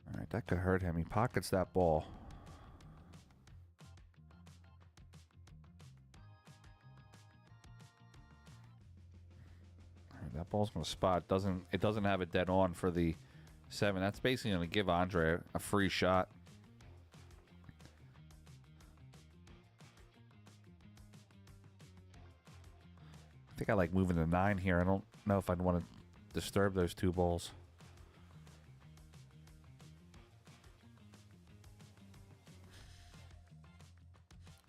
All right, that could hurt him. He pockets that ball. All right, that ball's going to spot. It doesn't have a dead on for the 7. That's basically going to give Andre a free shot. I think I like moving the 9 here. I don't know if I'd want to disturb those 2 balls.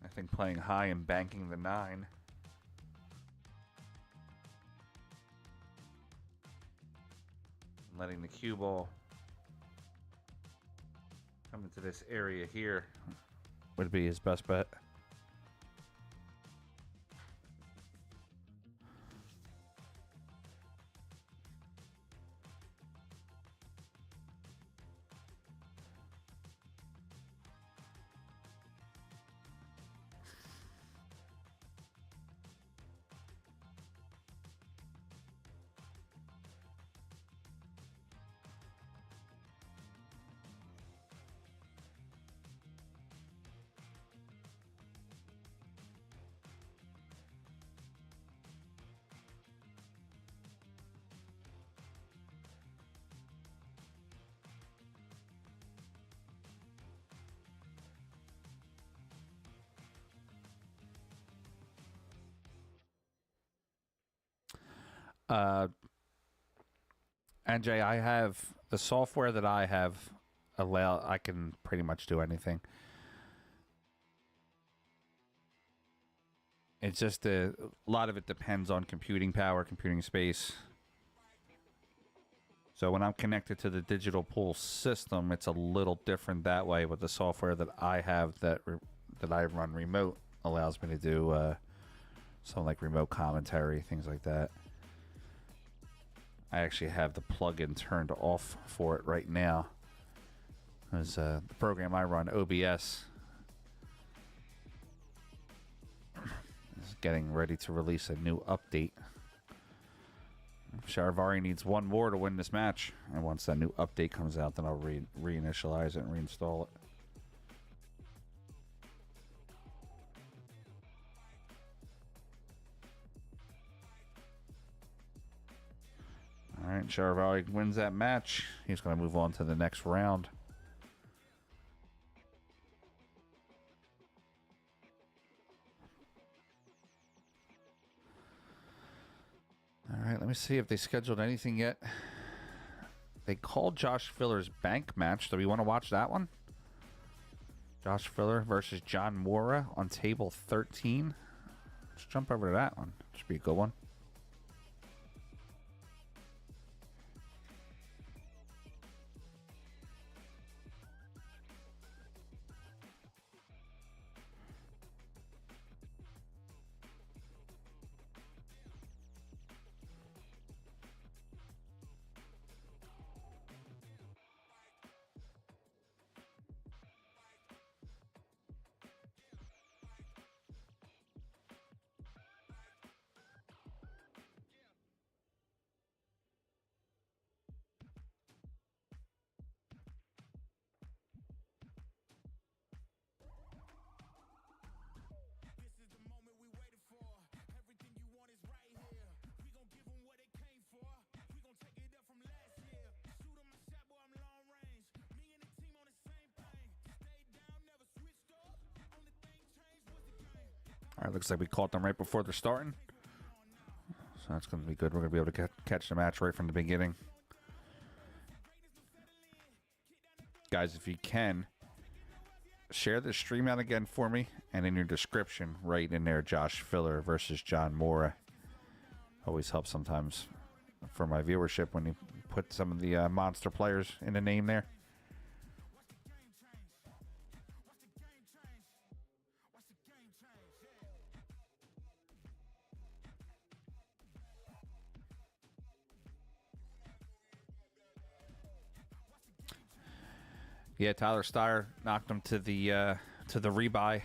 I think playing high and banking the 9. Letting the cue ball come into this area here would be his best bet. NJ, I have the software that I have I can pretty much do anything. It's just a lot of it depends on computing power, computing space. So when I'm connected to the digital pool system, it's a little different that way. But the software that I have that I run remote allows me to do something like remote commentary, things like that. I actually have the plugin turned off for it right now. Because the program I run, OBS, is getting ready to release a new update. Shavari needs 1 more to win this match. And once that new update comes out, then I'll reinitialize it and reinstall it. All right, Shavari wins that match. He's going to move on to the next round. let me see if they scheduled anything yet. They called Josh Filler's bank match. Do we want to watch that one? Josh Filler versus John Mora on table 13. Let's jump over to that one. Should be a good one. All right, looks like we caught them right before they're starting. So that's going to be good. We're going to be able to catch the match right from the beginning. Guys, if you can, share the stream out again for me. And in your description, write in there, Josh Filler versus John Mora. Always helps sometimes for my viewership when you put some of the monster players in the name there. Yeah, Tyler Styer knocked him to the rebuy.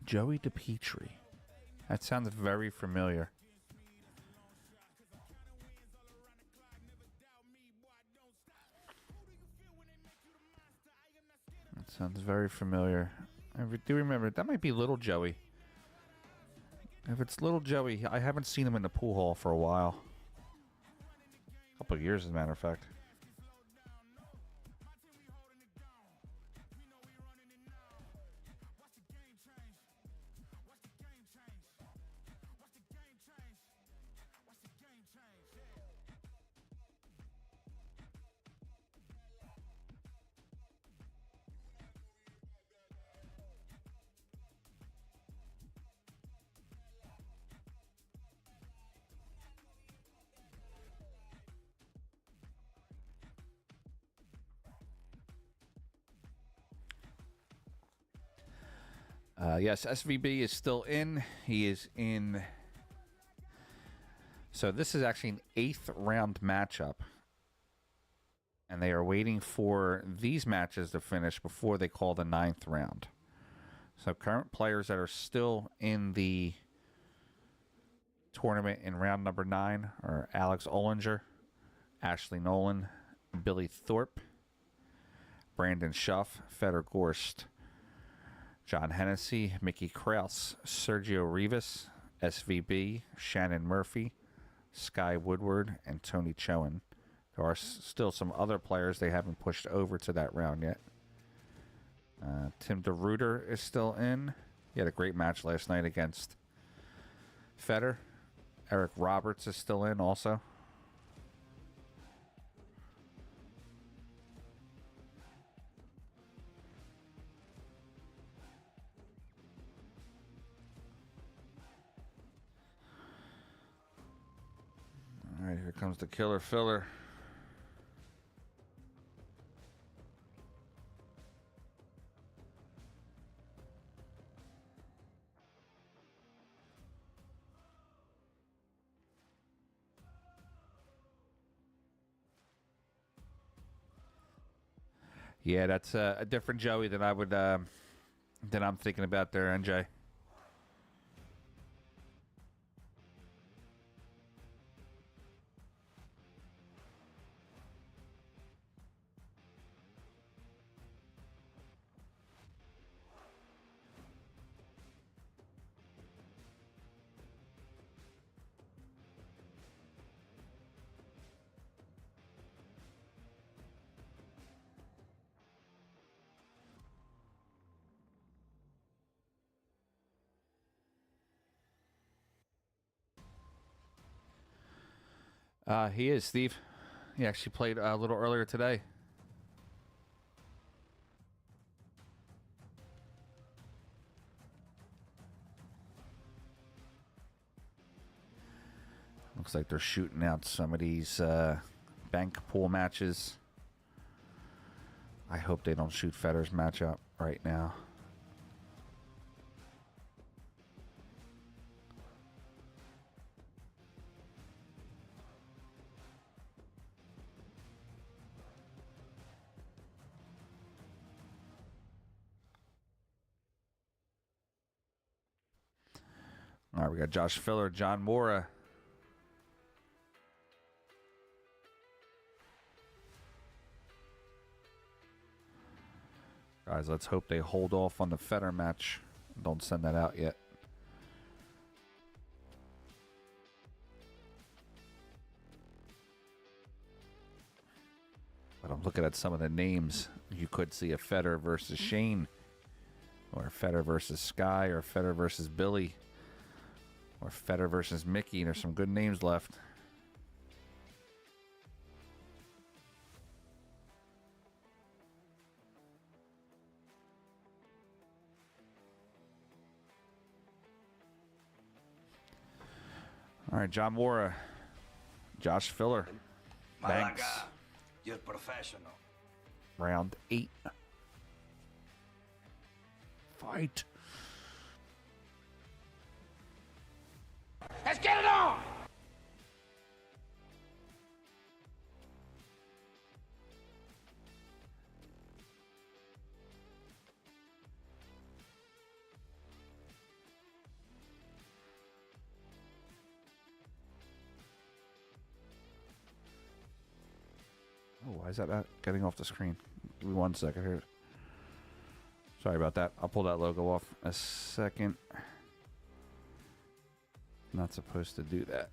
Joey DePietri. That sounds very familiar. That sounds very familiar. I do remember. That might be Little Joey. If it's Little Joey, I haven't seen him in the pool hall for a while. A couple of years, as a matter of fact. Yes, SVB is still in. He is in. So this is actually an 8th round matchup. And they are waiting for these matches to finish before they call the 9th round. So current players that are still in the tournament in round number 9 are Alex Ollinger, Ashley Nolan, Billy Thorpe, Brandon Schuff, Feder Gorst, John Hennessy, Mickey Kraus, Sergio Rivas, SVB, Shannon Murphy, Sky Woodward, and Tony Chowan. There are still some other players they haven't pushed over to that round yet. Tim DeRuiter is still in. He had a great match last night against Feder. Eric Roberts is still in also. All right, here comes the killer filler. Yeah, that's a different Joey than I would than I'm thinking about there, NJ. He is, Steve. He actually played a little earlier today. Looks like they're shooting out some of these bank pool matches. I hope they don't shoot Federer's match up right now. All right, we got Josh Filler, John Mora. Guys, let's hope they hold off on the Federer match. Don't send that out yet. But I'm looking at some of the names. You could see a Federer versus Shane, or Federer versus Sky, or Federer versus Billy, or Federer versus Mickey. There's some good names left. All right, John Mora, Josh Filler, Banks. Malaga, you're professional. Round 8. Fight. Let's get it on! Oh, why is that not getting off the screen? Give me 1 second here. Sorry about that. I'll pull that logo off a second. Not supposed to do that.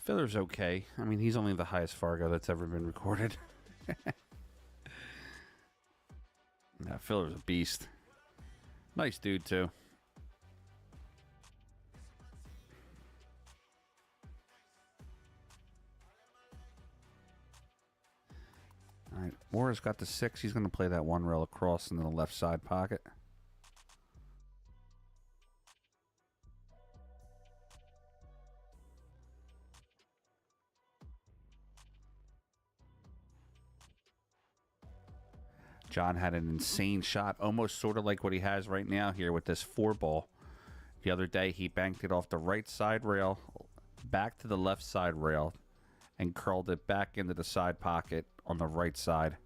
Filler's okay. I mean, he's only the highest Fargo that's ever been recorded. Nah, Filler's a beast. Nice dude, too. All right, Mora's got the 6. He's going to play that one rail across into the left side pocket. John had an insane shot, almost sort of like what he has right now here with this 4-ball. The other day, he banked it off the right side rail, back to the left side rail, and curled it back into the side pocket on the right side.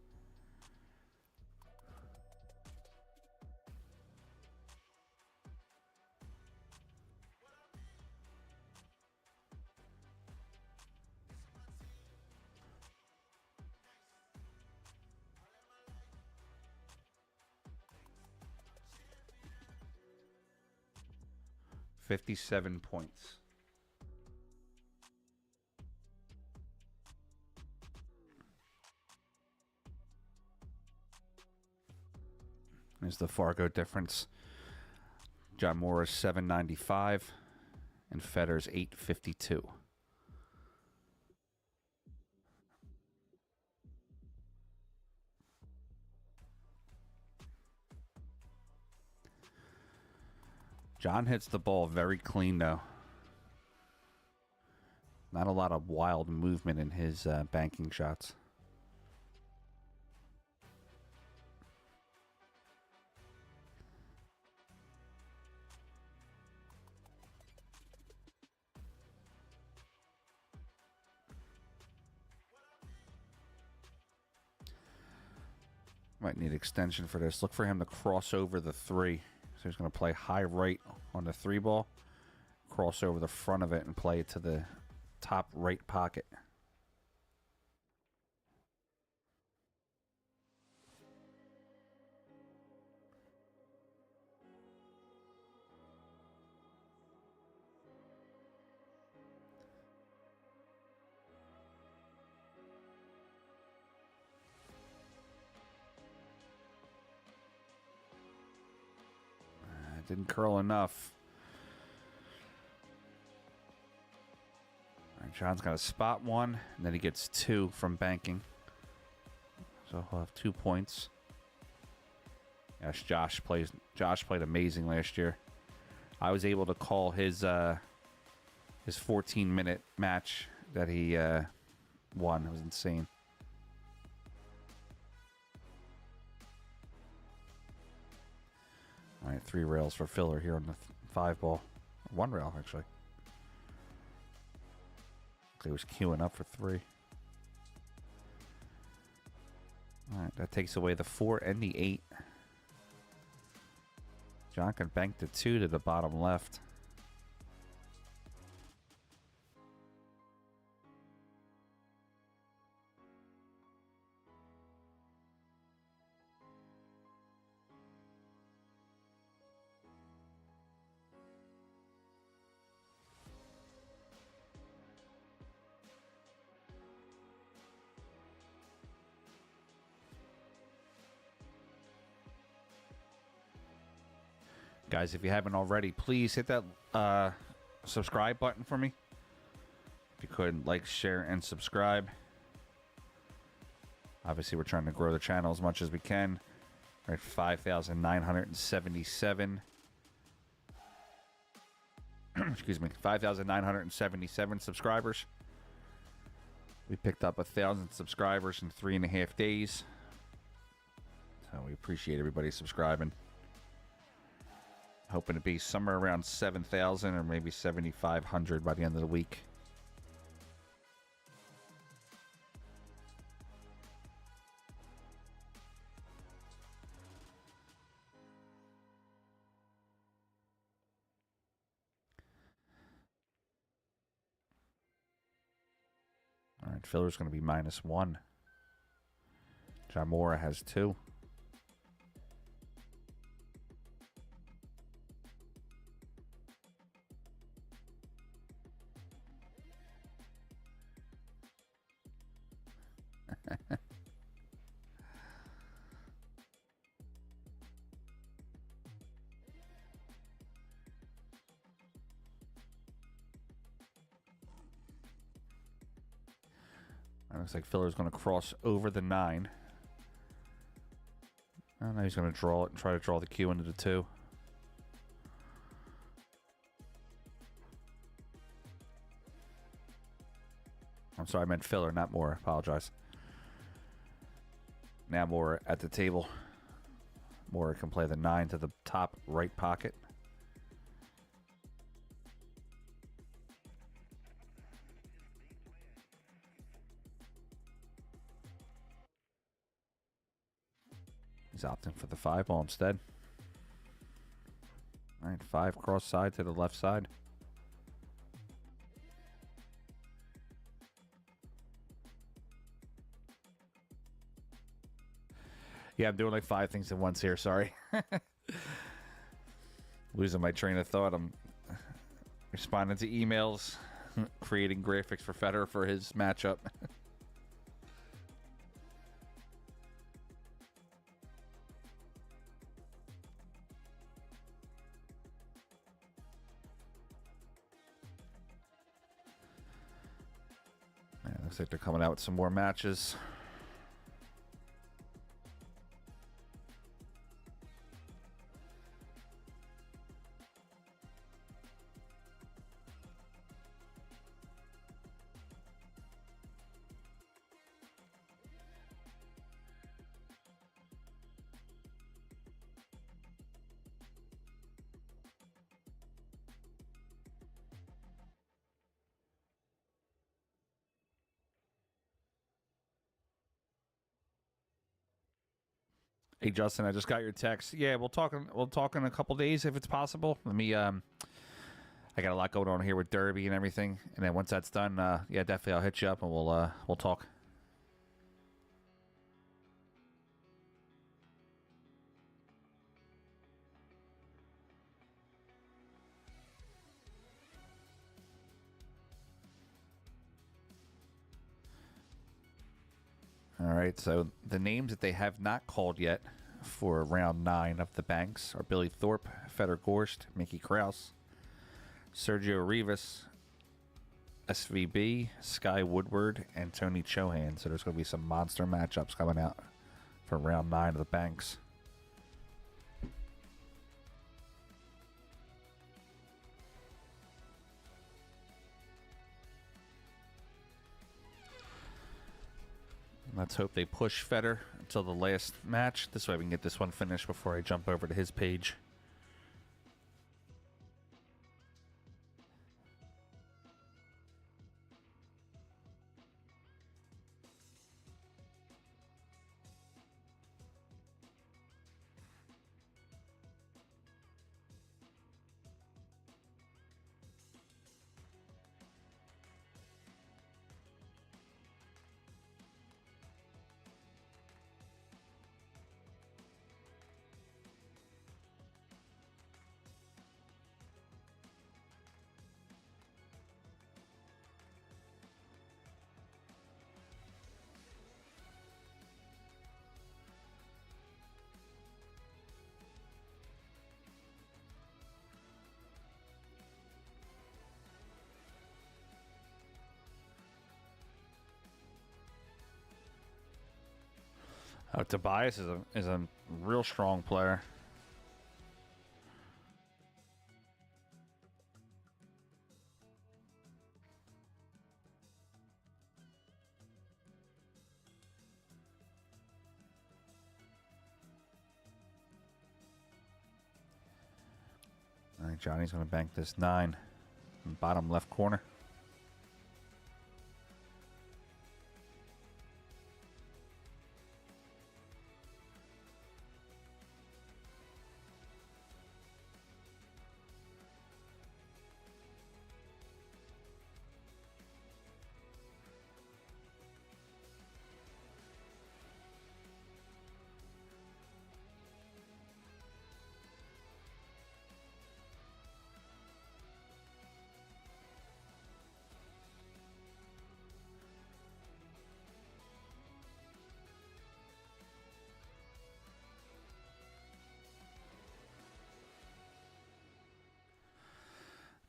$57 points. There's the Fargo difference. John Mora's $7.95 and Federer's $8.52. John hits the ball very clean, though. Not a lot of wild movement in his banking shots. Might need extension for this. Look for him to cross over the 3. So he's going to play high right on the 3-ball, cross over the front of it, and play it to the top right pocket. Didn't curl enough. All right, John's got a spot one, and then he gets 2 from banking. So he'll have 2 points. Yes, Josh played amazing last year. I was able to call his 14-minute match that he won. It was insane. All right, 3 rails for filler here on the 5 ball. 1 rail, actually. He was queuing up for 3. All right, that takes away the 4 and the 8. John can bank the 2 to the bottom left. Guys, if you haven't already, please hit that subscribe button for me. If you could, like, share, and subscribe. Obviously, we're trying to grow the channel as much as we can. We're at 5,977. Excuse me, 5,977 subscribers. We picked up 1,000 subscribers in 3.5 days. So we appreciate everybody subscribing. Hoping to be somewhere around 7,000 or maybe 7,500 by the end of the week. All right, filler's going to be -1. Jamora has 2. Looks like filler's going to cross over the 9. And now he's going to draw it and try to draw the cue into the 2. I'm sorry, I meant filler, not more. Apologize. Now Moore at the table. Moore can play the 9 to the top right pocket. He's opting for the 5 ball instead. All right, 5 cross side to the left side. Yeah, I'm doing like 5 things at once here. Sorry. Losing my train of thought. I'm responding to emails, creating graphics for Federer for his matchup. Looks like they're coming out with some more matches. Hey Justin, I just got your text. Yeah, we'll talk in a couple days if it's possible. Let me I got a lot going on here with Derby and everything. And then once that's done, yeah, definitely I'll hit you up and we'll talk. All right, so the names that they have not called yet for round 9 of the Banks are Billy Thorpe, Fedor Gorst, Mickey Kraus, Sergio Rivas, SVB, Sky Woodward, and Tony Chohan. So there's going to be some monster matchups coming out for round 9 of the Banks. Let's hope they push Fedor until the last match. This way we can get this one finished before I jump over to his page. Tobias is a real strong player. All right, Johnny's going to bank this 9 in bottom left corner.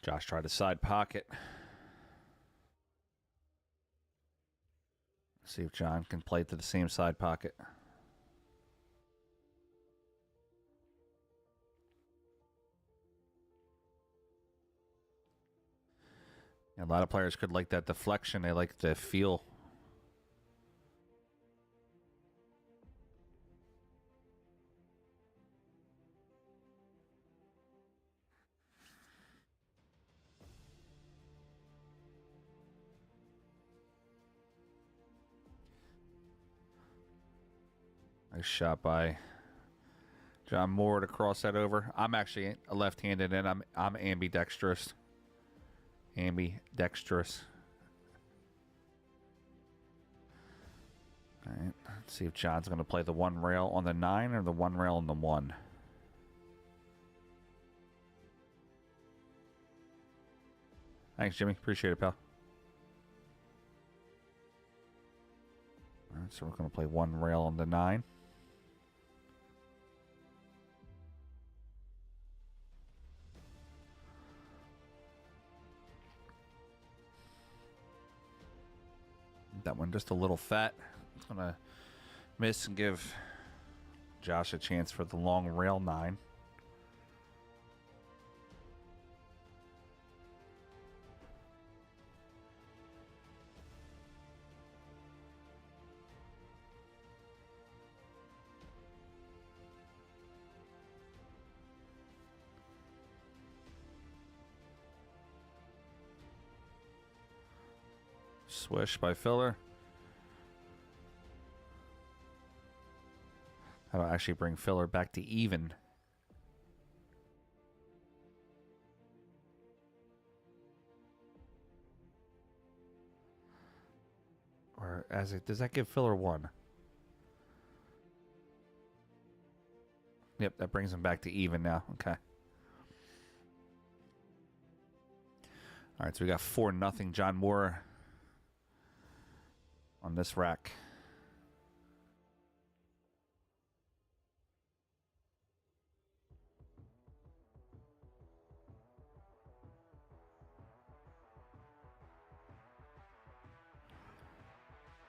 Josh tried a side pocket. See if John can play to the same side pocket. A lot of players could like that deflection. They like the feel. Nice shot by John Moore to cross that over. I'm actually a left-handed and I'm ambidextrous. Ambidextrous. All right, let's see if John's going to play the 1 rail on the 9 or the 1 rail on the 1. Thanks, Jimmy. Appreciate it, pal. All right, so we're going to play 1 rail on the 9. That one just a little fat. It's going to miss and give Josh a chance for the long rail 9. Swish by Filler. That'll actually bring Filler back to even. Or does that give Filler 1? Yep, that brings him back to even now. Okay. All right, so we got 4-0 John Moore on this rack.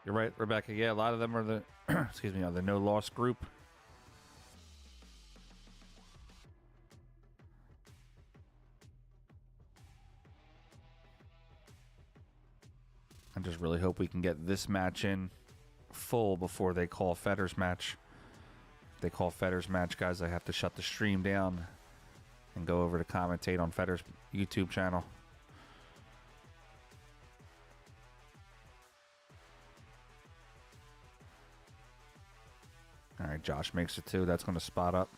You're right, Rebecca. Yeah, a lot of them are the excuse me, are the no loss group. I just really hope we can get this match in full before they call Federer's match. If they call Federer's match, guys, I have to shut the stream down and go over to commentate on Federer's YouTube channel. All right, Josh makes it 2. That's going to spot up.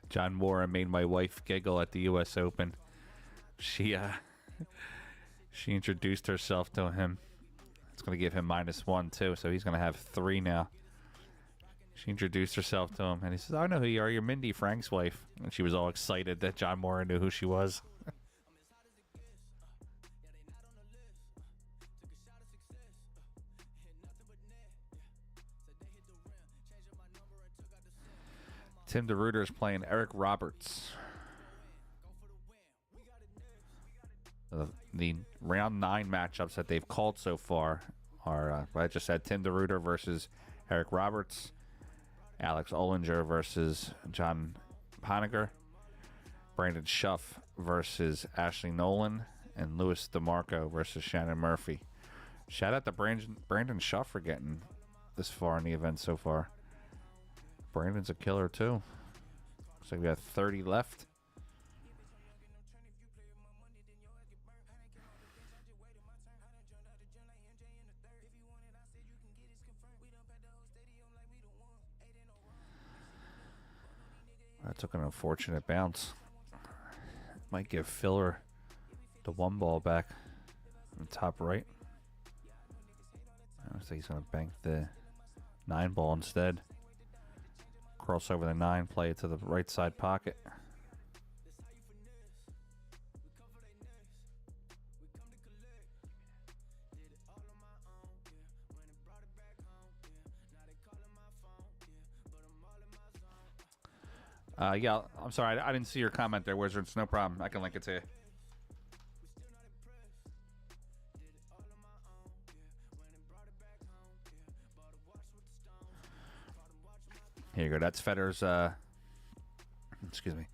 John Mora made my wife giggle at the U.S. Open. She introduced herself to him. It's going to give him -1 too, so he's going to have 3 now. She introduced herself to him, and he says, "I know who you are. You're Mindy, Frank's wife." And she was all excited that John Mora knew who she was. Tim DeRuyter is playing Eric Roberts. The round 9 matchups that they've called so far are, I just said, Tim DeRuyter versus Eric Roberts, Alex Ollinger versus John Poniger, Brandon Schuff versus Ashley Nolan, and Louis DeMarco versus Shannon Murphy. Shout out to Brandon Schuff for getting this far in the event so far. Brandon's a killer too. Looks like we got 30 left. That took an unfortunate bounce. Might give Filler the 1 ball back on the top right. I think he's going to bank the 9 ball instead. Cross over the 9, play it to the right side pocket. Yeah, I'm sorry, I didn't see your comment there, Wizards. No problem. I can link it to you. Here you go. That's Federer's, excuse me.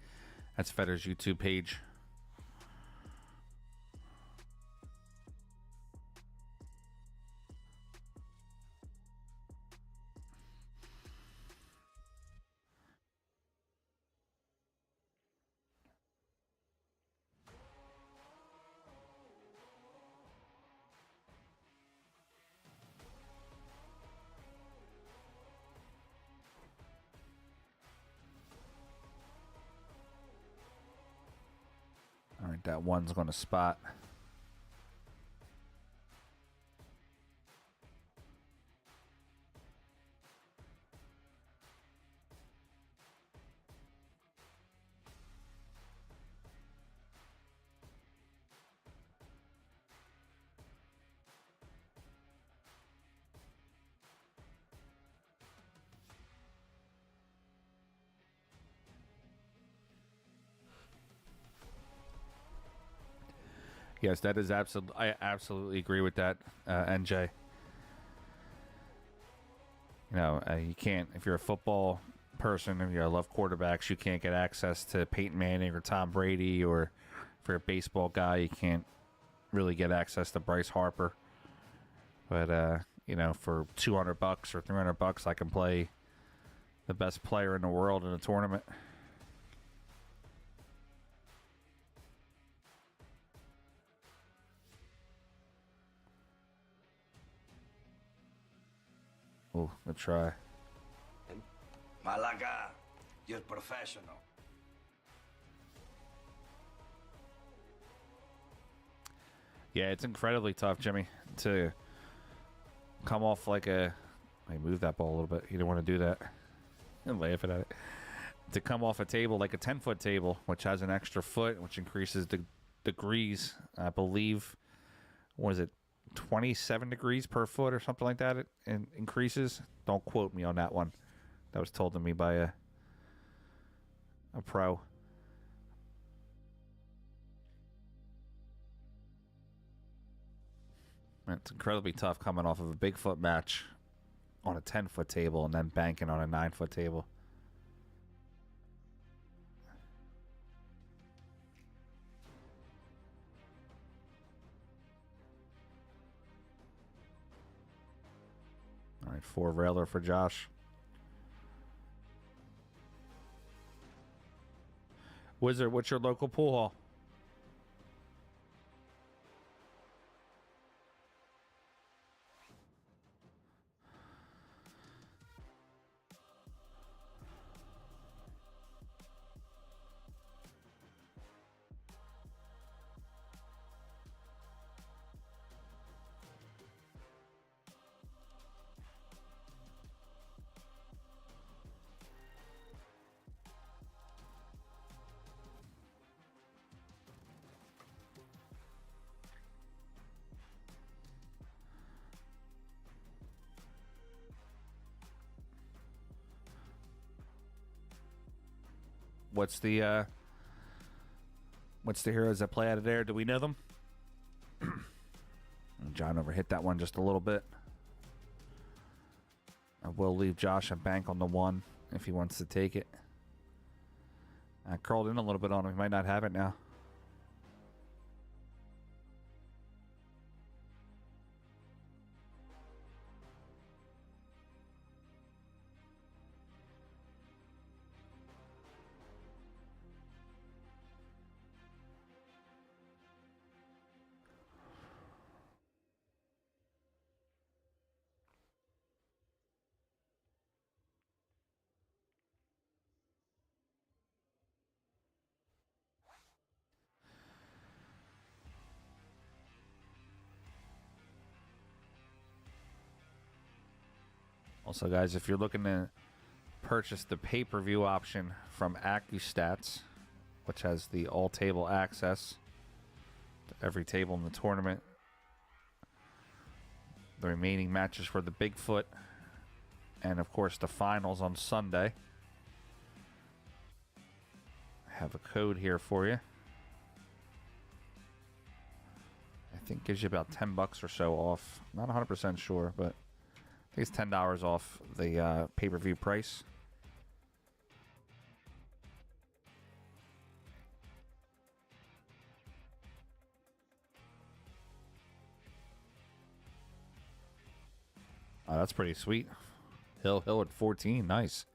That's Federer's YouTube page. All right, that 1's going to spot. Yes, that is absolutely. I absolutely agree with that, NJ. You know, you can't, if you're a football person and you love quarterbacks, you can't get access to Peyton Manning or Tom Brady, or if you're a baseball guy, you can't really get access to Bryce Harper. But you know, for $200 or $300, I can play the best player in the world in a tournament. Ooh, good try. Malaga, you're professional. Yeah, it's incredibly tough, Jimmy, to come off like a... I moved that ball a little bit. You didn't want to do that. I'm laughing at it. To come off a table like a 10-foot table, which has an extra foot, which increases the degrees, I believe, was it 27 degrees per foot or something like that? It increases. Don't quote me on that one. That was told to me by a pro. It's incredibly tough coming off of a Bigfoot match on a 10-foot table and then banking on a 9-foot table. All right, 4 railer for Josh. Wizard, what's your local pool hall? What's the heroes that play out of there? Do we know them? John overhit that one just a little bit. I will leave Josh a bank on the 1 if he wants to take it. I curled in a little bit on him. He might not have it now. Also, guys, if you're looking to purchase the pay-per-view option from AccuStats, which has the all-table access to every table in the tournament, the remaining matches for the Bigfoot, and, of course, the finals on Sunday. I have a code here for you. I think gives you about $10 or so off. Not 100% sure, but I think it's $10 off the pay-per-view price. Oh, that's pretty sweet. Hill at 14. Nice.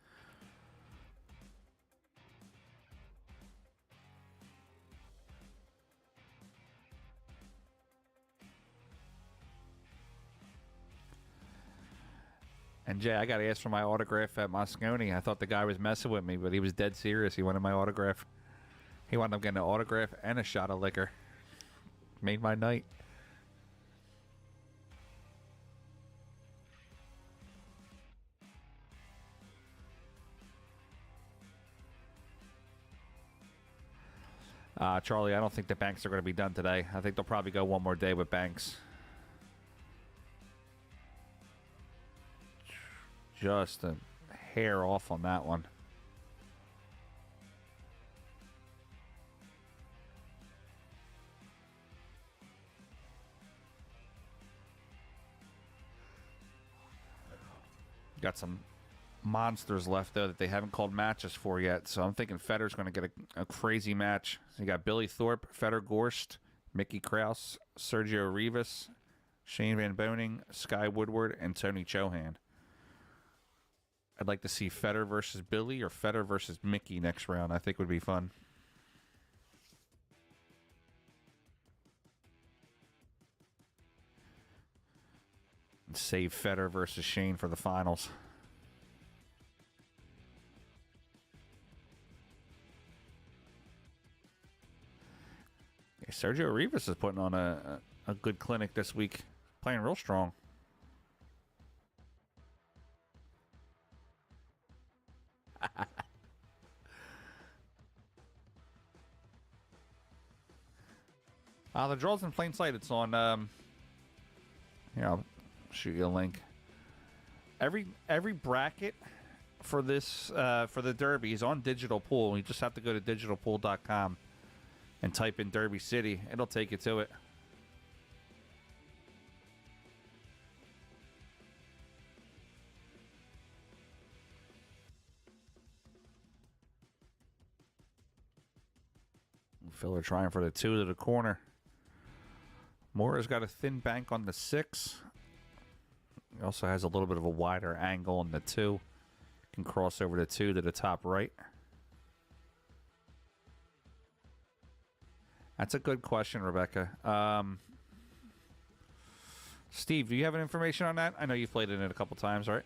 And Jay, I got asked for my autograph at Moscone. I thought the guy was messing with me, but he was dead serious. He wanted my autograph. He wound up getting an autograph and a shot of liquor. Made my night. Charlie, I don't think the banks are going to be done today. I think they'll probably go one more day with banks. Just a hair off on that one. Got some monsters left, though, that they haven't called matches for yet. So I'm thinking Federer's going to get a crazy match. So you got Billy Thorpe, Feder Gorst, Mickey Kraus, Sergio Rivas, Shane Van Boning, Sky Woodward, and Tony Chohan. I'd like to see Federer versus Billy or Federer versus Mickey next round. I think would be fun. save Federer versus Shane for the finals. Yeah, Sergio Rivas is putting on a good clinic this week. Playing real strong. The draw's in plain sight. It's on. Here, I'll shoot you a link. Every bracket for this for the Derby is on Digital Pool. You just have to go to digitalpool.com and type in Derby City. It'll take you to it. Filler trying for the 2 to the corner. Mora's got a thin bank on the 6. He also has a little bit of a wider angle on the 2. Can cross over the 2 to the top right. That's a good question, Rebecca. Steve, do you have any information on that? I know you've played in it a couple times, right?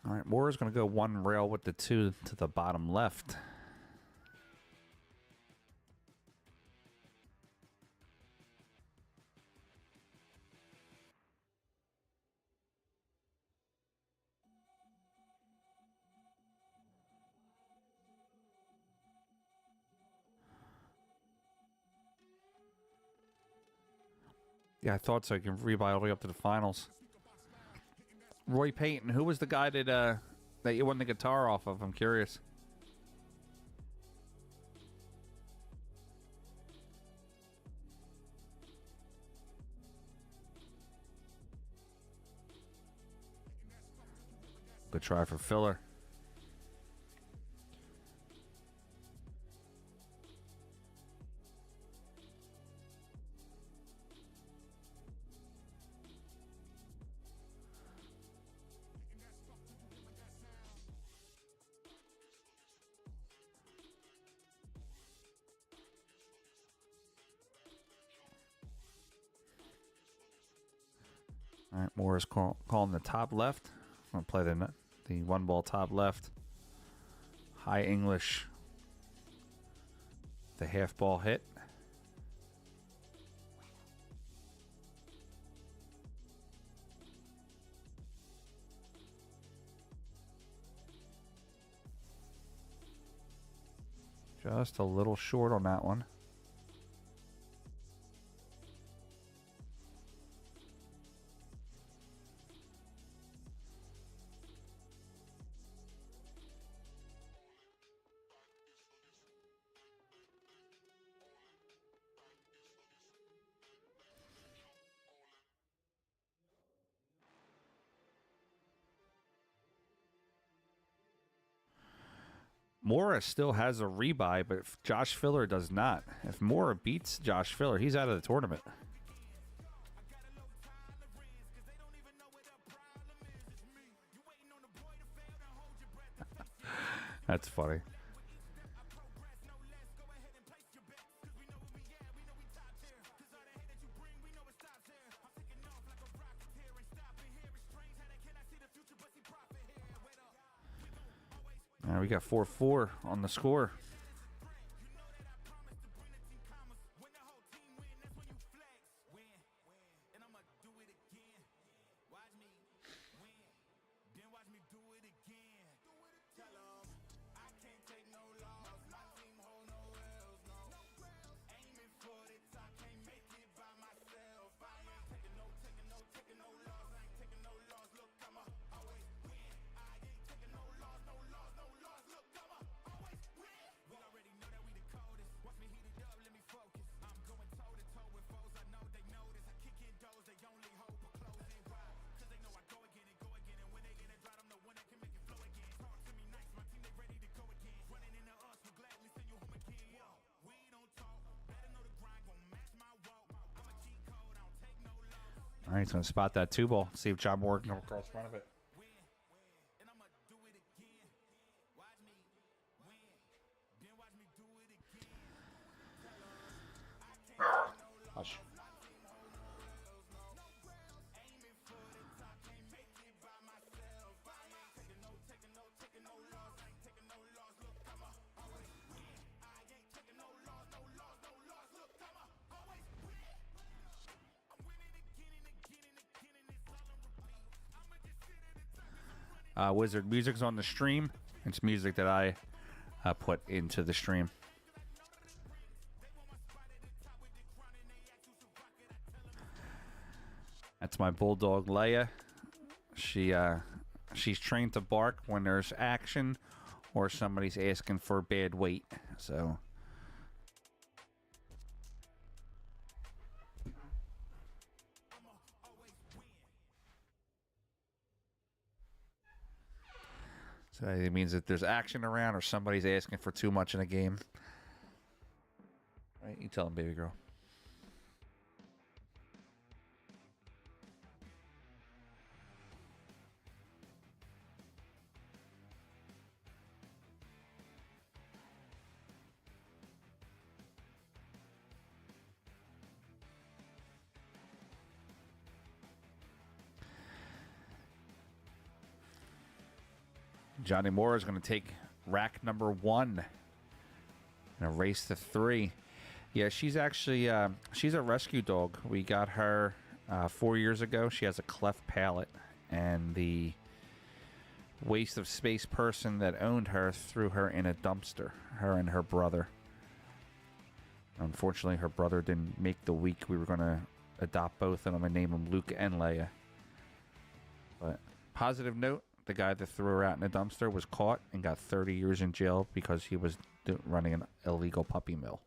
All right, Moore is going to go one rail with the 2 to the bottom left. Yeah, I thought so. You can rebuy all the way up to the finals. Roy Payton, who was the guy that you won the guitar off of? I'm curious. Good try for Filler. All right, Moore is calling the top left. I'm going to play the 1 ball top left. High English. The half ball hit. Just a little short on that one. Mora still has a rebuy, but if Josh Filler does not. If Mora beats Josh Filler, he's out of the tournament. That's funny. We got 4-4 on the score. All right, he's going to spot that 2-ball. See if John Moore can come across front of it. Hush. Wizard music's on the stream. It's music that I put into the stream. That's my bulldog Leia. She's trained to bark when there's action or somebody's asking for bad weight. So it means that there's action around or somebody's asking for too much in a game. Right? You tell them, baby girl. Johnny Moore is going to take rack number 1 in a race to 3. Yeah, she's actually she's a rescue dog. We got her 4 years ago. She has a cleft palate, and the waste of space person that owned her threw her in a dumpster, her and her brother. Unfortunately, her brother didn't make the week. We were going to adopt both of them and name them Luke and Leia. But positive note, the guy that threw her out in the dumpster was caught and got 30 years in jail because he was running an illegal puppy mill.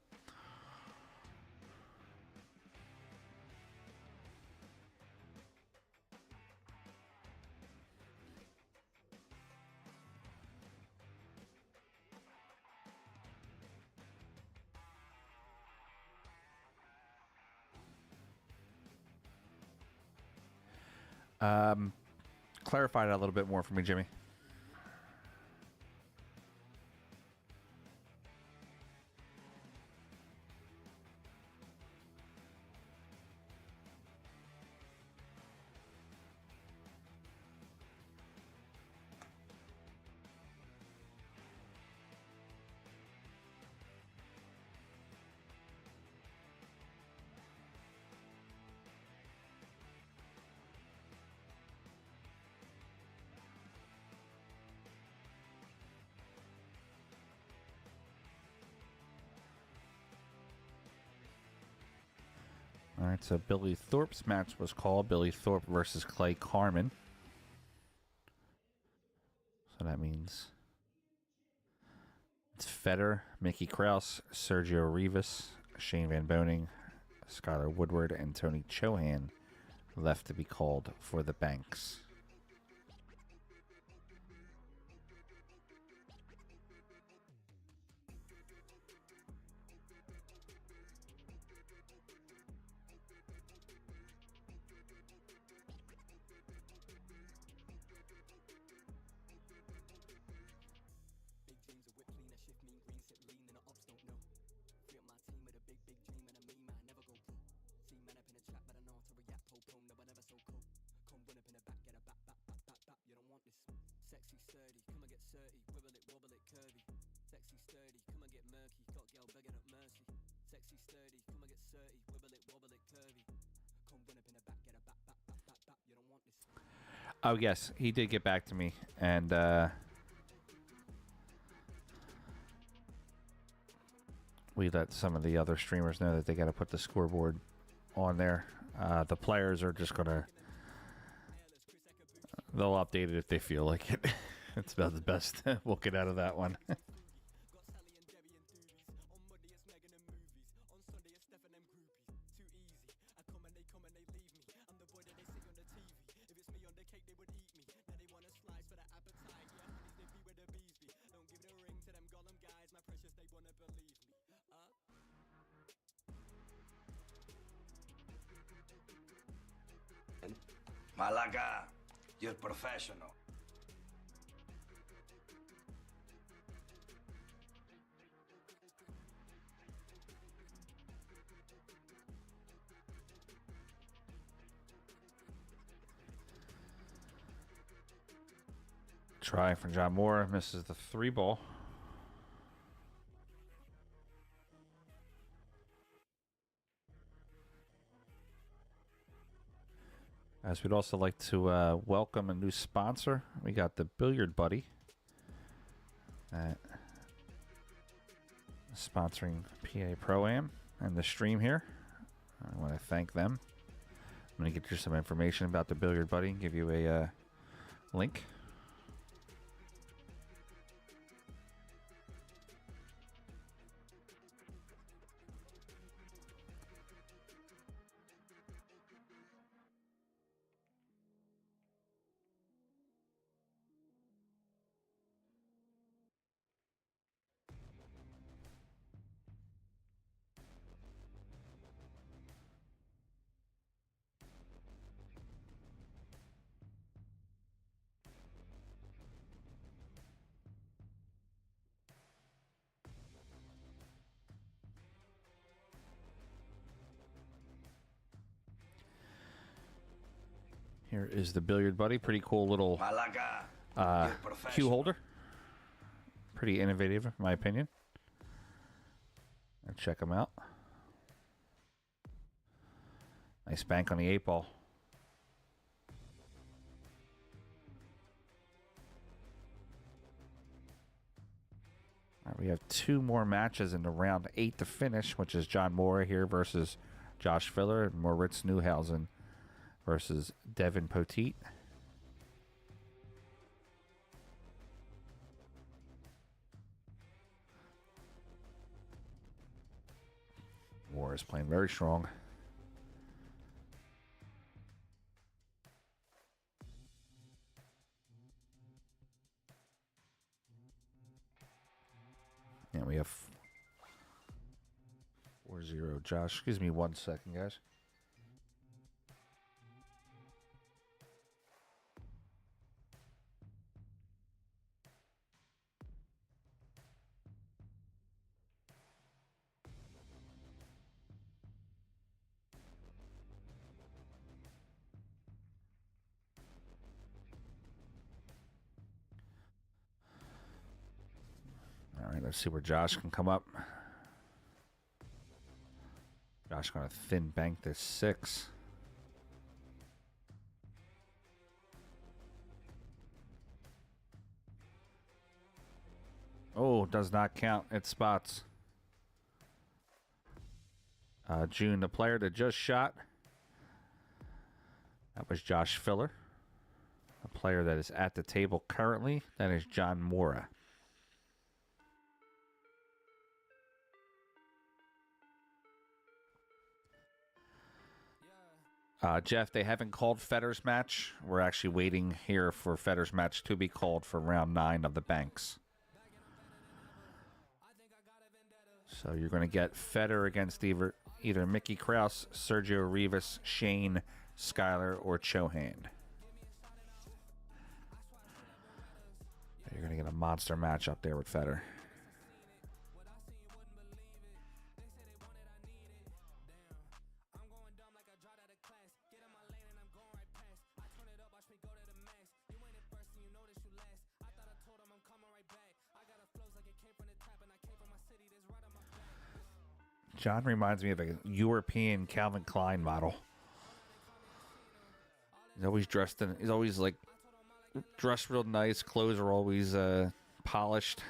Clarify that a little bit more for me, Jimmy. All right, so Billy Thorpe's match was called Billy Thorpe versus Clay Carmen. So that means it's Feder, Mickey Krause, Sergio Rivas, Shane Van Boning, Skylar Woodward, and Tony Chohan left to be called for the Banks. Oh, yes, he did get back to me, and we let some of the other streamers know that they got to put the scoreboard on there. The players are just going to, they'll update it if they feel like it. It's about the best we'll get out of that one. Malaga, you're professional. Try from John Moore, misses the 3-ball. As we'd also like to welcome a new sponsor. We got the Billiard Buddy sponsoring PA Pro-Am and the stream here. I want to thank them. I'm going to get you some information about the Billiard Buddy and give you a link. Here is the Billiard Buddy. Pretty cool little Malaga, cue holder. Pretty innovative, in my opinion. And check them out. Nice bank on the 8-ball. All right, we have 2 more matches in the round 8 to finish, which is John Moore here versus Josh Filler and Moritz Newhausen versus Devin Poteet. Moore is playing very strong. And we have 4-0 Josh. Excuse me 1 second, guys. All right, let's see where Josh can come up. Josh going to thin bank this 6. Oh, does not count. It spots. June, the player that just shot. That was Josh Filler. A player that is at the table currently. That is John Mora. Jeff, they haven't called Fetter's match. We're actually waiting here for Fetter's match to be called for round 9 of the banks. So you're going to get Fetter against either Mickey Kraus, Sergio Rivas, Shane, Skyler, or Chohan. You're going to get a monster match up there with Fetter. John reminds me of a European Calvin Klein model. He's always dressed in. He's always like dressed real nice. Clothes are always polished.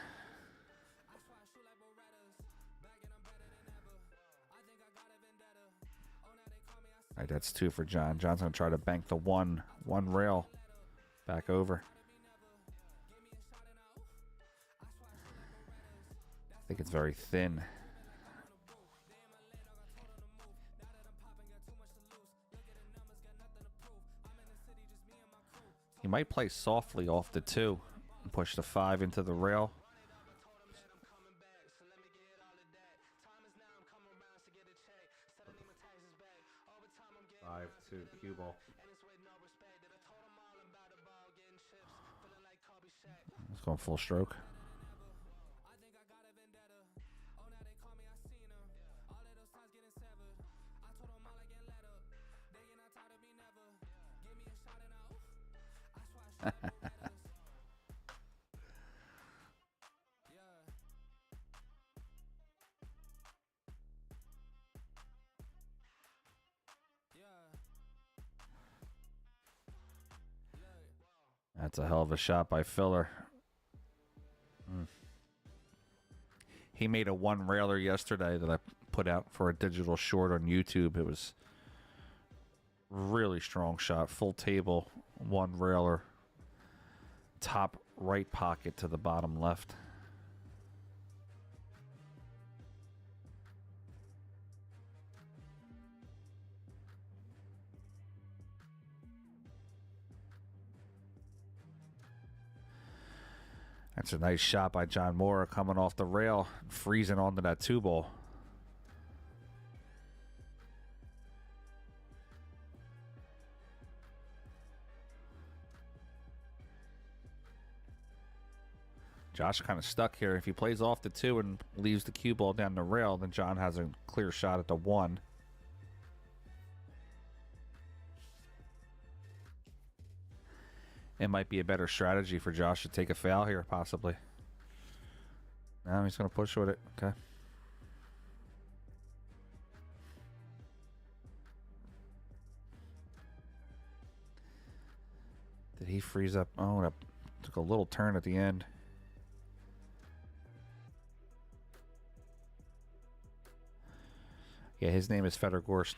All right, that's 2 for John. John's gonna try to bank the one rail back over. I think it's very thin. He might play softly off the 2 and push the 5 into the rail. Five to cue ball. It's going full stroke. That's a hell of a shot by Filler. He made a one railer yesterday that I put out for a digital short on YouTube. It was really strong shot, full table, one railer, top right pocket to the bottom left. That's a nice shot by John Moore coming off the rail, freezing onto that 2-ball. Josh kind of stuck here. If he plays off the 2 and leaves the cue ball down the rail, then John has a clear shot at the 1. It might be a better strategy for Josh to take a foul here, possibly. No, he's going to push with it. Okay. Did he freeze up? Oh, that took a little turn at the end. Yeah, his name is Federgorst.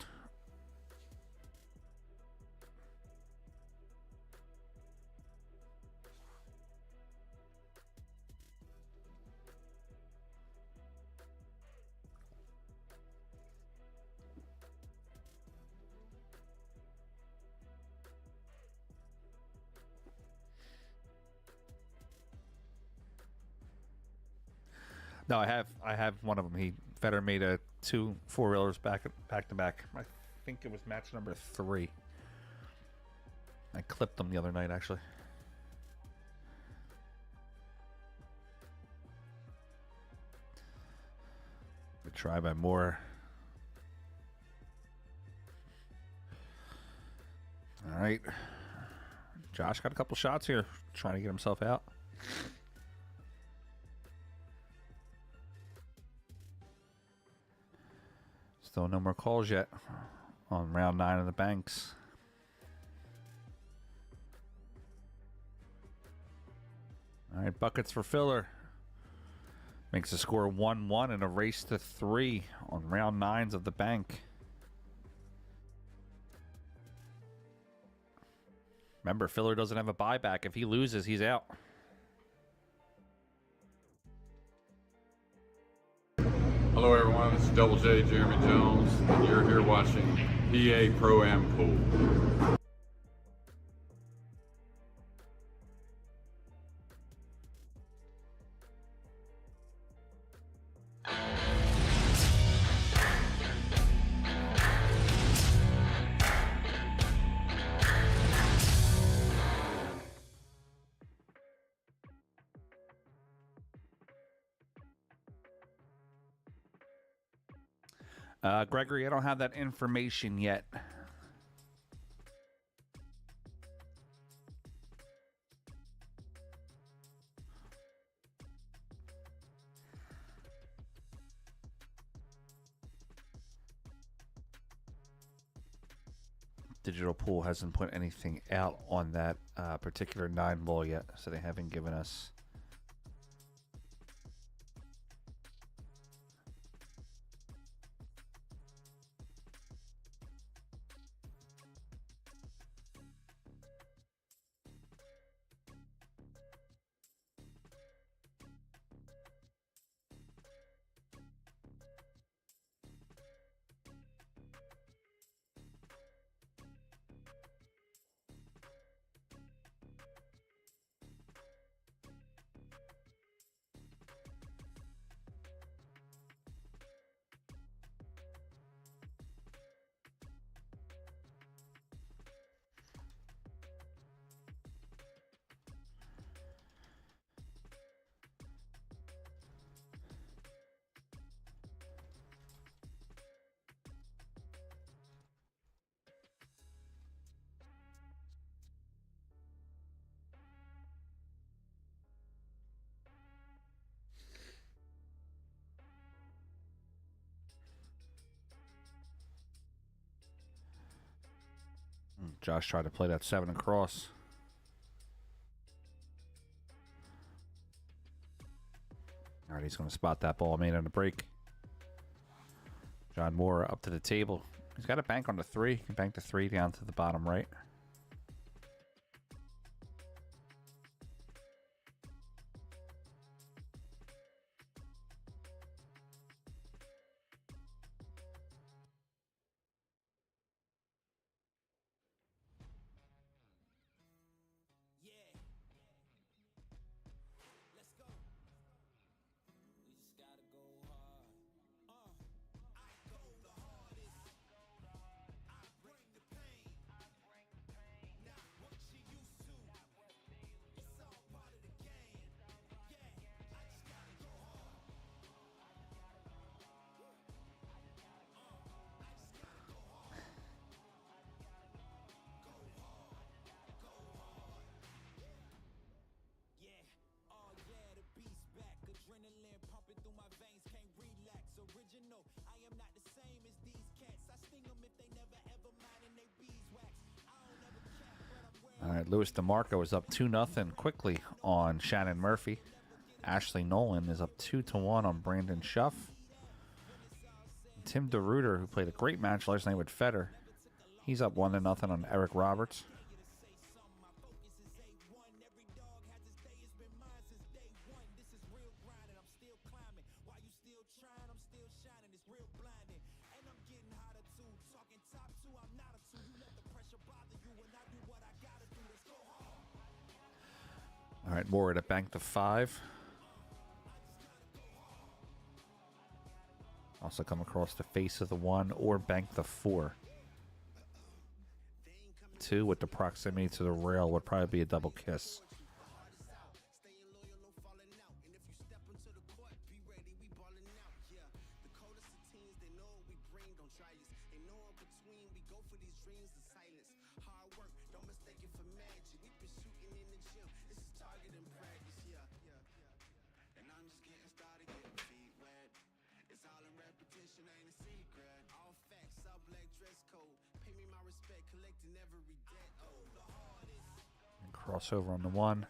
No, I have one of them. Federer made a 2 4-wheelers back to back. I think it was match number 3. I clipped them the other night, actually. Good try by Moore. All right, Josh got a couple shots here, trying to get himself out. Still no more calls yet on round 9 of the banks. All right, buckets for Filler. Makes the score 1-1 and a race to 3 on round 9s of the bank. Remember, Filler doesn't have a buyback. If he loses, he's out. Hello everyone, this is Double J, Jeremy Jones, and you're here watching PA Pro-Am Pool. Gregory, I don't have that information yet. Digital Pool hasn't put anything out on that particular 9-ball yet, so they haven't given us. Josh tried to play that 7 across. All right, he's going to spot that ball made on the break. John Moore up to the table. He's got a bank on the 3. He can bank the 3 down to the bottom right. All right, Louis DeMarco is up 2-0 quickly on Shannon Murphy. Ashley Nolan is up 2-1 on Brandon Schuff. Tim DeRuiter, who played a great match last night with Federer, he's up 1-0 on Eric Roberts. All right, Moore to bank the 5. Also come across the face of the 1 or bank the 4. 2 with the proximity to the rail would probably be a double kiss. And crossover on the 1.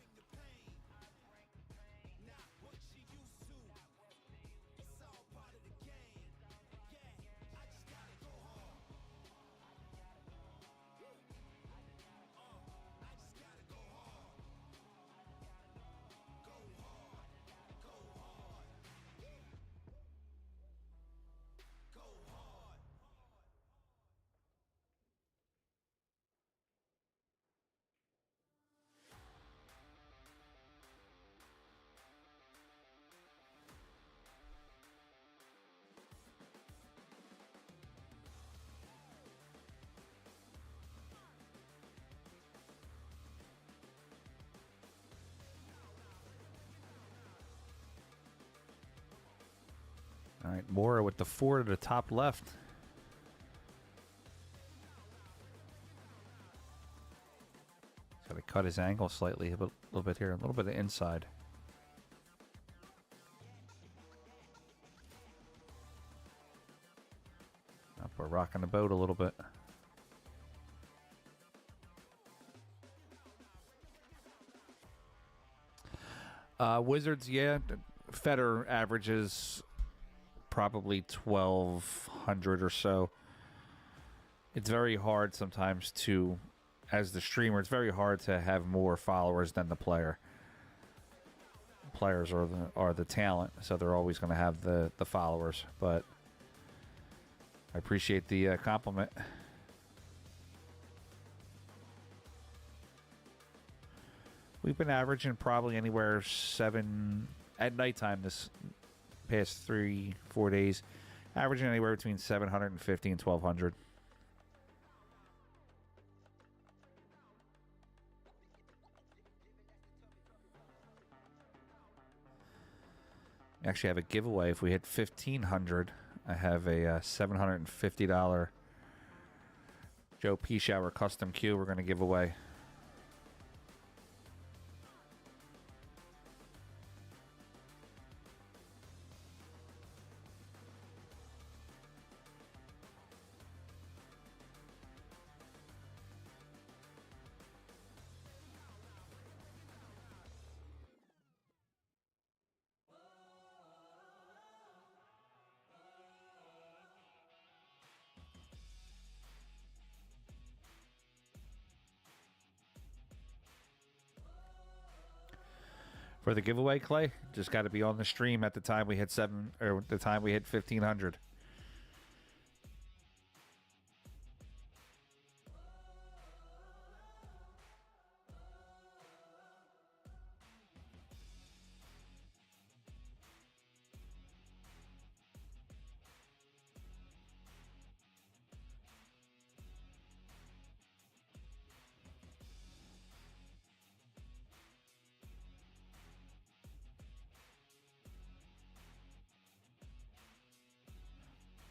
All right, Mora with the 4 to the top left. Got to cut his angle slightly, a little bit here, a little bit of inside. Up, we're rocking the boat a little bit. Wizards, yeah. Federer averages probably 1,200 or so. It's very hard sometimes to, as the streamer, it's very hard to have more followers than the player. Players are the talent, so they're always going to have the followers. But I appreciate the compliment. We've been averaging probably anywhere 7 at nighttime this past 3-4 days, averaging anywhere between 750 and 1,200. I actually have a giveaway. If we hit 1,500, I have a $750 Joe P. Shower custom cue we're going to give away. For the giveaway, Clay, just got to be on the stream at the time we hit 1,500.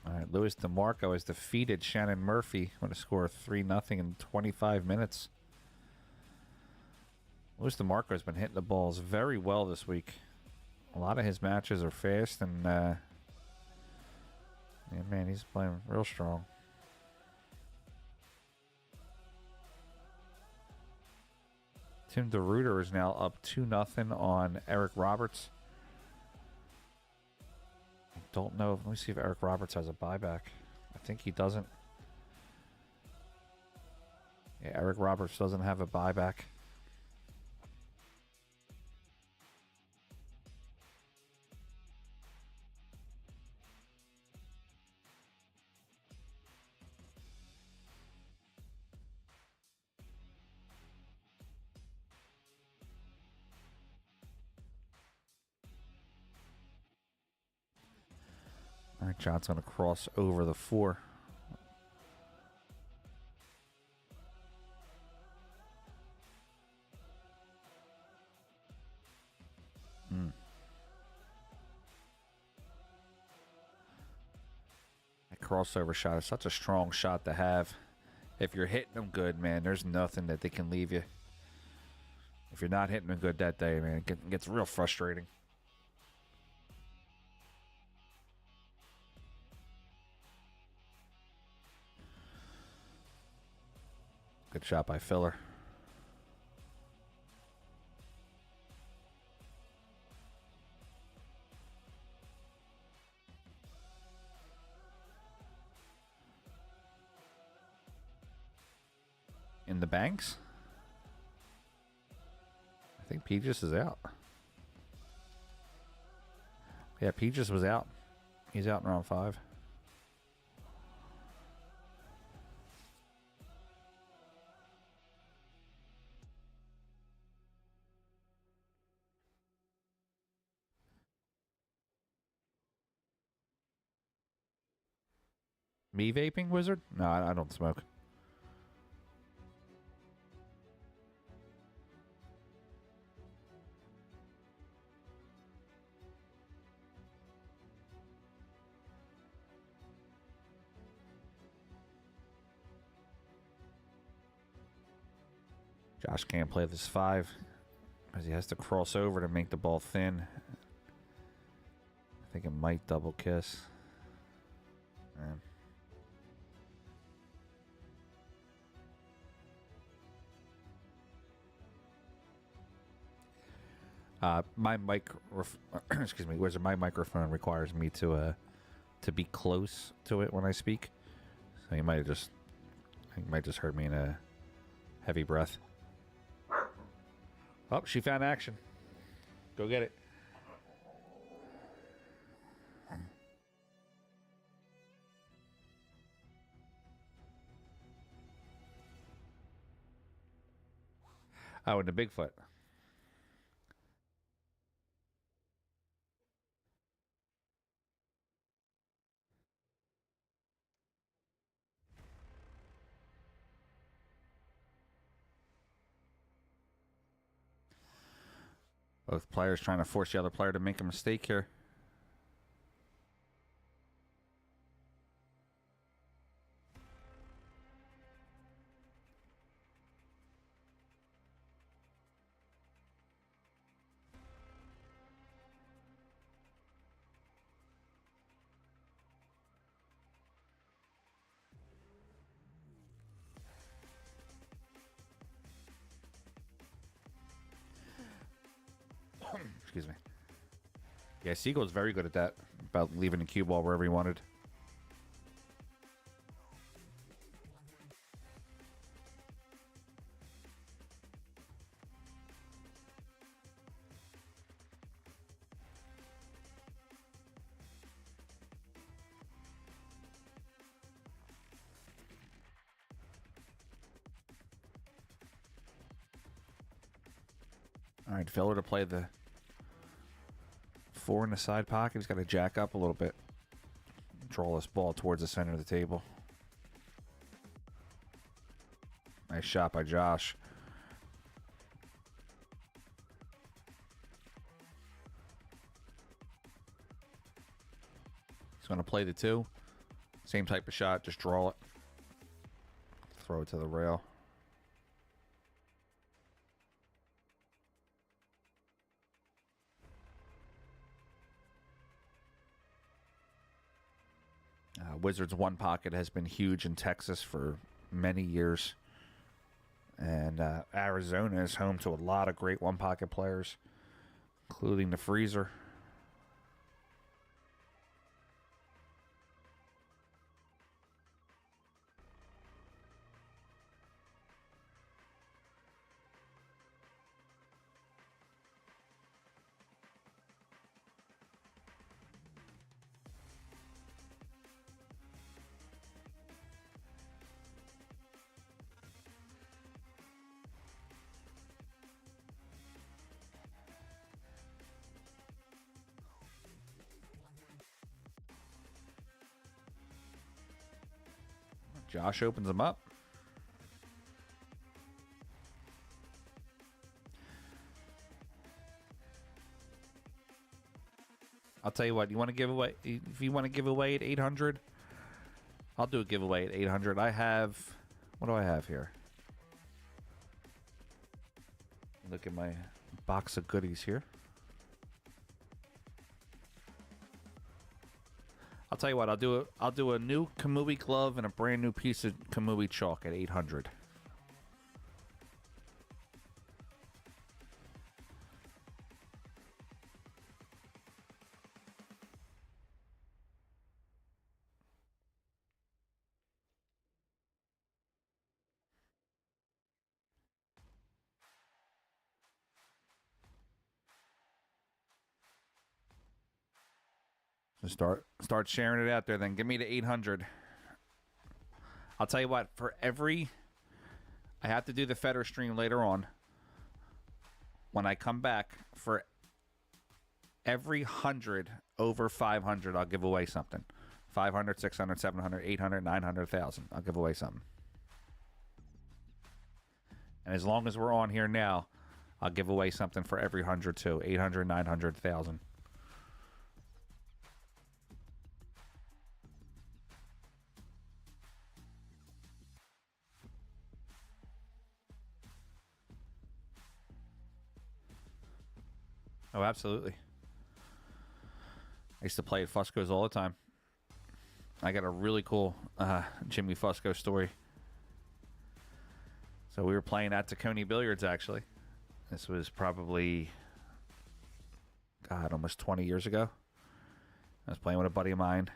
All right, Louis DeMarco has defeated Shannon Murphy with a score of 3-0 in 25 minutes. Louis DeMarco has been hitting the balls very well this week. A lot of his matches are fast, and yeah, man, he's playing real strong. Tim DeRuiter is now up 2-0 on Eric Roberts. Don't know. Let me see if Eric Roberts has a buyback. I think he doesn't. Yeah, Eric Roberts doesn't have a buyback. All right, John's going to cross over the 4. That crossover shot is such a strong shot to have. If you're hitting them good, man, there's nothing that they can leave you. If you're not hitting them good that day, man, it gets real frustrating. Good shot by Filler. In the banks? I think Peaches is out. Yeah, Peaches was out. He's out in round 5. Me vaping, Wizard? No, I don't smoke. Josh can't play this 5 because he has to cross over to make the ball thin. I think it might double kiss. Man. My mic, excuse me, Wizard. My microphone requires me to be close to it when I speak. So you might just heard me in a heavy breath. Oh, she found action. Go get it. Oh, and the Bigfoot. Both players trying to force the other player to make a mistake here. Excuse me. Yeah, Siegel's very good at that, about leaving the cue ball wherever he wanted. All right, Filler to play the 4 in the side pocket. He's got to jack up a little bit. Draw this ball towards the center of the table. Nice shot by Josh. He's going to play the 2. Same type of shot, just draw it. Throw it to the rail. Wizards one pocket has been huge in Texas for many years. And Arizona is home to a lot of great one pocket players, including the Freezer. Josh opens them up. I'll tell you what, you want to give away, if you want to give away at 800, I'll do a giveaway at 800. I have, what do I have here? Look at my box of goodies here. I'll tell you what, I'll do a new Kamui glove and a brand new piece of Kamui chalk at 800. Start sharing it out there then. Give me the 800. I'll tell you what, for every... I have to do the Feder stream later on. When I come back, for every 100 over 500, I'll give away something. 500, 600, 700, 800, 900, 1,000. I'll give away something. And as long as we're on here now, I'll give away something for every 100 too. 800, 900, 1,000. Oh, absolutely. I used to play at Fusco's all the time. I got a really cool Jimmy Fusco story. So we were playing at Tacony Billiards, actually. This was probably, God, almost 20 years ago. I was playing with a buddy of mine,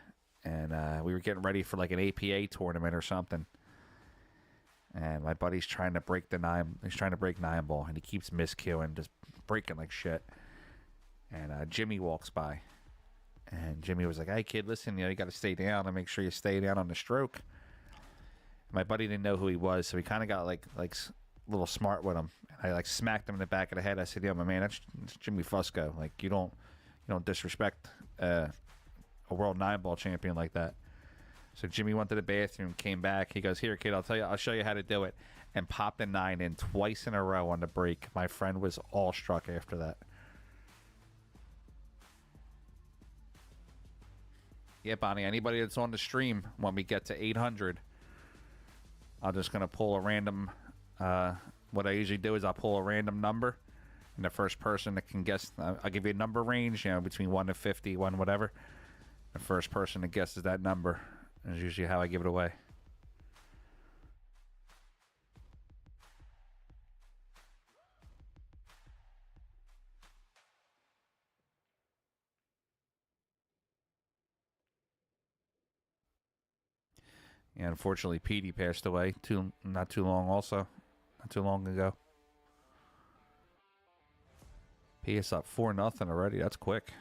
and we were getting ready for like an APA tournament or something. And my buddy's trying to break the 9. He's trying to break 9 ball, and he keeps miscuing, just breaking like shit. And Jimmy walks by, and Jimmy was like, "Hey kid, listen, you got to stay down and make sure you stay down on the stroke." My buddy didn't know who he was, so he kind of got like a little smart with him. And I smacked him in the back of the head. I said, "Yo, my man, that's Jimmy Fusco. Like you don't disrespect a world 9-ball champion like that." So Jimmy went to the bathroom, came back. He goes, "Here, kid, I'll show you how to do it," and popped a 9 in twice in a row on the break. My friend was awestruck after that. Yeah, Bonnie, anybody that's on the stream, when we get to 800, I'm just going to pull a random, what I usually do is I'll pull a random number, and the first person that can guess, I'll give you a number range, between 1 to 50, 1 whatever. The first person that guesses that number is usually how I give it away. Yeah, unfortunately, Petey passed away not too long ago. PS up 4-0 already. That's quick.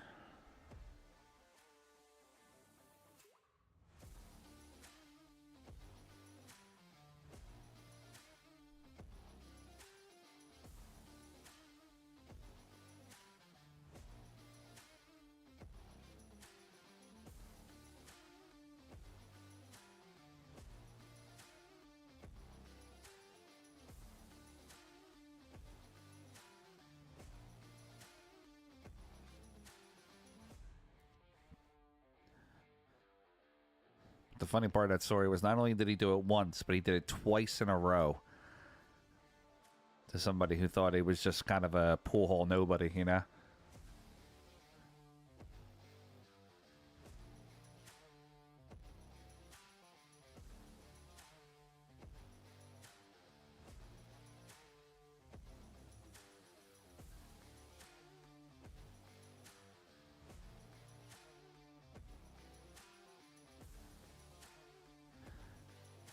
the funny part of that story was not only did he do it once, but he did it twice in a row to somebody who thought he was just kind of a pool hall nobody, you know?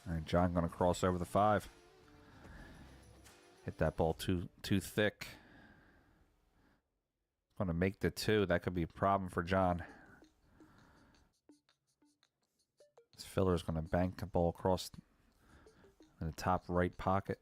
All right, John going to cross over the 5. Hit that ball too thick. Going to make the 2. That could be a problem for John. This filler is going to bank the ball across in the top right pocket.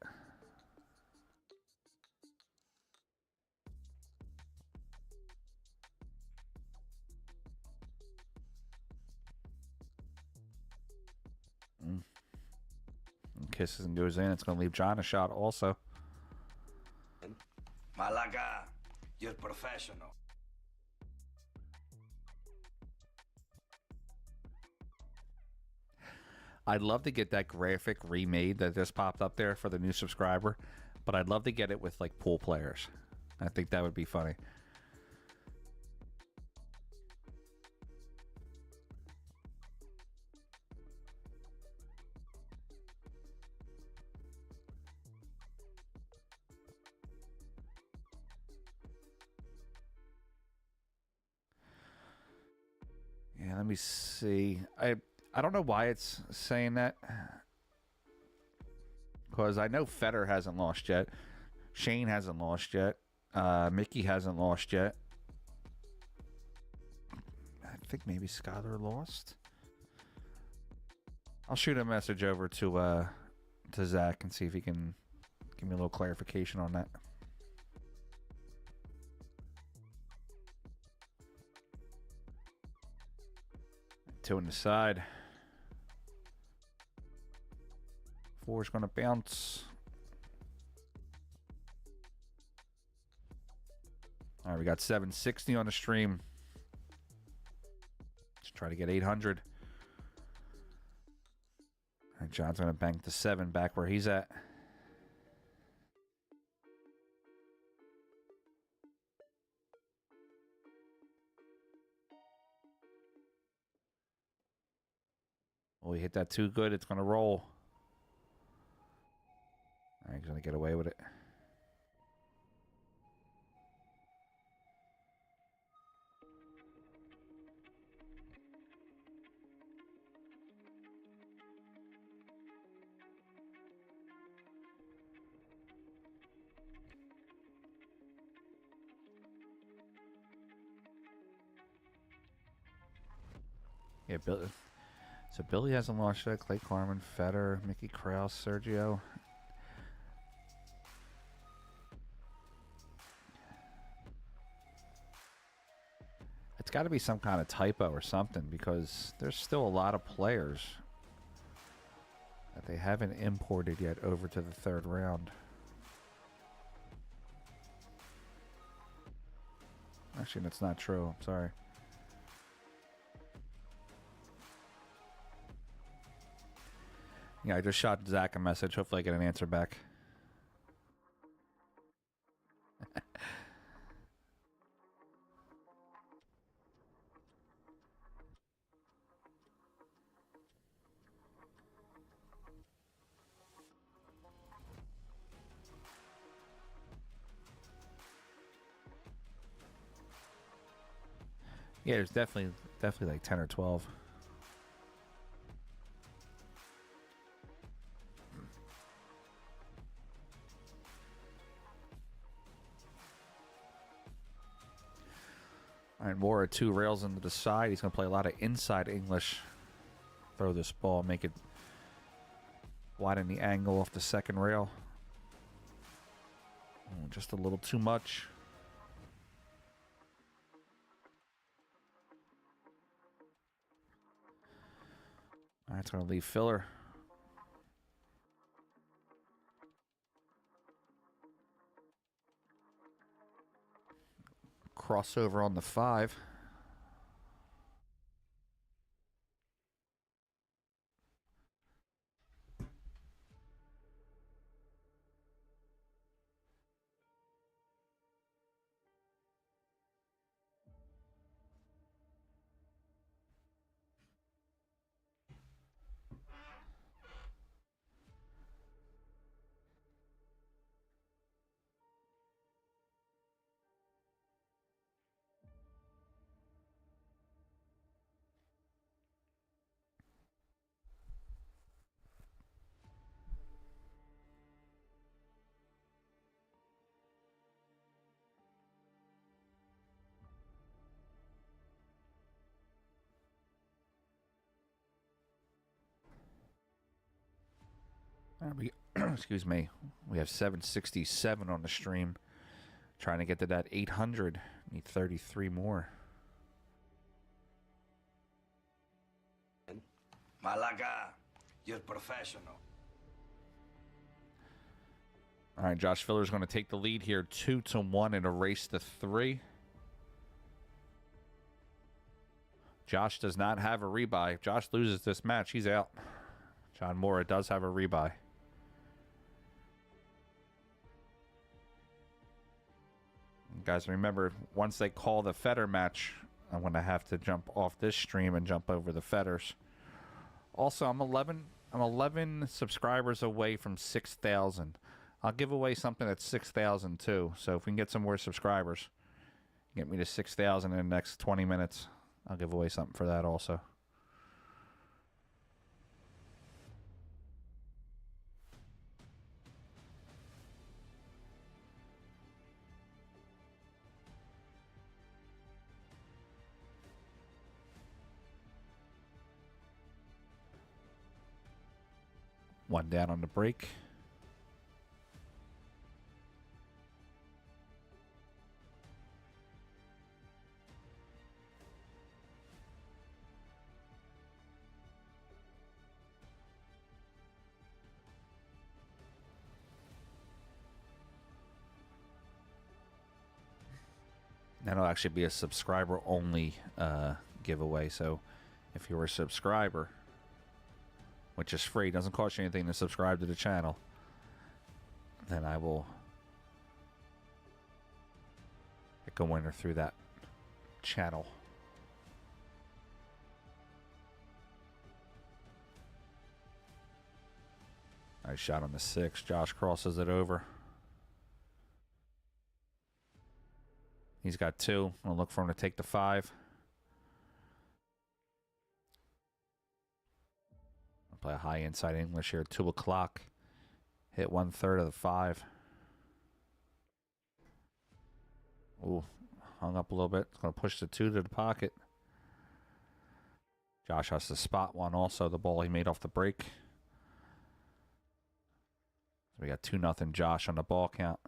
Kisses and goes in. It's going to leave John a shot also. Malaga, you're professional. I'd love to get that graphic remade that just popped up there for the new subscriber, but I'd love to get it with like pool players. I think that would be funny. Yeah, let me see. I don't know why it's saying that, because I know Federer hasn't lost yet. Shane hasn't lost yet. Mickey hasn't lost yet. I think maybe Skyler lost. I'll shoot a message over to Zach and see if he can give me a little clarification on that. Two on the side. 4 is going to bounce. All right, we got 760 on the stream. Let's try to get 800. All right, John's going to bank the 7 back where he's at. Oh, we hit that too good. It's going to roll. All right, he's going to get away with it. Yeah, Billy. So Billy hasn't lost yet. Clay Carmen, Federer, Mickey Kraus, Sergio. It's got to be some kind of typo or something, because there's still a lot of players that they haven't imported yet over to the 3rd round. Actually, that's not true. I'm sorry. Yeah, I just shot Zach a message. Hopefully I get an answer back. Yeah, there's definitely like 10 or 12. All right, Mora 2 rails into the side. He's going to play a lot of inside English. Throw this ball, make it widen the angle off the 2nd rail. Oh, just a little too much. All right, it's going to leave filler. Crossover on the 5. Excuse me. We have 767 on the stream. Trying to get to that 800. Need 33 more. Malaga, you're professional. All right, Josh Filler's going to take the lead here, 2-1 in a race to 3. Josh does not have a rebuy. If Josh loses this match, he's out. John Mora does have a rebuy. Guys, remember, once they call the Feder match, I'm going to have to jump off this stream and jump over the Feders. Also, I'm 11 subscribers away from 6,000. I'll give away something at 6,000 too. So if we can get some more subscribers, get me to 6,000 in the next 20 minutes, I'll give away something for that also. One down on the break. That'll actually be a subscriber only giveaway. So if you're a subscriber, which is free, doesn't cost you anything to subscribe to the channel, then I will pick a winner through that channel. Nice shot on the 6. Josh crosses it over. He's got 2. I'll look for him to take the 5. Play a high inside English here. 2 o'clock. Hit 1/3 of the 5. Ooh, hung up a little bit. It's going to push the 2 to the pocket. Josh has to spot one also. The ball he made off the break. So we got 2-0 Josh on the ball count.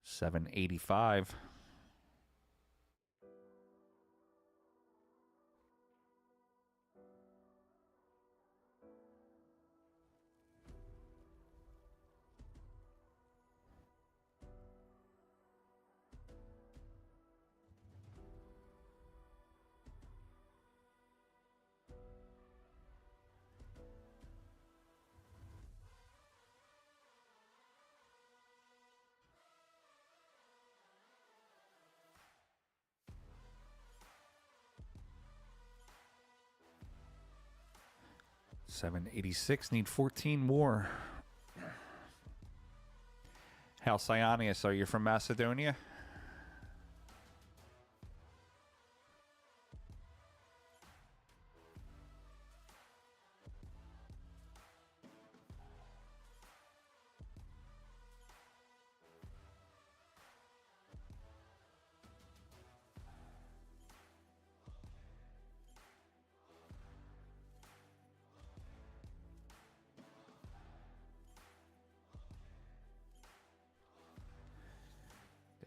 785. $786. Need 14 more. Halcyonius, are you from Macedonia?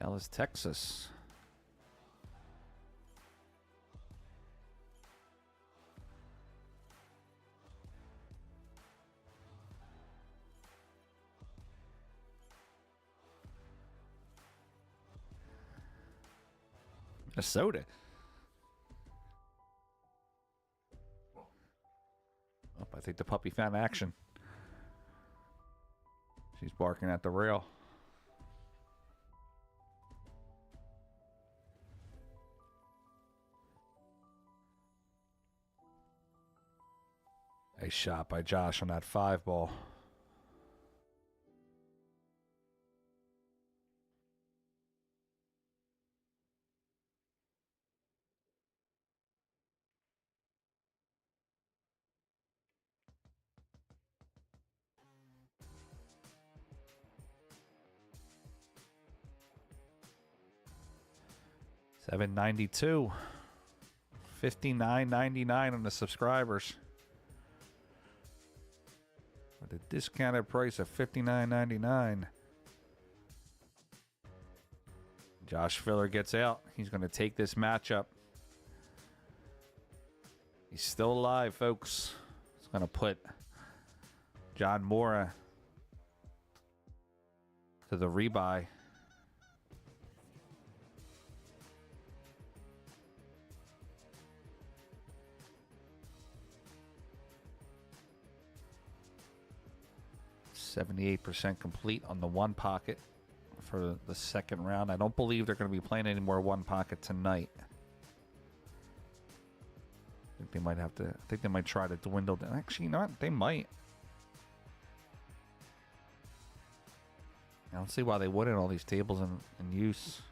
Dallas, Texas. Minnesota. Oh, I think the puppy found action. She's barking at the rail. A shot by Josh on that 5 ball. $792. $59.99 on the subscribers. at a discounted price of $59.99. Josh Filler gets out. He's going to take this matchup. He's still alive, folks. He's going to put John Mora to the rebuy. %78 complete on the one pocket for the second round. I don't believe they're going to be playing any more one pocket tonight. I think they might have to. I think they might try to dwindle down. Actually, not. They might. I don't see why they wouldn't. All these tables in use.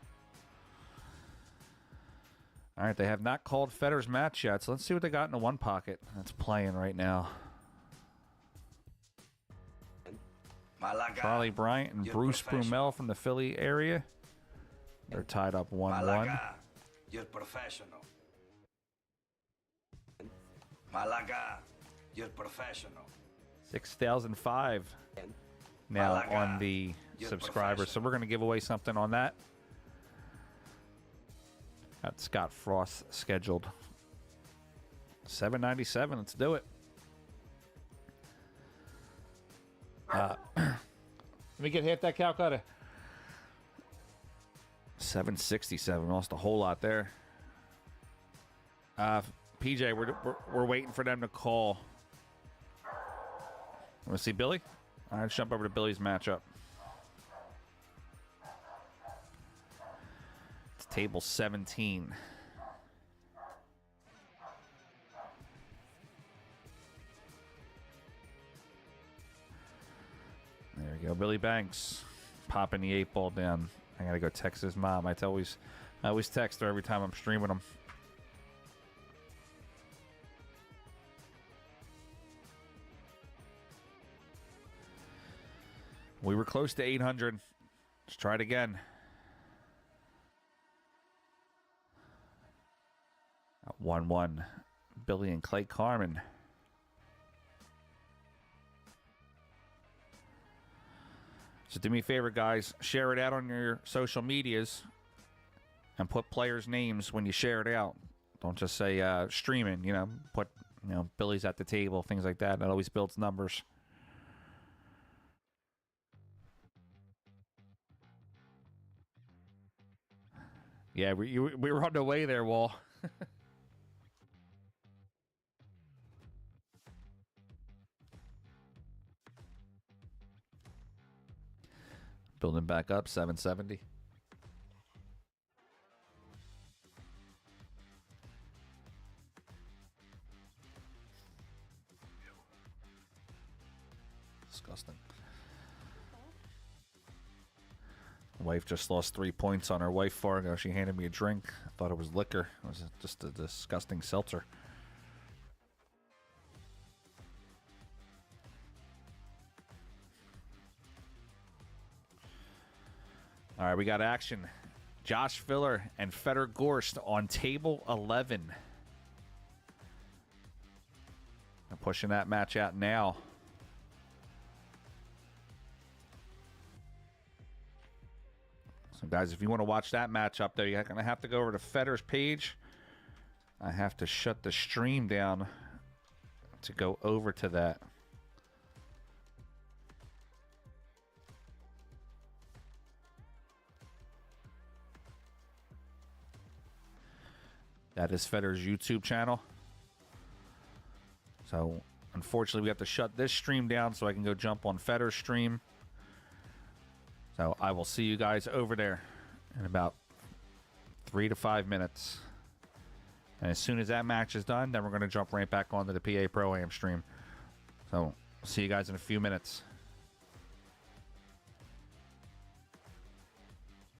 All right, they have not called Federer's match yet, so let's see what they got in the one pocket that's playing right now. Malaga, Charlie Bryant and you're Bruce professional. Brumell from the Philly area. They're tied up 1-1. Malaga, you're professional. Malaga, you're professional. 6,005 now Malaga, on the you're subscribers. So professional. we're going to give away something on that. Got Scott Frost scheduled. $7.97. Let's do it. Let me hit that Calcutta. $7.67. Lost a whole lot there. PJ, we're waiting for them to call. Want to see Billy? All right, let's jump over to Billy's matchup. It's table 17. There we go. Billy Banks popping the 8 ball down. I got to go text his mom. I always text her every time I'm streaming them. We were close to 800. Let's try it again. At 1-1. Billy and Clay Carmen. So do me a favor, guys. Share it out on your social medias and put players' names when you share it out. Don't just say streaming, you know. Put, you know, Billy's at the table, things like that. That always builds numbers. Yeah, we were on the way there, Wall. Building back up, 770. Disgusting. Wife just lost 3 points on her wife Fargo. She handed me a drink. I thought it was liquor. It was just a disgusting seltzer. All right, we got action. Josh Filler and Feder Gorst on table 11. I'm pushing that match out now. So, guys, if you want to watch that match up there, you're going to have to go over to Federer's page. I have to shut the stream down to go over to that. That is Federer's YouTube channel. So, unfortunately, we have to shut this stream down so I can go jump on Federer's stream. So, I will see you guys over there in about 3 to 5 minutes. And as soon as that match is done, then we're going to jump right back onto the PA Pro-Am stream. So, see you guys in a few minutes.